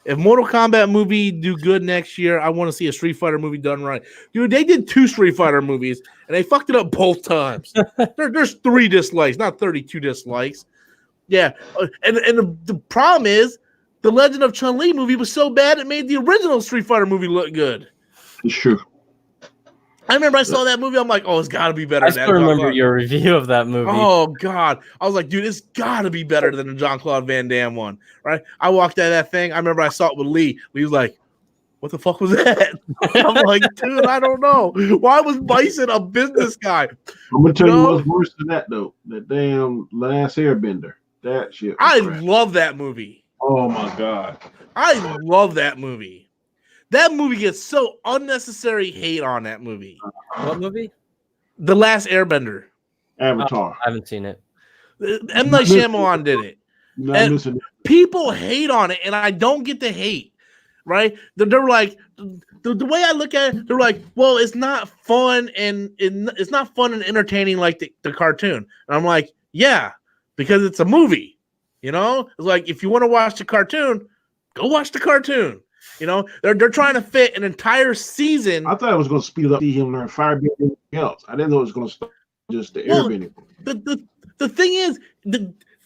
If Mortal Kombat movie do good next year, I want to see a Street Fighter movie done right. Dude, they did 2 Street Fighter movies, and they fucked it up both times. There's 3 dislikes, not 32 dislikes. Yeah, and the problem is, the Legend of Chun-Li movie was so bad it made the original Street Fighter movie look good. It's true. I remember I saw that movie. I'm like, oh, it's got to be better. I still remember your review of that movie. Oh God, I was like, dude, it's got to be better than the Jean-Claude Van Damme one, right? I walked out of that thing. I remember I saw it with Lee. Lee was like, what the fuck was that? I'm like, dude, I don't know. Why was Bison a business guy? I'm gonna tell you what's worse than that though. The damn Last Airbender. That shit. I love that movie. Oh my God. I love that movie. That movie gets so unnecessary hate on that movie. What movie? The Last Airbender. Avatar. I haven't seen it. M. Night Shyamalan did it. And people hate on it, and I don't get the hate, right? They're like, the way I look at it, they're like, well, it's not fun and it's not fun and entertaining like the cartoon. And I'm like, yeah, because it's a movie. You know, it's like if you want to watch the cartoon, go watch the cartoon. You know, they're trying to fit an entire season. I thought it was going to speed up, see him learn fire and everything else. I didn't know it was going to stop just the airbending. The thing is,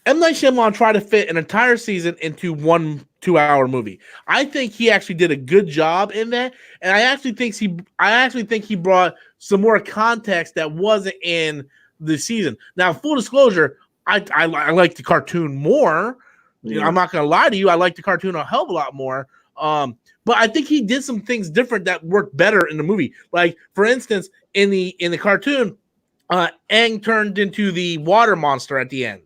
M. Night Shyamalan tried to fit an entire season into 1 2-hour movie. I think he actually did a good job in that, and I actually think he brought some more context that wasn't in the season. Now, full disclosure, I like the cartoon more. Yeah. You know, I'm not gonna lie to you. I like the cartoon a hell of a lot more. But I think he did some things different that worked better in the movie. Like, for instance, in the cartoon, Aang turned into the water monster at the end,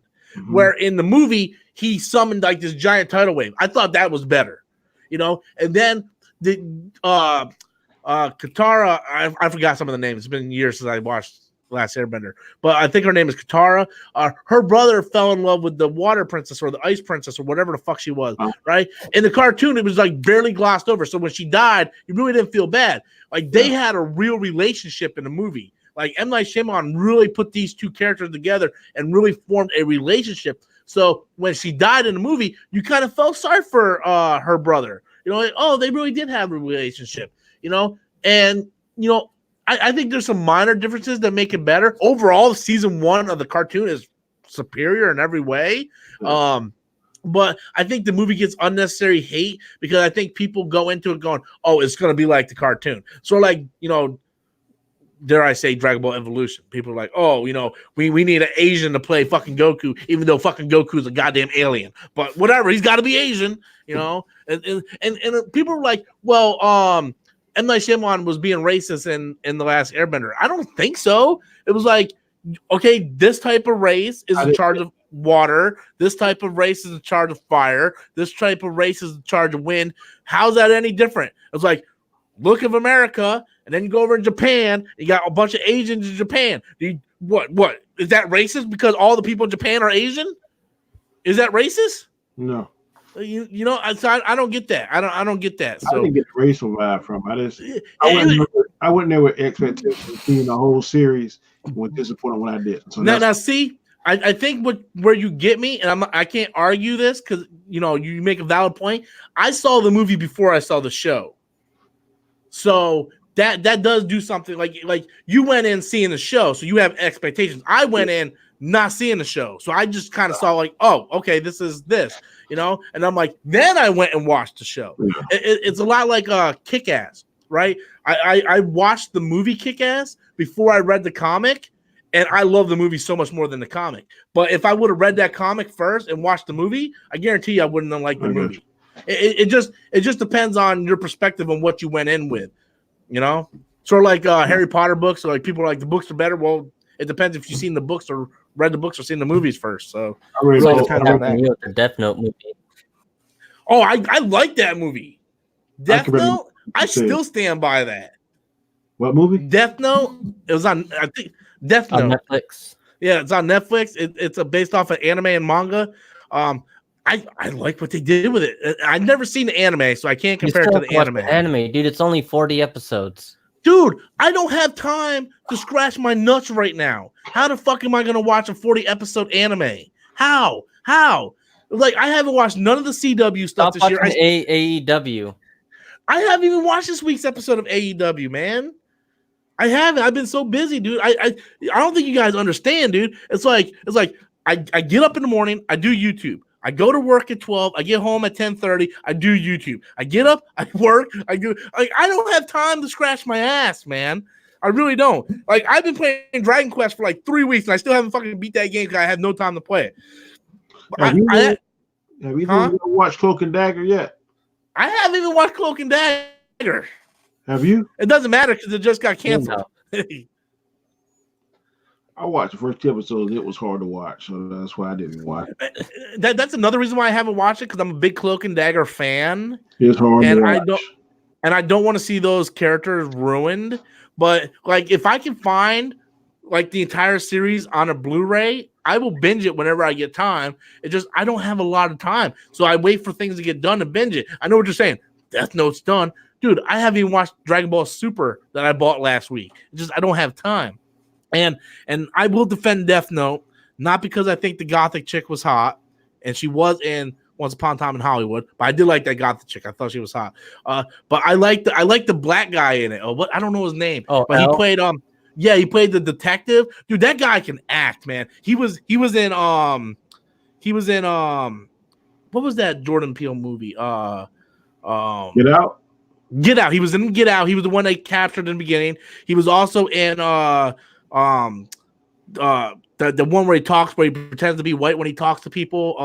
where in the movie he summoned like this giant tidal wave. I thought that was better, you know. And then the Katara, I forgot some of the names. It's been years since I watched Last Airbender, but I think her name is Katara. Her brother fell in love with the water princess or the ice princess or whatever the fuck she was, right? In the cartoon, it was like barely glossed over. So when she died, you really didn't feel bad. Like, they had a real relationship in the movie. Like, M. Night Shyamalan really put these two characters together and really formed a relationship. So when she died in the movie, you kind of felt sorry for her brother. You know, like, oh, they really did have a relationship, you know? And, you know, I think there's some minor differences that make it better. Overall, season 1 of the cartoon is superior in every way. But I think the movie gets unnecessary hate because I think people go into it going, oh, it's going to be like the cartoon. So, like, you know, dare I say Dragon Ball Evolution. People are like, oh, you know, we need an Asian to play fucking Goku, even though fucking Goku's a goddamn alien. But whatever, he's got to be Asian, you know? And people are like, well, M. Night Shyamalan was being racist in The Last Airbender. I don't think so. It was like, okay, this type of race is in charge of water. This type of race is in charge of fire. This type of race is in charge of wind. How's that any different? It was like, look at America, and then you go over in Japan, you got a bunch of Asians in Japan. What? Is that racist because all the people in Japan are Asian? Is that racist? No. You know, I don't get that. I don't get that. So I didn't get the racial vibe from it. I went there with expectations, seeing the whole series, and was disappointed when I did. So now see, I think where you get me, and I can't argue this because, you know, you make a valid point. I saw the movie before I saw the show, so that does do something. Like you went in seeing the show, so you have expectations. I went in not seeing the show, so I just kind of saw like, oh, okay, this is this. You know, and I'm like, then I went and watched the show. It's a lot like Kick-Ass, right? I watched the movie Kick-Ass before I read the comic, and I love the movie so much more than the comic. But if I would have read that comic first and watched the movie, I guarantee you I wouldn't have liked the movie. It just depends on your perspective on what you went in with, you know? Sort of like Harry Potter books, or like people are like, the books are better. Well, it depends if you've seen the books or read the books or seen the movies first. So I really the Death Note movie. Oh, I like that movie. Death Note. I still stand by that. What movie? Death Note. It was on, I think, Death Note. On Netflix. Yeah, it's on Netflix. It's based off of anime and manga. I like what they did with it. I've never seen the anime, so I can't compare it to the anime. Anime, dude, it's only 40 episodes. Dude, I don't have time to scratch my nuts right now. How the fuck am I going to watch a 40-episode anime? How? Like I haven't watched none of the CW stuff Stop this year. watching AEW. I haven't even watched this week's episode of AEW, man. I haven't. I've been so busy, dude. I don't think you guys understand, dude. It's like I get up in the morning, I do YouTube. I go to work at 12. I get home at 10:30. I do YouTube. I get up, I work. I don't have time to scratch my ass, man. I really don't. Like I've been playing Dragon Quest for like 3 weeks, and I still haven't fucking beat that game because I have no time to play it. Have you watched Cloak and Dagger yet? I haven't even watched Cloak and Dagger. Have you? It doesn't matter because it just got canceled. I watched the first 2 episodes. It was hard to watch, so that's why I didn't watch it. That's another reason why I haven't watched it, because I'm a big Cloak and Dagger fan. It's hard to watch. I don't want to see those characters ruined. But like, if I can find like the entire series on a Blu-ray, I will binge it whenever I get time. It just I don't have a lot of time, so I wait for things to get done to binge it. I know what you're saying. Death Note's done, dude. I haven't even watched Dragon Ball Super that I bought last week. It's just I don't have time. And I will defend Death Note, not because I think the gothic chick was hot, and she was in Once Upon a Time in Hollywood, but I did like that gothic chick. I thought she was hot. But I like the black guy in it. What I don't know his name. Oh, but he played he played the detective. Dude, that guy can act, man. He was in what was that Jordan Peele movie? Get Out. Get Out. He was in Get Out. He was the one they captured in the beginning. He was also in the one where he talks, where he pretends to be white when he talks to people.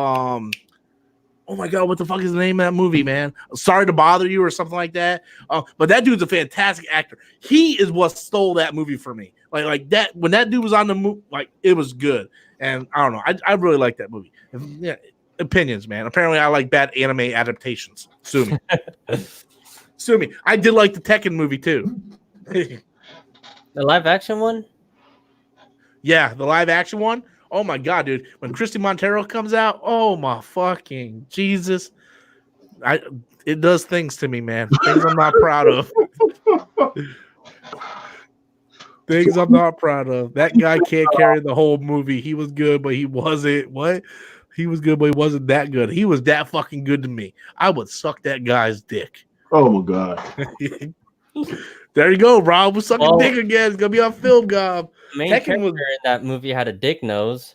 Oh my God, what the fuck is the name of that movie, man? Sorry to Bother You or something like that. But that dude's a fantastic actor. He is what stole that movie for me. Like that when that dude was on the movie, like it was good. And I don't know, I really like that movie. Yeah, opinions, man. Apparently, I like bad anime adaptations. Sue me. Sue me. I did like the Tekken movie too. The live action one? Yeah, the live action one. Oh my God, dude. When Christy Montero comes out, oh my fucking Jesus. It does things to me, man. Things I'm not proud of. Things I'm not proud of. That guy can't carry the whole movie. He was good, but he wasn't. What? He was good, but he wasn't that good. He was that fucking good to me. I would suck that guy's dick. Oh my God. There you go, Rob. We're sucking dick again. It's gonna be on film, Gob. The main character in that movie had a dick nose.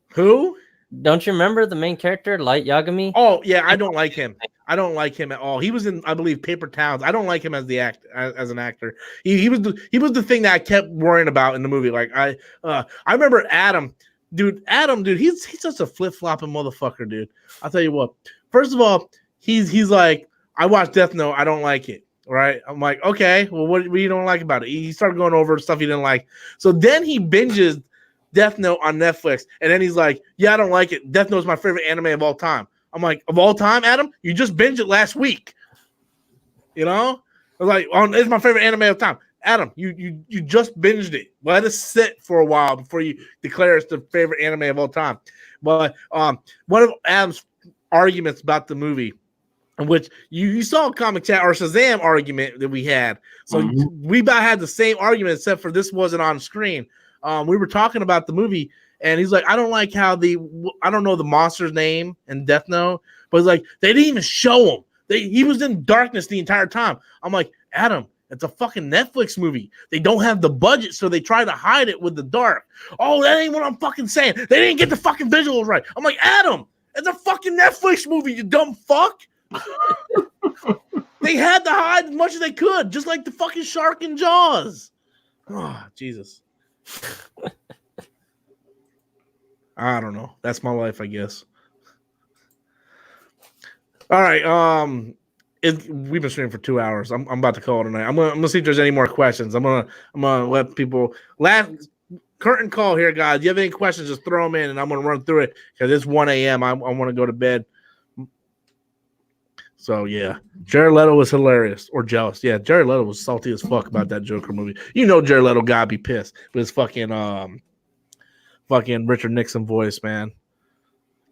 Who? Don't you remember the main character, Light Yagami? Oh yeah, I don't like him. I don't like him at all. He was in, I believe, Paper Towns. I don't like him as as an actor. He was the thing that I kept worrying about in the movie. Like I remember Adam, dude. He's such a flip flopping motherfucker, dude. I'll tell you what. First of all, he's like, I watched Death Note. I don't like it. Right? I'm like, okay, well, what you don't like about it? He started going over stuff he didn't like. So then he binges Death Note on Netflix, and then he's like, yeah, I don't like it. Death Note is my favorite anime of all time. I'm like, of all time, Adam? You just binged it last week. You know? I was like, oh, it's my favorite anime of time. Adam, you just binged it. Let it sit for a while before you declare it's the favorite anime of all time. But one of Adam's arguments about the movie, in which you saw a comic chat or Shazam argument that we had. So we about had the same argument, except for this wasn't on screen. We were talking about the movie, and he's like, I don't like how I don't know the monster's name in Death Note, but it's like, they didn't even show him. He was in darkness the entire time. I'm like, Adam, it's a fucking Netflix movie. They don't have the budget, so they try to hide it with the dark. Oh, that ain't what I'm fucking saying. They didn't get the fucking visuals right. I'm like, Adam, it's a fucking Netflix movie, you dumb fuck. They had to hide as much as they could, just like the fucking shark in Jaws. Oh, Jesus. I don't know. That's my life, I guess. All right. We've been streaming for 2 hours. I'm about to call it tonight. I'm gonna see if there's any more questions. I'm gonna let people curtain call here, guys. If you have any questions, just throw them in, and I'm gonna run through it because it's 1 a.m. I want to go to bed. So yeah, Jared Leto was hilarious or jealous. Yeah, Jared Leto was salty as fuck about that Joker movie. You know, Jared Leto gotta be pissed with his fucking Richard Nixon voice, man.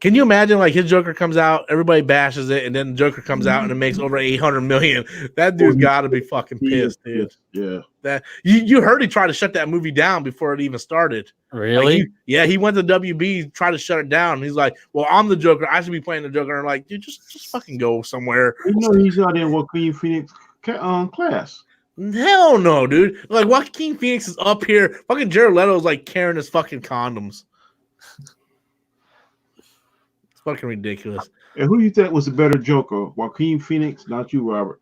Can you imagine like his Joker comes out, everybody bashes it, and then Joker comes out and it makes over 800 million? That dude's got to be fucking pissed, dude. Yeah. That you heard he tried to shut that movie down before it even started. Really? Like he went to WB, tried to shut it down. He's like, "Well, I'm the Joker. I should be playing the Joker." And I'm like, dude, just fucking go somewhere. You know he's out there in Joaquin Phoenix class. Hell no, dude. Like Joaquin Phoenix is up here. Fucking Jared Leto is like carrying his fucking condoms. It's fucking ridiculous. And who do you think was the better Joker? Joaquin Phoenix, not you, Robert,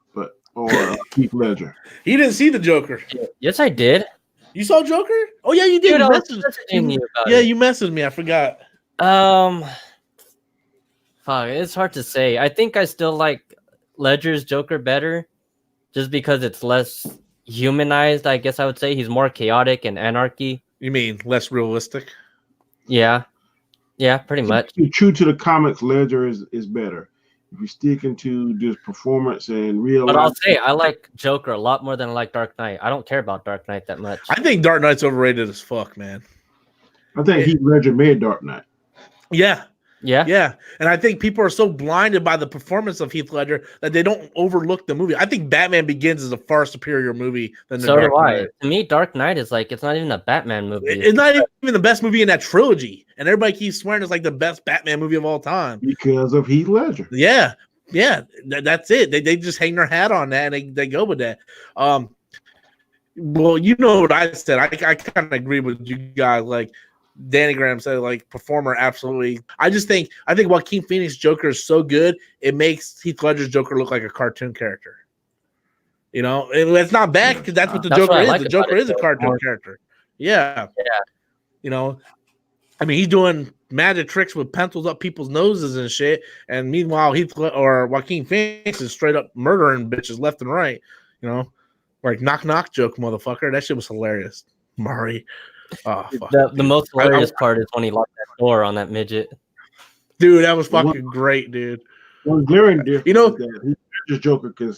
or Heath Ledger? He didn't see the Joker. Yes, I did. You saw Joker? Oh yeah, you did. Dude, You I was messaged- messaging you about yeah, it. you messaged me. I forgot. Fuck, it's hard to say. I think I still like Ledger's Joker better, just because it's less humanized. I guess I would say he's more chaotic and anarchy. You mean less realistic? Yeah, pretty much. If you're true to the comics, Ledger is better. If you're sticking to just performance and real But I'll life, say I like Joker a lot more than I like Dark Knight. I don't care about Dark Knight that much. I think Dark Knight's overrated as fuck, man. I think Heath Ledger made Dark Knight. Yeah. Yeah, Yeah, and I think people are so blinded by the performance of Heath Ledger that they don't overlook the movie. I think Batman Begins is a far superior movie than the so Dark do I. Knight. To me, Dark Knight is like it's not even a Batman movie. It's not even the best movie in that trilogy, and everybody keeps swearing it's like the best Batman movie of all time. Because of Heath Ledger. Yeah, that's it. They just hang their hat on that and they go with that. Well, you know what I said. I kind of agree with you guys. Like Danny Graham said, like performer, absolutely. I think Joaquin Phoenix Joker is so good, it makes Heath Ledger's Joker look like a cartoon character. You know, and it's not bad because that's what the That's Joker what I is. like The about Joker it, is a though. cartoon character. Yeah. You know, I mean, he's doing magic tricks with pencils up people's noses and shit, and meanwhile, Joaquin Phoenix is straight up murdering bitches left and right. You know, like knock knock joke, motherfucker. That shit was hilarious, Murray. Oh, fuck. The most hilarious part is when he locked that door on that midget. Dude, that was fucking great, dude. One glaring difference, You know- is that Heath Ledger's Joker could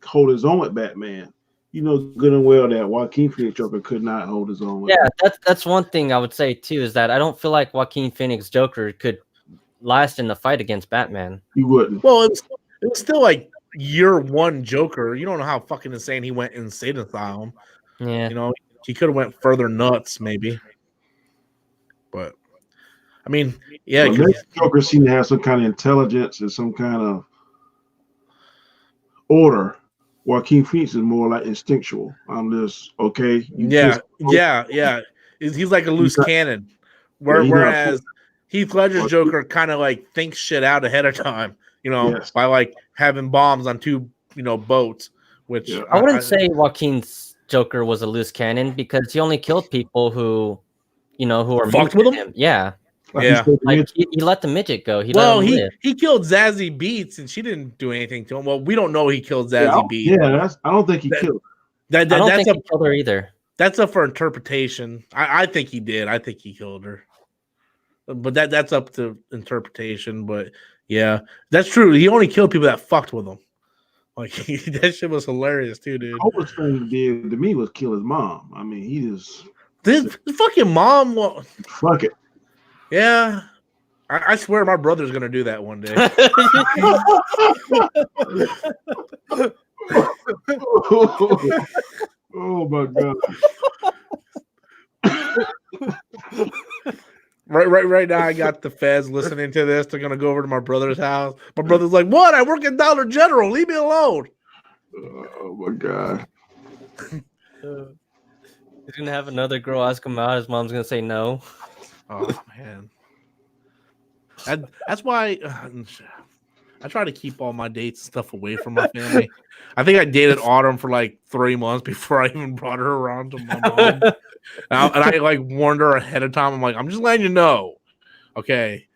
hold his own with Batman. You know good and well that Joaquin Phoenix Joker could not hold his own with Yeah, that's one thing I would say too, is that I don't feel like Joaquin Phoenix Joker could last in the fight against Batman. He wouldn't. Well, it was still like year one Joker. You don't know how fucking insane he went in Insane Asylum. Yeah. You know, he could have went further nuts, maybe. But I mean, yeah, Well, that Joker seemed to have some kind of intelligence and some kind of order. Joaquin Phoenix is more like instinctual. I'm just okay. yeah. He's like a loose cannon. Whereas Heath Ledger's Joker kind of like thinks shit out ahead of time, you know, by like having bombs on two, boats. Which I wouldn't say Joaquin's Joker was a loose cannon because he only killed people who are fucked mean with to him. Yeah. Yeah. Like he let the midget go. He killed Zazie Beetz and she didn't do anything to him. Well, we don't know he killed Zazie Beetz. Yeah, I don't think he killed her. I don't think he killed her either. That's up for interpretation. I think he did. I think he killed her. But that's up to interpretation. But yeah, that's true. He only killed people that fucked with him. Like that shit was hilarious too, dude. The whole thing he did to me was kill his mom. I mean, he just the fucking mom. Fuck it. Yeah, I swear my brother's gonna do that one day. Oh my god. Right now, I got the feds listening to this. They're gonna go over to my brother's house. My brother's like, "What? I work at Dollar General. Leave me alone." Oh my god. He's gonna have another girl ask him out. His mom's gonna say no. Oh man, that's why I try to keep all my dates and stuff away from my family. I think I dated Autumn for like 3 months before I even brought her around to my mom. And I like warned her ahead of time. I'm like, I'm just letting you know. Okay.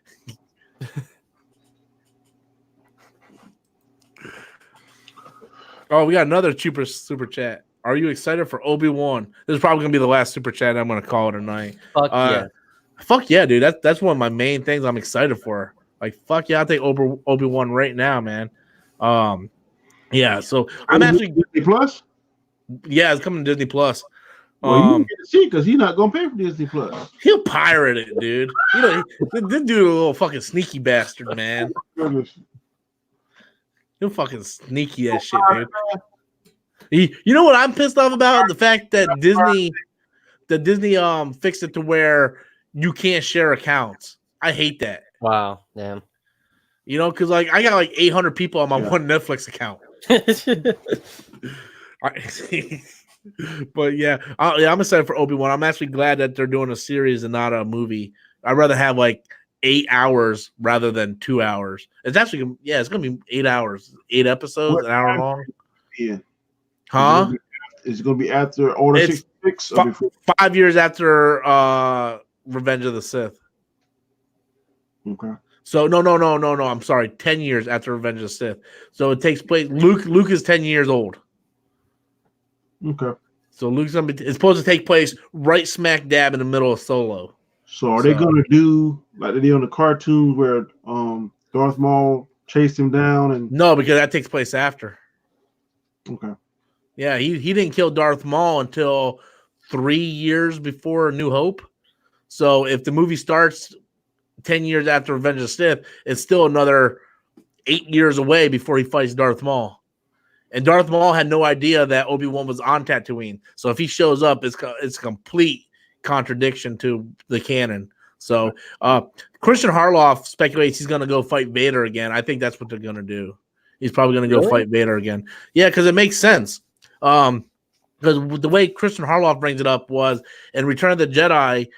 Oh, we got another super chat. Are you excited for Obi-Wan? This is probably gonna be the last super chat I'm gonna call tonight. Fuck yeah. Fuck yeah, dude. That's one of my main things I'm excited for. Like, fuck yeah, I'll take Obi-Wan right now, man. Yeah, so I'm actually Disney Plus? Yeah, it's coming to Disney Plus. Well, you won't get to see because he's not gonna pay for Disney Plus. He'll pirate it, dude. You know, this dude a little fucking sneaky bastard, man. He'll fucking sneaky that shit, dude. You know what I'm pissed off about? The fact that Disney fixed it to where you can't share accounts. I hate that. Wow, damn. You know, because like I got like 800 people on my one Netflix account. But yeah, I'm excited for Obi-Wan. I'm actually glad that they're doing a series and not a movie. I'd rather have like 8 hours rather than 2 hours. It's actually, it's gonna be 8 hours, 8 episodes, an hour long. Yeah. Huh? It's gonna be after Order 66 or before? 5 years after Revenge of the Sith. Okay. So no. I'm sorry, 10 years after Revenge of the Sith. So it takes place. Luke is 10 years old. Okay. So Luke's it's supposed to take place right smack dab in the middle of Solo. So are they gonna do like they did on the cartoons where Darth Maul chased him down and no, because that takes place after. Okay. Yeah, he didn't kill Darth Maul until 3 years before New Hope. So if the movie starts 10 years after Revenge of the Sith, it's still another 8 years away before he fights Darth Maul. And Darth Maul had no idea that Obi-Wan was on Tatooine. So if he shows up, it's a complete contradiction to the canon. So Christian Harloff speculates he's going to go fight Vader again. I think that's what they're going to do. He's probably going to go fight Vader again. Yeah, because it makes sense. Because the way Christian Harloff brings it up was in Return of the Jedi,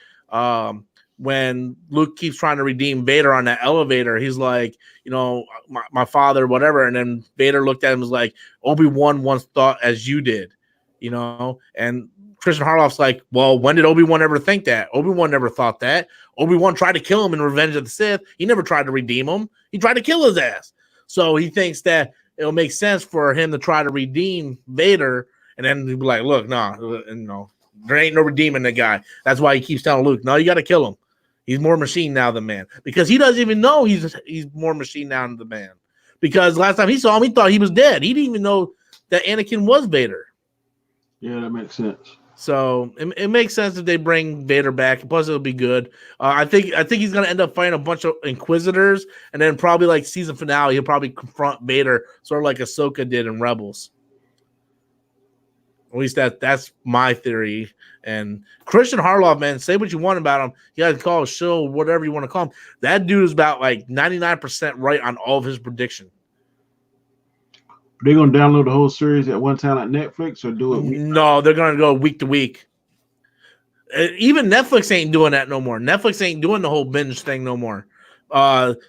when Luke keeps trying to redeem Vader on that elevator, he's like, you know, my father, whatever. And then Vader looked at him and was like, Obi-Wan once thought as you did, you know? And Christian Harloff's like, well, when did Obi-Wan ever think that? Obi-Wan never thought that. Obi-Wan tried to kill him in Revenge of the Sith. He never tried to redeem him. He tried to kill his ass. So he thinks that it'll make sense for him to try to redeem Vader. And then he'd be like, look, there ain't no redeeming the guy. That's why he keeps telling Luke, no, you got to kill him. He's more machine now than man. Because he doesn't even know he's more machine now than man. Because last time he saw him, he thought he was dead. He didn't even know that Anakin was Vader. Yeah, that makes sense. So it makes sense if they bring Vader back. Plus, it'll be good. I think he's gonna end up fighting a bunch of Inquisitors, and then probably like season finale, he'll probably confront Vader, sort of like Ahsoka did in Rebels. At least that's my theory. And Christian Harloff, man, say what you want about him. You guys call a show, whatever you want to call him. That dude is about like 99% right on all of his prediction. They're gonna download the whole series at one time like Netflix or do it? No, they're gonna go week to week. Even Netflix ain't doing that no more. Netflix ain't doing the whole binge thing no more.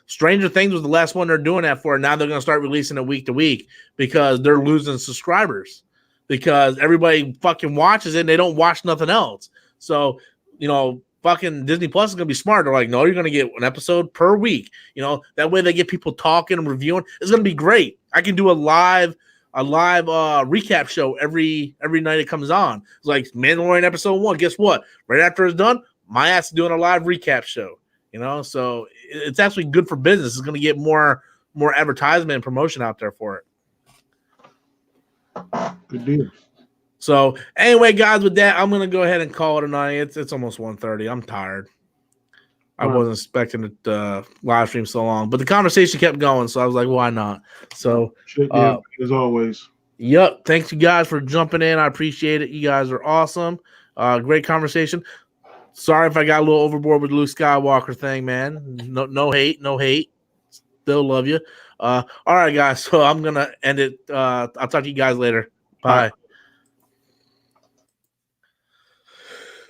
Stranger Things was the last one they're doing that for. Now they're gonna start releasing it week to week because they're losing subscribers. Because everybody fucking watches it and they don't watch nothing else. So, you know, fucking Disney Plus is going to be smart. They're like, no, you're going to get an episode per week. You know, that way they get people talking and reviewing. It's going to be great. I can do a live recap show every night it comes on. It's like Mandalorian episode 1. Guess what? Right after it's done, my ass is doing a live recap show. You know, so it's actually good for business. It's going to get more advertisement and promotion out there for it. Good deal. So anyway, guys, with that, I'm gonna go ahead and call it a night. It's almost 1:30. I'm tired. I wasn't expecting it live stream so long, but the conversation kept going, so I was like, why not? So as always. Yep. Thanks you guys for jumping in. I appreciate it. You guys are awesome. Great conversation. Sorry if I got a little overboard with the Luke Skywalker thing, man. No hate. Still love you. All right, guys. So I'm gonna end it. I'll talk to you guys later. Bye.